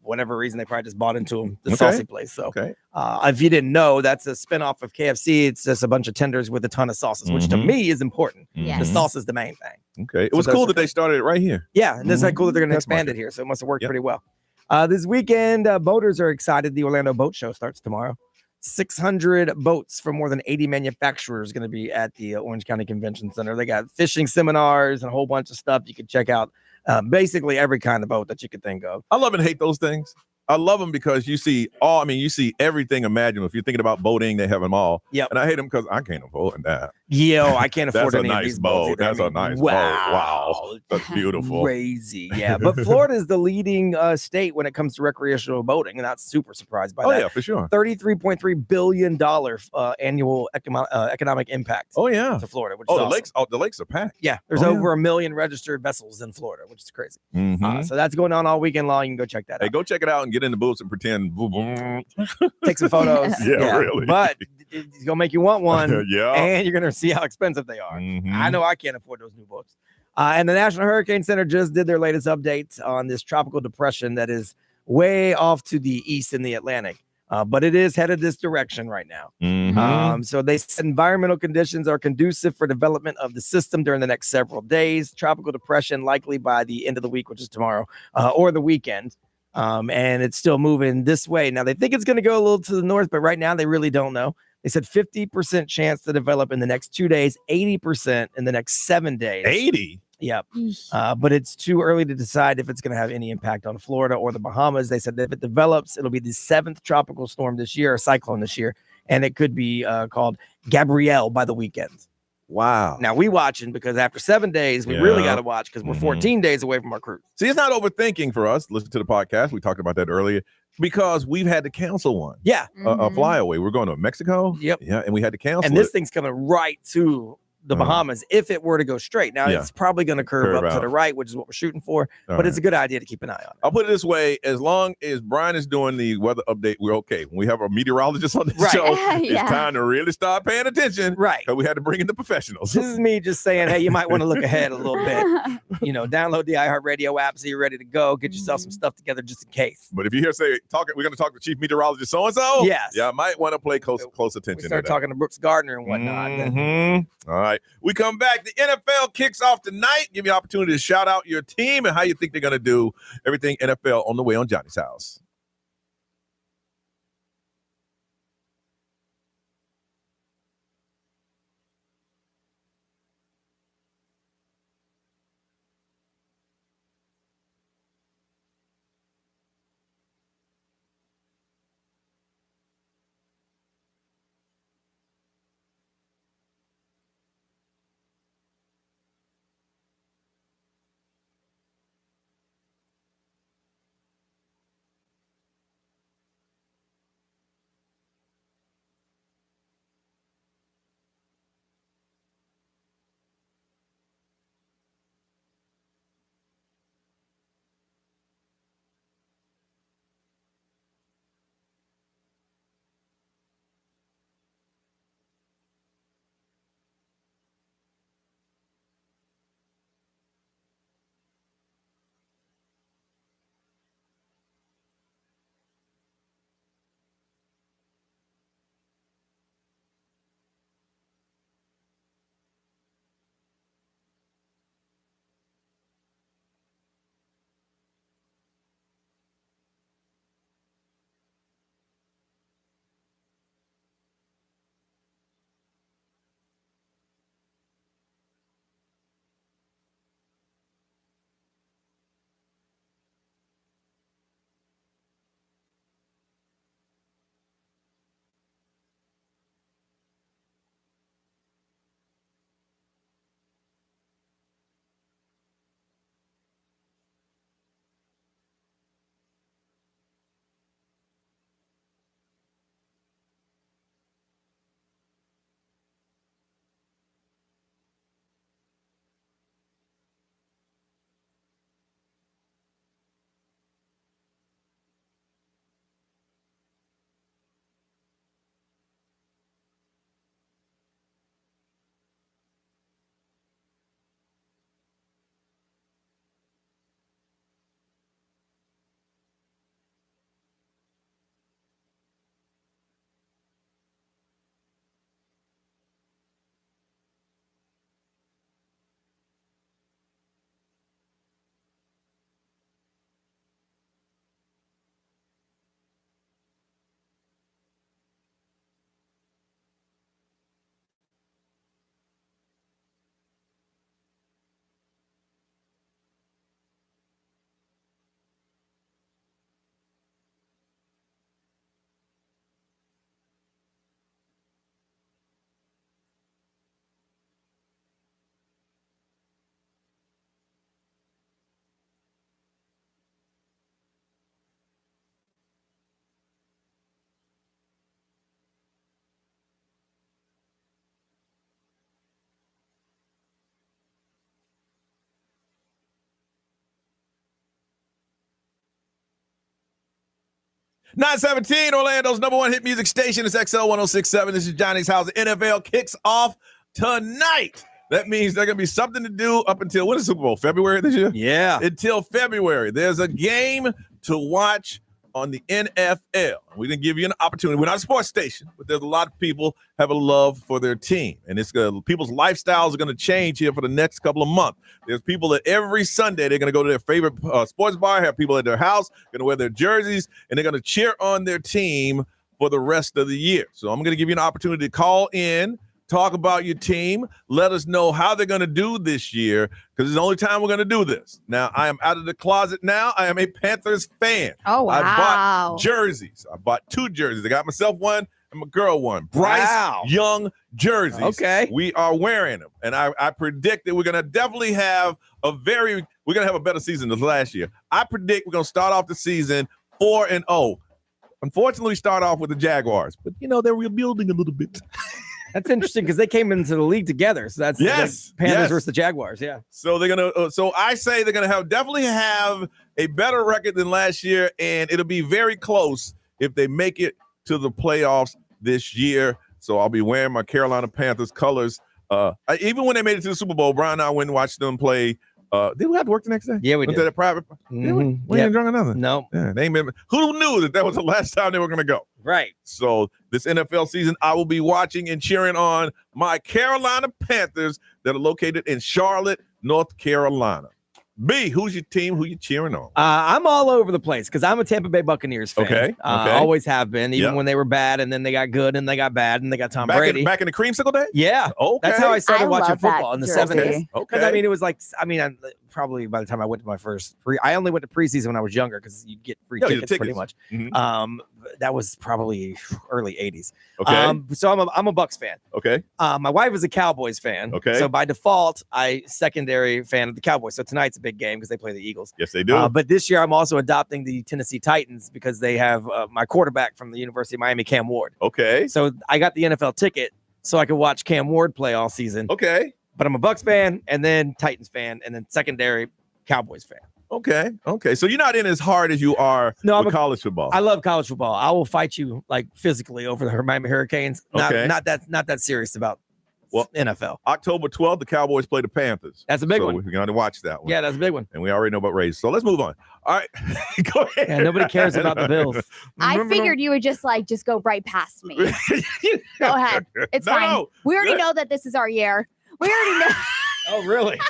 whatever reason, they probably just bought into them, the saucy place. So if you didn't know, that's a spinoff of KFC. It's just a bunch of tenders with a ton of sauces, which to me is important. The sauce is the main thing. Okay. It was cool that they started it right here. Yeah. And it's like cool that they're going to expand it here. So it must have worked pretty well. This weekend, boaters are excited. The Orlando Boat Show starts tomorrow. 600 boats from more than 80 manufacturers going to be at the Orange County Convention Center. They got fishing seminars and a whole bunch of stuff you can check out. Basically every kind of boat that you could think of. I love and hate those things. I love them because you see everything imaginable. If you're thinking about boating, they have them all. Yep. And I hate them because I can't afford that. Yo, I can't afford any of these boats. That's a nice boat. Wow. That's beautiful. Crazy. Yeah. But Florida is the leading state when it comes to recreational boating. And that's super surprised by that. Oh, yeah, for sure. $33.3 billion annual economic impact. Oh, yeah. To Florida. Which is awesome. The lakes are packed. Yeah. There's over 1 million registered vessels in Florida, which is crazy. So that's going on all weekend long. You can go check that out. Hey, go check it out and get in the boots and pretend. Take some photos. Yeah, really. But it's going to make you want one. Yeah. And you're going to see how expensive they are. I know I can't afford those new boats. And the National Hurricane Center just did their latest update on this tropical depression that is way off to the east in the Atlantic. But it is headed this direction right now. So they said environmental conditions are conducive for development of the system during the next several days. Tropical depression likely by the end of the week, which is tomorrow, or the weekend. And it's still moving this way. Now, they think it's going to go a little to the north, but right now they really don't know. They said 50% chance to develop in the next 2 days, 80% in the next 7 days. 80? Yep. But it's too early to decide if it's going to have any impact on Florida or the Bahamas. They said that if it develops, it'll be the 7th tropical storm this year, or cyclone this year, and it could be called Gabrielle by the weekend. Wow. Now we watching because after 7 days, we really got to watch because we're 14 days away from our cruise. See, it's not overthinking for us. Listen to the podcast. We talked about that earlier because we've had to cancel one. Yeah. A flyaway. We're going to Mexico. Yep. Yeah. And we had to cancel and this thing's coming right to the Bahamas if it were to go straight. Now, it's probably going to curve up to the right, which is what we're shooting for. But it's a good idea to keep an eye on it. I'll put it this way. As long as Brian is doing the weather update, we're okay. When we have our meteorologist on the show, it's time to really start paying attention. Right. Because we had to bring in the professionals. This is me just saying, hey, you might want to look ahead a little bit. Download the iHeartRadio app so you're ready to go. Get yourself some stuff together just in case. But if you hear we're going to talk to chief meteorologist so-and-so. Yes. Yeah, I might want to play close attention. We start talking to Brooks Gardner and whatnot. All right. We come back. The NFL kicks off tonight. Give you an opportunity to shout out your team and how you think they're going to do. Everything NFL on the way on Johnny's house. 917, Orlando's number one hit music station. It's XL 1067. This is Johnny's House. The NFL kicks off tonight. That means there's going to be something to do up until, when is Super Bowl? February this year? Yeah. Until February. There's a game to watch on the NFL. We didn't give you an opportunity. We're not a sports station, but there's a lot of people have a love for their team. And it's people's lifestyles are going to change here for the next couple of months. There's people that every Sunday they're going to go to their favorite sports bar, have people at their house, going to wear their jerseys, and they're going to cheer on their team for the rest of the year. So I'm going to give you an opportunity to call in, talk about your team, let us know how they're going to do this year, because it's the only time we're going to do this. Now, I am out of the closet now. I am a Panthers fan. Oh, wow. I bought jerseys. I bought 2 jerseys. I got myself one and my girl one. Bryce Young jerseys. Okay. We are wearing them. And I predict that we're going to definitely have we're going to have a better season than last year. I predict we're going to start off the season 4-0. Unfortunately, we start off with the Jaguars, but, they're rebuilding a little bit. That's interesting because they came into the league together. So that's Panthers versus the Jaguars. Yeah. So they're gonna. So I say they're gonna definitely have a better record than last year, and it'll be very close if they make it to the playoffs this year. So I'll be wearing my Carolina Panthers colors. Even when they made it to the Super Bowl, Brian and I went and watched them play. Did we have to work the next day? Yeah, we did. At a private. Mm-hmm. We ain't drunk another. No. Yeah, they ain't been, who knew that was the last time they were gonna go? Right. So this NFL season, I will be watching and cheering on my Carolina Panthers that are located in Charlotte, North Carolina. B, who's your team? Who you cheering on? I'm all over the place because I'm a Tampa Bay Buccaneers fan. Okay. Always have been, even when they were bad, and then they got good, and they got bad, and they got Tom Brady. Back in the creamsicle day? Yeah. Okay. That's how I started watching love that football in the jersey. 70s. Okay. It was like, probably by the time I went to my first I only went to preseason when I was younger because you get free tickets pretty much. Mm-hmm. That was probably early 80s. Okay. So I'm a Bucs fan. Okay. My wife is a Cowboys fan. Okay. So by default, I secondary fan of the Cowboys. So tonight's a big game because they play the Eagles. Yes, they do. But this year I'm also adopting the Tennessee Titans because they have my quarterback from the University of Miami, Cam Ward. Okay. So I got the NFL ticket so I could watch Cam Ward play all season. Okay. But I'm a Bucs fan and then Titans fan and then secondary Cowboys fan. Okay. So you're not in as hard as you are with college football. I love college football. I will fight you like physically over the Miami Hurricanes. Not that serious about NFL. October 12th, the Cowboys play the Panthers. That's a big one. We're going to watch that one. Yeah, that's a big one. And we already know about Rays. So let's move on. All right. Go ahead. Yeah, nobody cares about the Bills. I figured you would just go right past me. Go ahead. It's fine. No. We already know that this is our year. We already know. Oh, really?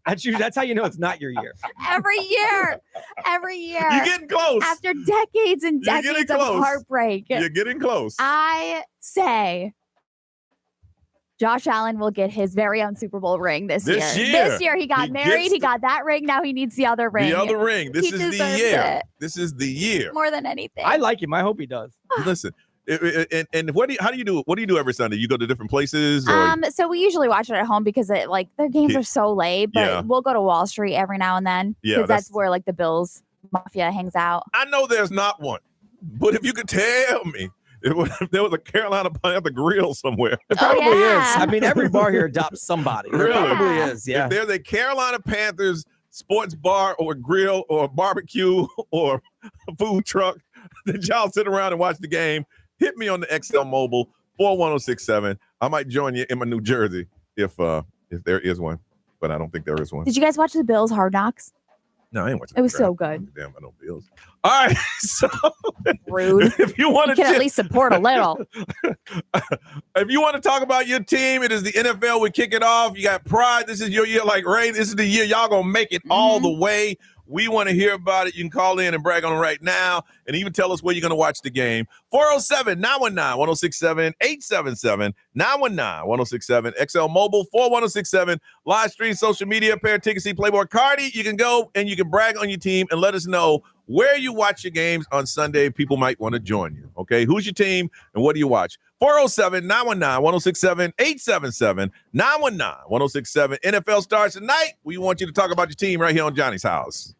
That's how you know it's not your year. Every year. You're getting close. After decades and decades of heartbreak. You're getting close. I say Josh Allen will get his very own Super Bowl ring this year. This year he got married. He got that ring. Now he needs the other ring. The other ring. This is the year. This is the year. More than anything. I like him. I hope he does. Listen. And what do you do? What do you do every Sunday? You go to different places? Or? So we usually watch it at home because their games are so late. But we'll go to Wall Street every now and then because that's where the Bills Mafia hangs out. I know there's not one, but if you could tell me if there was a Carolina Panther grill somewhere, it probably is. I mean, every bar here adopts somebody. Really? It probably is. Yeah. If there's a Carolina Panthers sports bar or grill or barbecue or a food truck that y'all sit around and watch the game, hit me on the XL Mobile 41067. I might join you in my New Jersey if there is one, but I don't think there is one. Did you guys watch the Bills Hard Knocks? No, I ain't watching. It was so good. Damn, I know Bills. All right, so rude. If you want to, at least support a little. If you want to talk about your team, it is the NFL. We kick it off. You got pride. This is your year, like Ray. This is the year y'all gonna make it all the way. We want to hear about it. You can call in and brag on it right now and even tell us where you're going to watch the game. 407-919-1067, 877-919-1067, XL Mobile 41067, live stream, social media, pair of tickets, see Playboy Cardi. You can go and you can brag on your team and let us know where you watch your games on Sunday. People might want to join you. Okay, who's your team and what do you watch? 407-919-1067, 877-919-1067. NFL starts tonight. We want you to talk about your team right here on Johnny's House.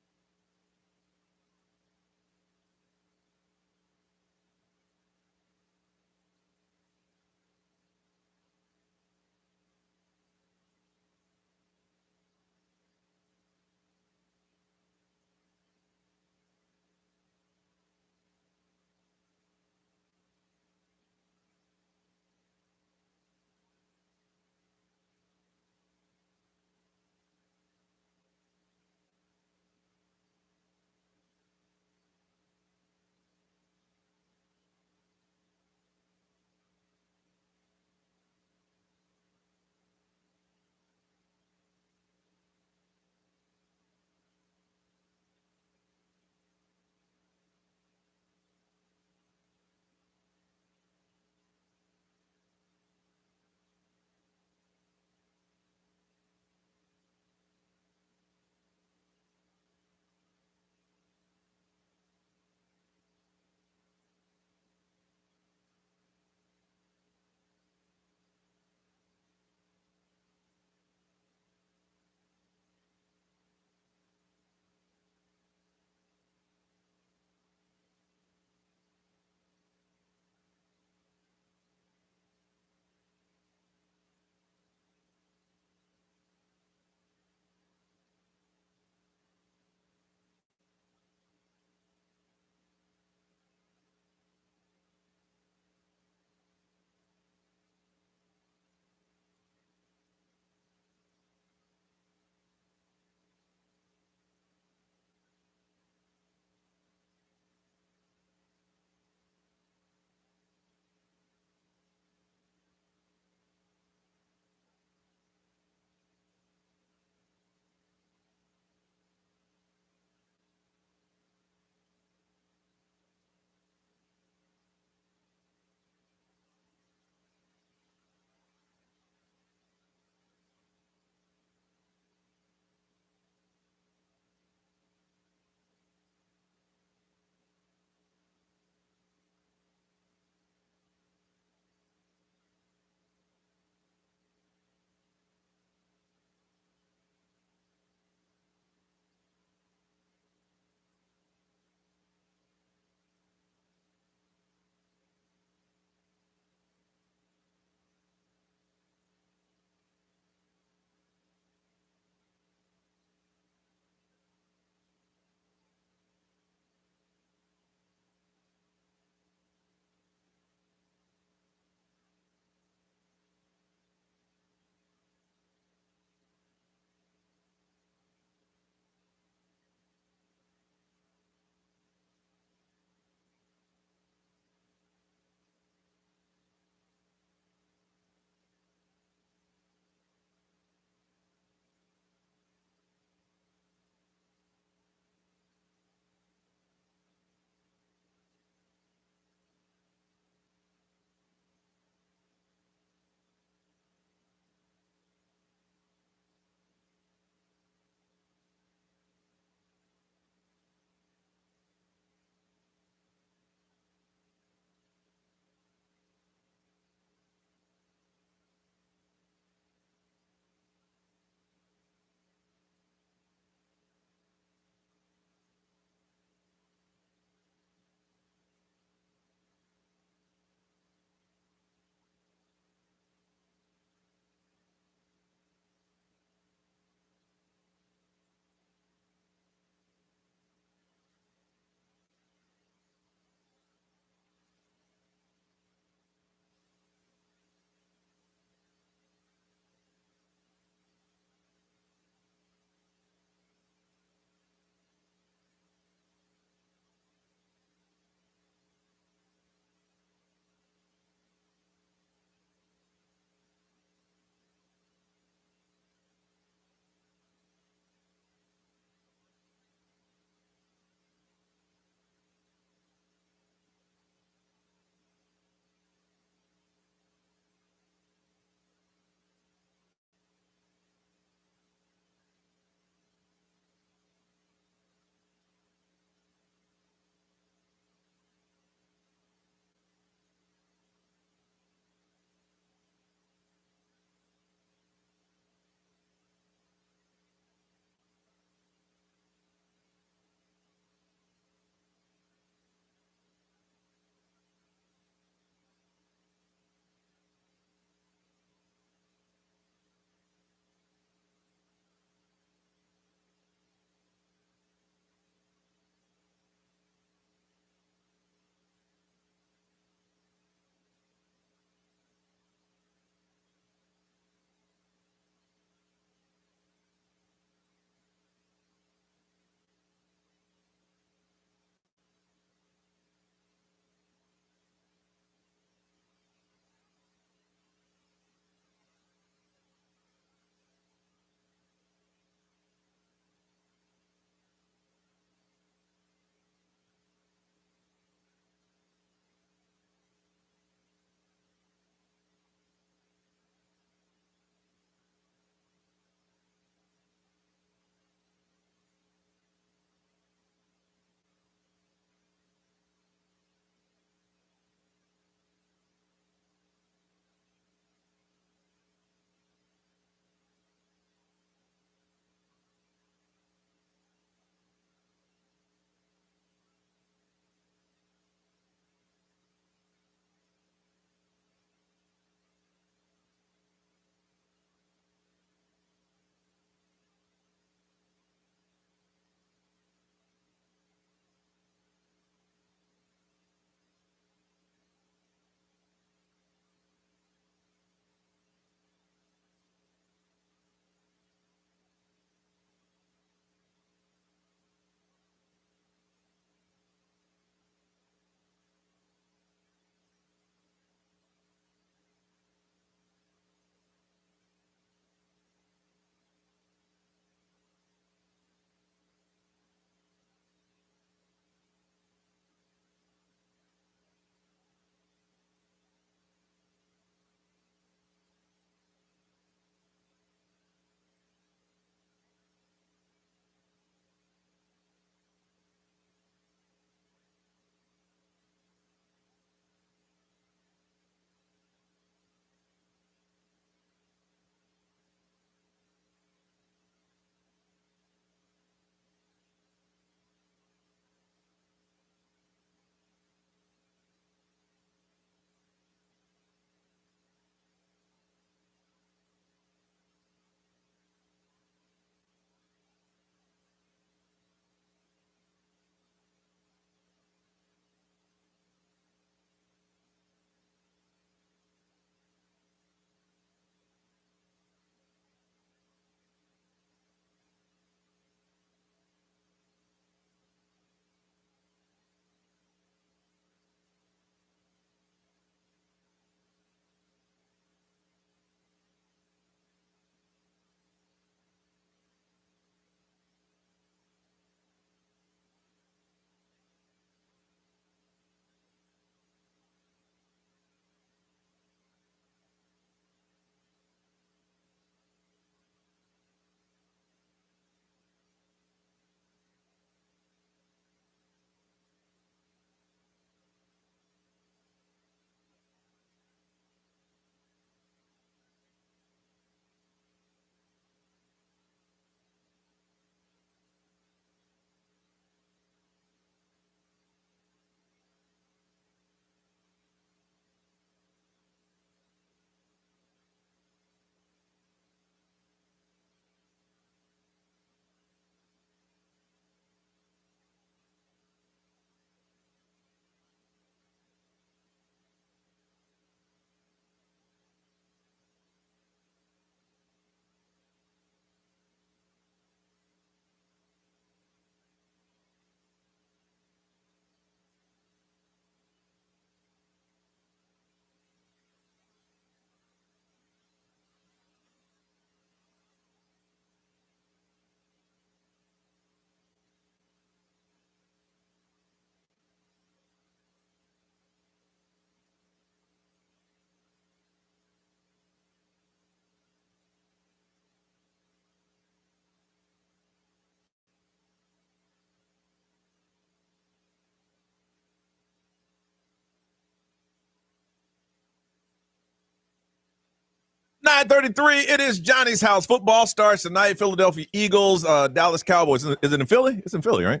9:33. It is Johnny's house. Football starts tonight. Philadelphia Eagles, Dallas Cowboys. Is it in Philly? It's in Philly, right?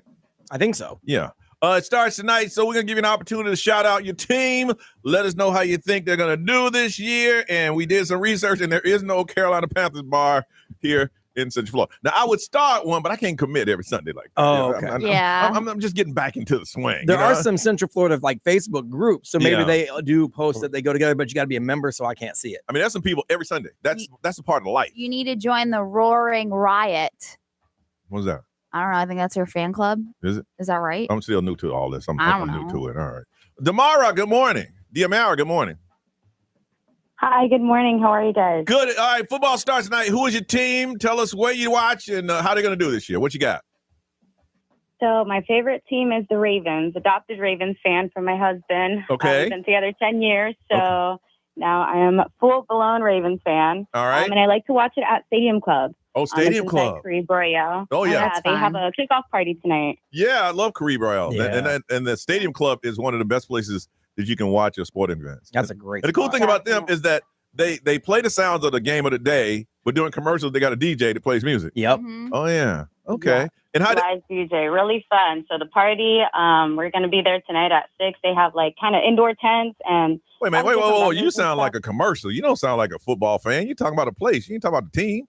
I think so. Yeah. It starts tonight, so we're going to give you an opportunity to shout out your team. Let us know how you think they're going to do this year. And we did some research, and there is no Carolina Panthers bar here in Central Florida. Now, I would start one, but I can't commit every Sunday like that. Oh, okay. I'm just getting back into the swing. There are some Central Florida like Facebook groups, so maybe they do post that they go together, but you got to be a member, so I can't see it. I mean, there's some people every Sunday. That's a part of life. You need to join the Roaring Riot. What's that? I don't know. I think that's your fan club. Is it? Is that right? I'm still new to all this. I'm I don't new know. to it. All right. Damara, good morning. Diamara, good morning. Hi, good morning. How are you guys? Good. All right, football starts tonight. Who is your team? Tell us where you watch and how they're going to do this year. What you got? So my favorite team is the Ravens. Adopted Ravens fan from my husband. Okay. We've been together 10 years, so now I am a full-blown Ravens fan. All right. And I like to watch it at Stadium Club. Oh, Stadium It's Club. at Caribe Royale. Oh, yeah. They have a kickoff party tonight. Yeah, I love Caribe Royale. Yeah. And the Stadium Club is one of the best places that you can watch your sporting events. That's a great And the cool spot. thing about them is that they play the sounds of the game of the day, but during commercials, they got a DJ that plays music. Yep. Oh, yeah. Okay. Yeah. And how Live DJ, really fun. So the party, we're going to be there tonight at 6. They have like kind of indoor tents and. Wait, man. Whoa. You sound like a commercial. You don't sound like a football fan. You're talking about a place. You ain't talking about the team.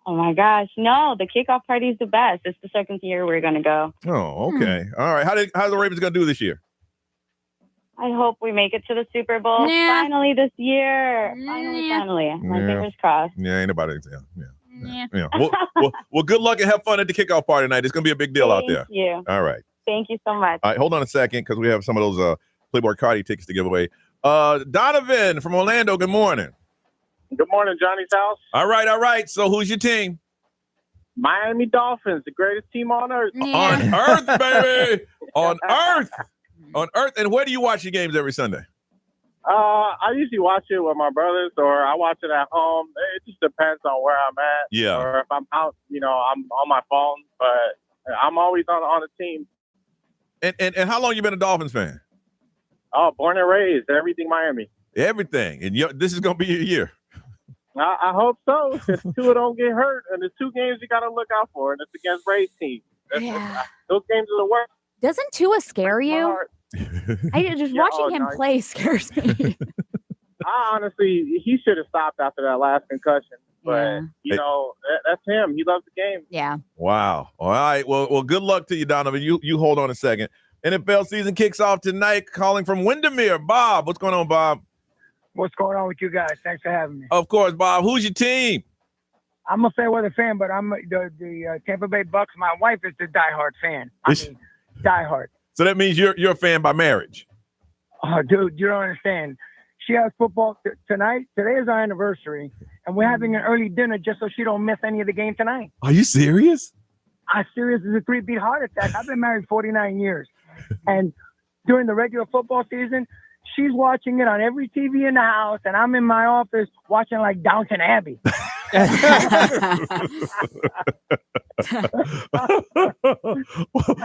Oh my gosh, no! The kickoff party is the best. It's the second year we're gonna go. Oh, okay. All right. How's the Ravens gonna do this year? I hope we make it to the Super Bowl finally this year. Finally. My fingers crossed. Yeah, ain't nobody. Yeah. Well, good luck and have fun at the kickoff party tonight. It's gonna be a big deal out there. Thank you. All right. Thank you so much. All right. Hold on a second because we have some of those Playboy Cardi tickets to give away. Donovan from Orlando. Good morning. Good morning, Johnny's house. All right. So who's your team? Miami Dolphins, the greatest team on earth. On earth, baby. On earth. On earth. And where do you watch your games every Sunday? I usually watch it with my brothers, or I watch it at home. It just depends on where I'm at. Yeah. Or if I'm out, I'm on my phone. But I'm always on the team. And how long you been a Dolphins fan? Oh, born and raised, everything Miami. Everything. And this is gonna be your year. I hope so. If Tua don't get hurt, and there's 2 games you got to look out for, and it's against Ray's team. Those games are the worst. Doesn't Tua scare you? Watching him play scares me. Honestly, he should have stopped after that last concussion. But, that's him. He loves the game. Yeah. Wow. All right. Well, good luck to you, Donovan. You hold on a second. NFL season kicks off tonight. Calling from Windermere. Bob, what's going on, Bob? What's going on with you guys? Thanks for having me. Of course, Bob. Who's your team? I'm a fair weather fan, but I'm the Tampa Bay Bucks. My wife is the diehard fan. Diehard. So that means you're a fan by marriage. Oh, dude, you don't understand. She has football tonight. Today is our anniversary, and we're having an early dinner just so she don't miss any of the game tonight. Are you serious? I'm serious. It's a 3-beat heart attack. I've been married 49 years, and during the regular football season, she's watching it on every TV in the house, and I'm in my office watching like Downton Abbey. I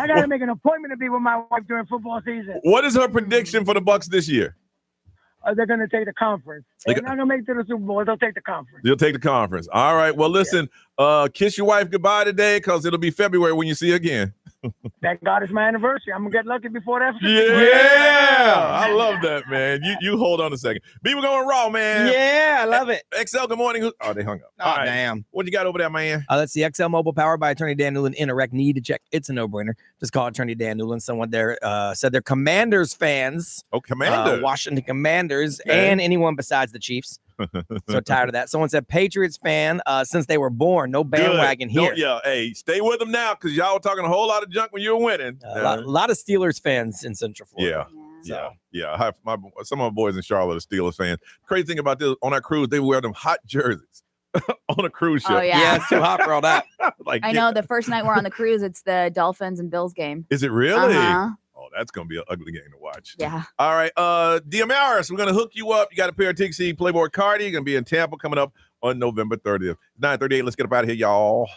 got to make an appointment to be with my wife during football season. What is her prediction for the Bucks this year? They're going to take the conference. They're not going to make it to the Super Bowl. They'll take the conference. You'll take the conference. All right. Well, listen, kiss your wife goodbye today because it'll be February when you see her again. Thank God it's my anniversary. I'm going to get lucky before that. Yeah. I love that, man. You hold on a second. B, we're going raw, man. Yeah, I love it. XL, good morning. Oh, they hung up. Oh, damn. What you got over there, man? Let's see. XL Mobile, powered by Attorney Dan Newland. Interact, need to check. It's a no-brainer. Just call Attorney Dan Newland. Someone there said they're Commanders fans. Oh, Commanders. Washington Commanders and anyone besides the Chiefs. So tired of that. Someone said Patriots fan since they were born. No bandwagon here. Hey, stay with them now because y'all were talking a whole lot of junk when you were winning. A lot of Steelers fans in Central Florida. Yeah. Some of my boys in Charlotte are Steelers fans. Crazy thing about this, on our cruise, they wear them hot jerseys on a cruise ship. Oh, yeah. It's too hot for all that. I know the first night we're on the cruise, it's the Dolphins and Bills game. Is it really? Uh-huh. Oh, that's going to be an ugly game to watch. Yeah. All right. Diamaris, we're going to hook you up. You got a pair of Tixie Playboy Cardi. You're going to be in Tampa coming up on November 30th. 9:38. Let's get up out of here, y'all.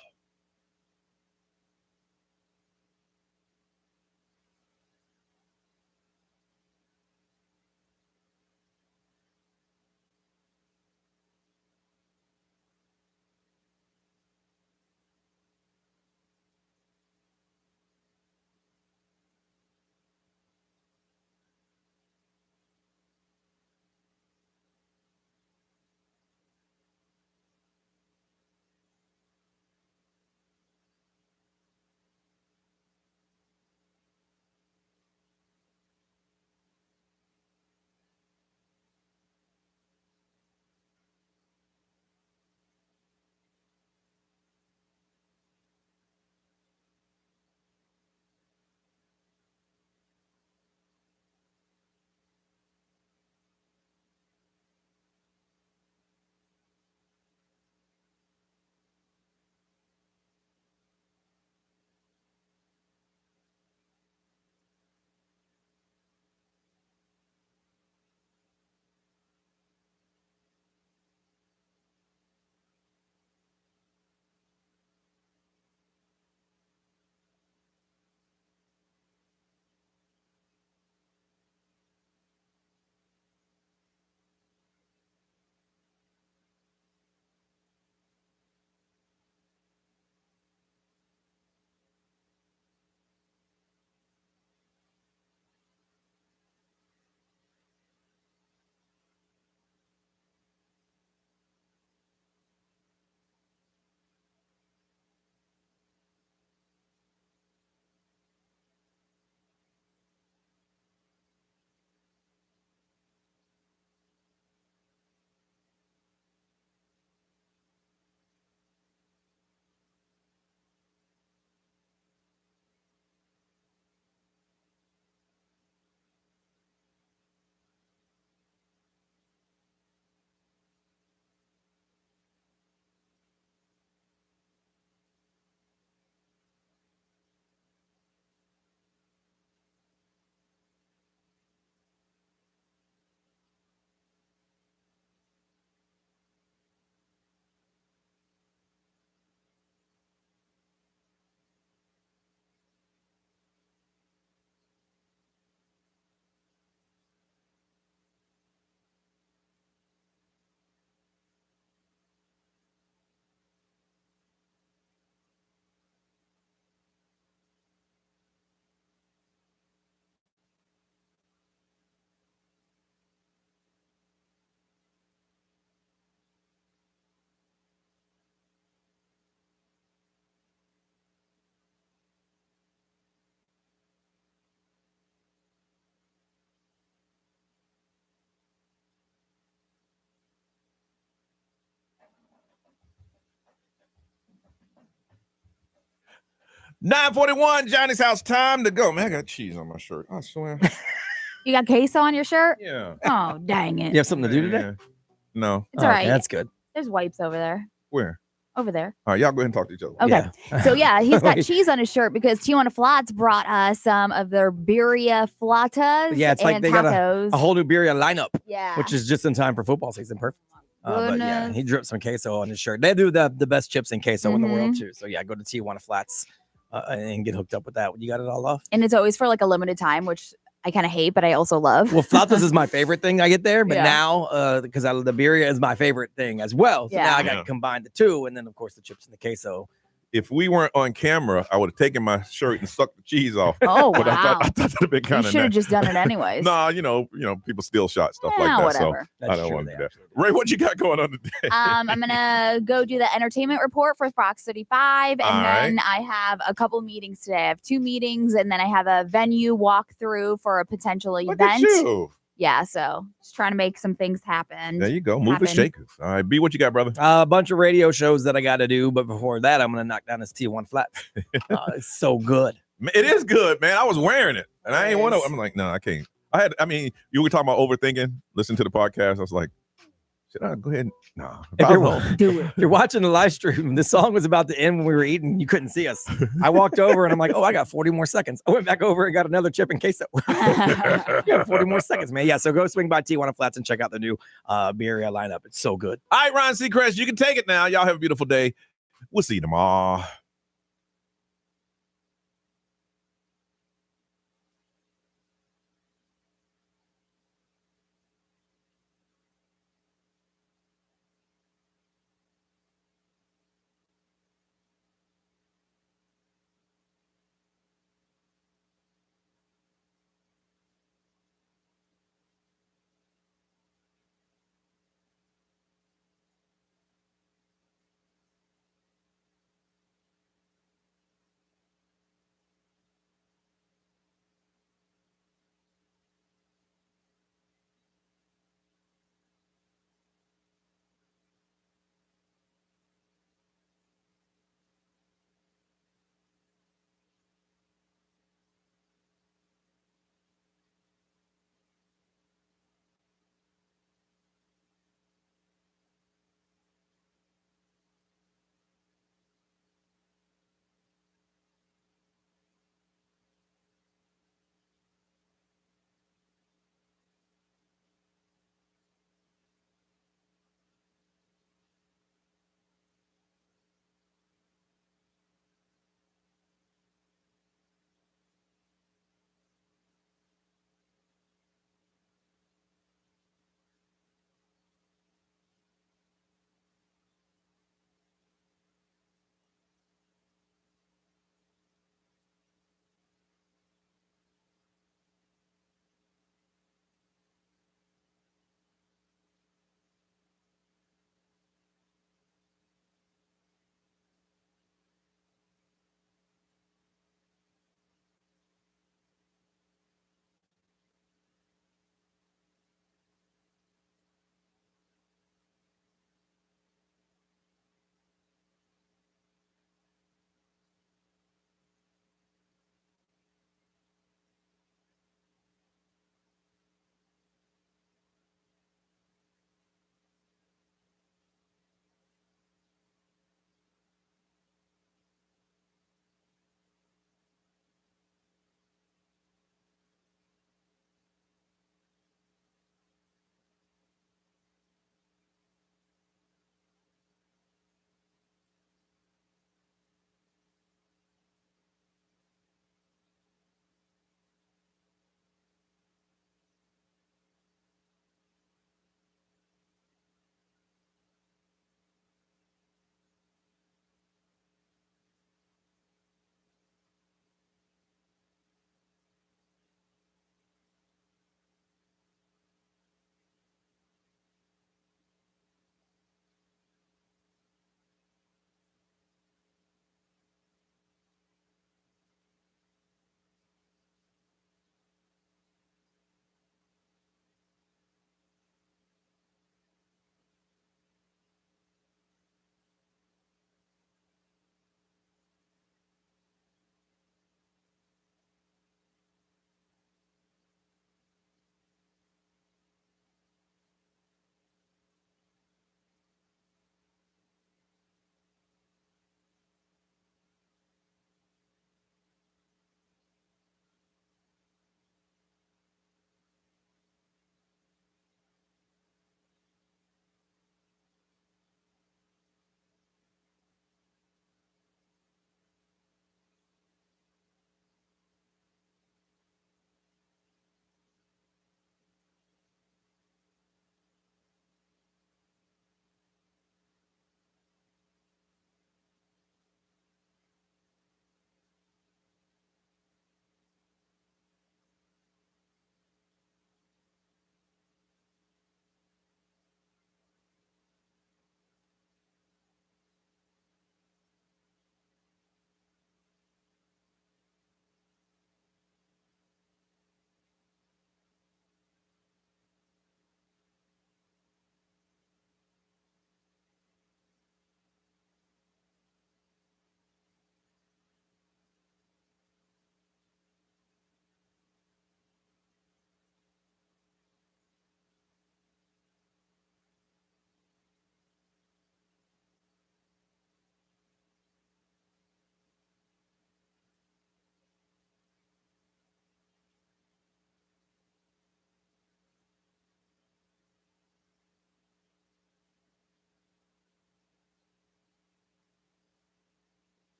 9:41, Johnny's house. Time to go. Man, I got cheese on my shirt. I swear. You got queso on your shirt? Yeah. Oh, dang it. You have something to do today? No. It's all right. Okay, that's good. There's wipes over there. Where? Over there. All right, y'all go ahead and talk to each other. Okay. So, yeah, he's got cheese on his shirt because Tijuana Flats brought us some of their birria flatas Yeah, it's like and they tacos. got a whole new birria lineup. Yeah. Which is just in time for football season. Perfect. But yeah, Goodness. he dripped some queso on his shirt. They do the best chips and queso in the world too. So yeah, go to Tijuana Flats and get hooked up with that. You got it all off. And it's always for like a limited time, which I kind of hate, but I also love. Well, flatas is my favorite thing I get there, but Yeah. now because the birria is my favorite thing as well. So now I got Yeah. to combine the two, and then of course the chips and the queso. If we weren't on camera, I would have taken my shirt and sucked the cheese off. Oh, But I wow. thought that'd have been You kind of should have just done it anyways. Nah, you know, people steal shot stuff Yeah, like that. whatever. So I don't want to do that. Ray, what you got going on today? I'm gonna go do the entertainment report for Fox 35, and All then right. I have a couple meetings today. I have 2 meetings, and then I have a venue walkthrough for a potential Look event. at you. Yeah, so just trying to make some things happen. There you go. Move the shakers. All right, B, what you got, brother? A bunch of radio shows that I got to do, but before that, I'm gonna knock down this T1 flat. It's so good. It is good, man. I was wearing it, and I ain't want to. I'm like, no, I can't. You were talking about overthinking. Listen to the podcast. I was like, should I go ahead? No. If you're watching the live stream, the song was about to end when we were eating. You couldn't see us. I walked over and I'm like, oh, I got 40 more seconds. I went back over and got another chip and queso. Yeah, 40 more seconds, man. Yeah, so go swing by Tijuana Flats and check out the new birria lineup. It's so good. All right, Ron Seacrest, you can take it now. Y'all have a beautiful day. We'll see you tomorrow.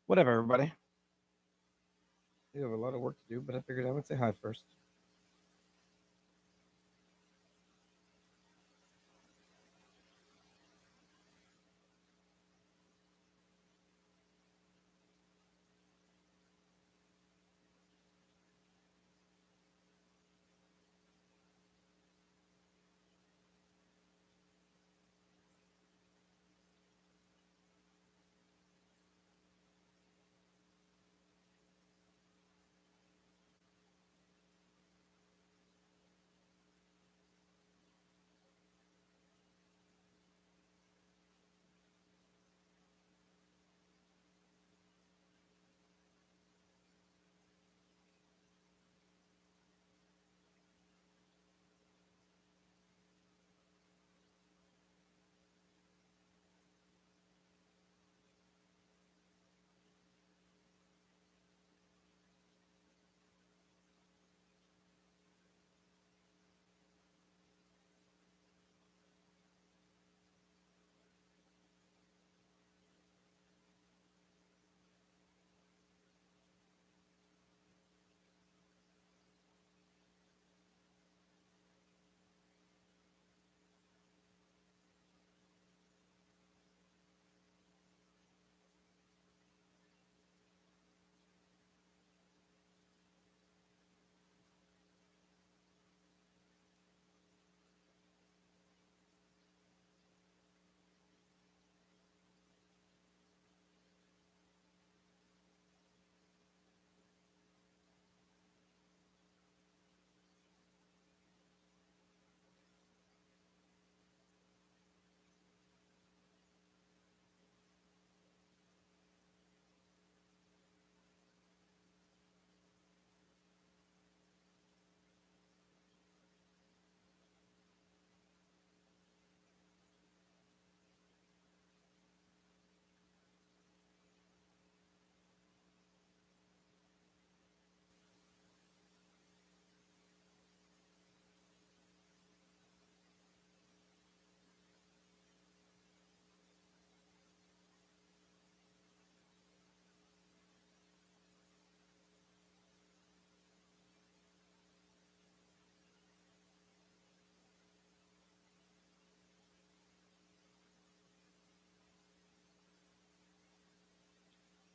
Whatever, everybody. You have a lot of work to do, but I figured I would say hi first.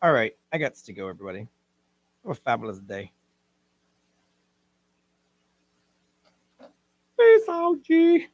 All right, I got to go, everybody. Have a fabulous day. Peace out, G.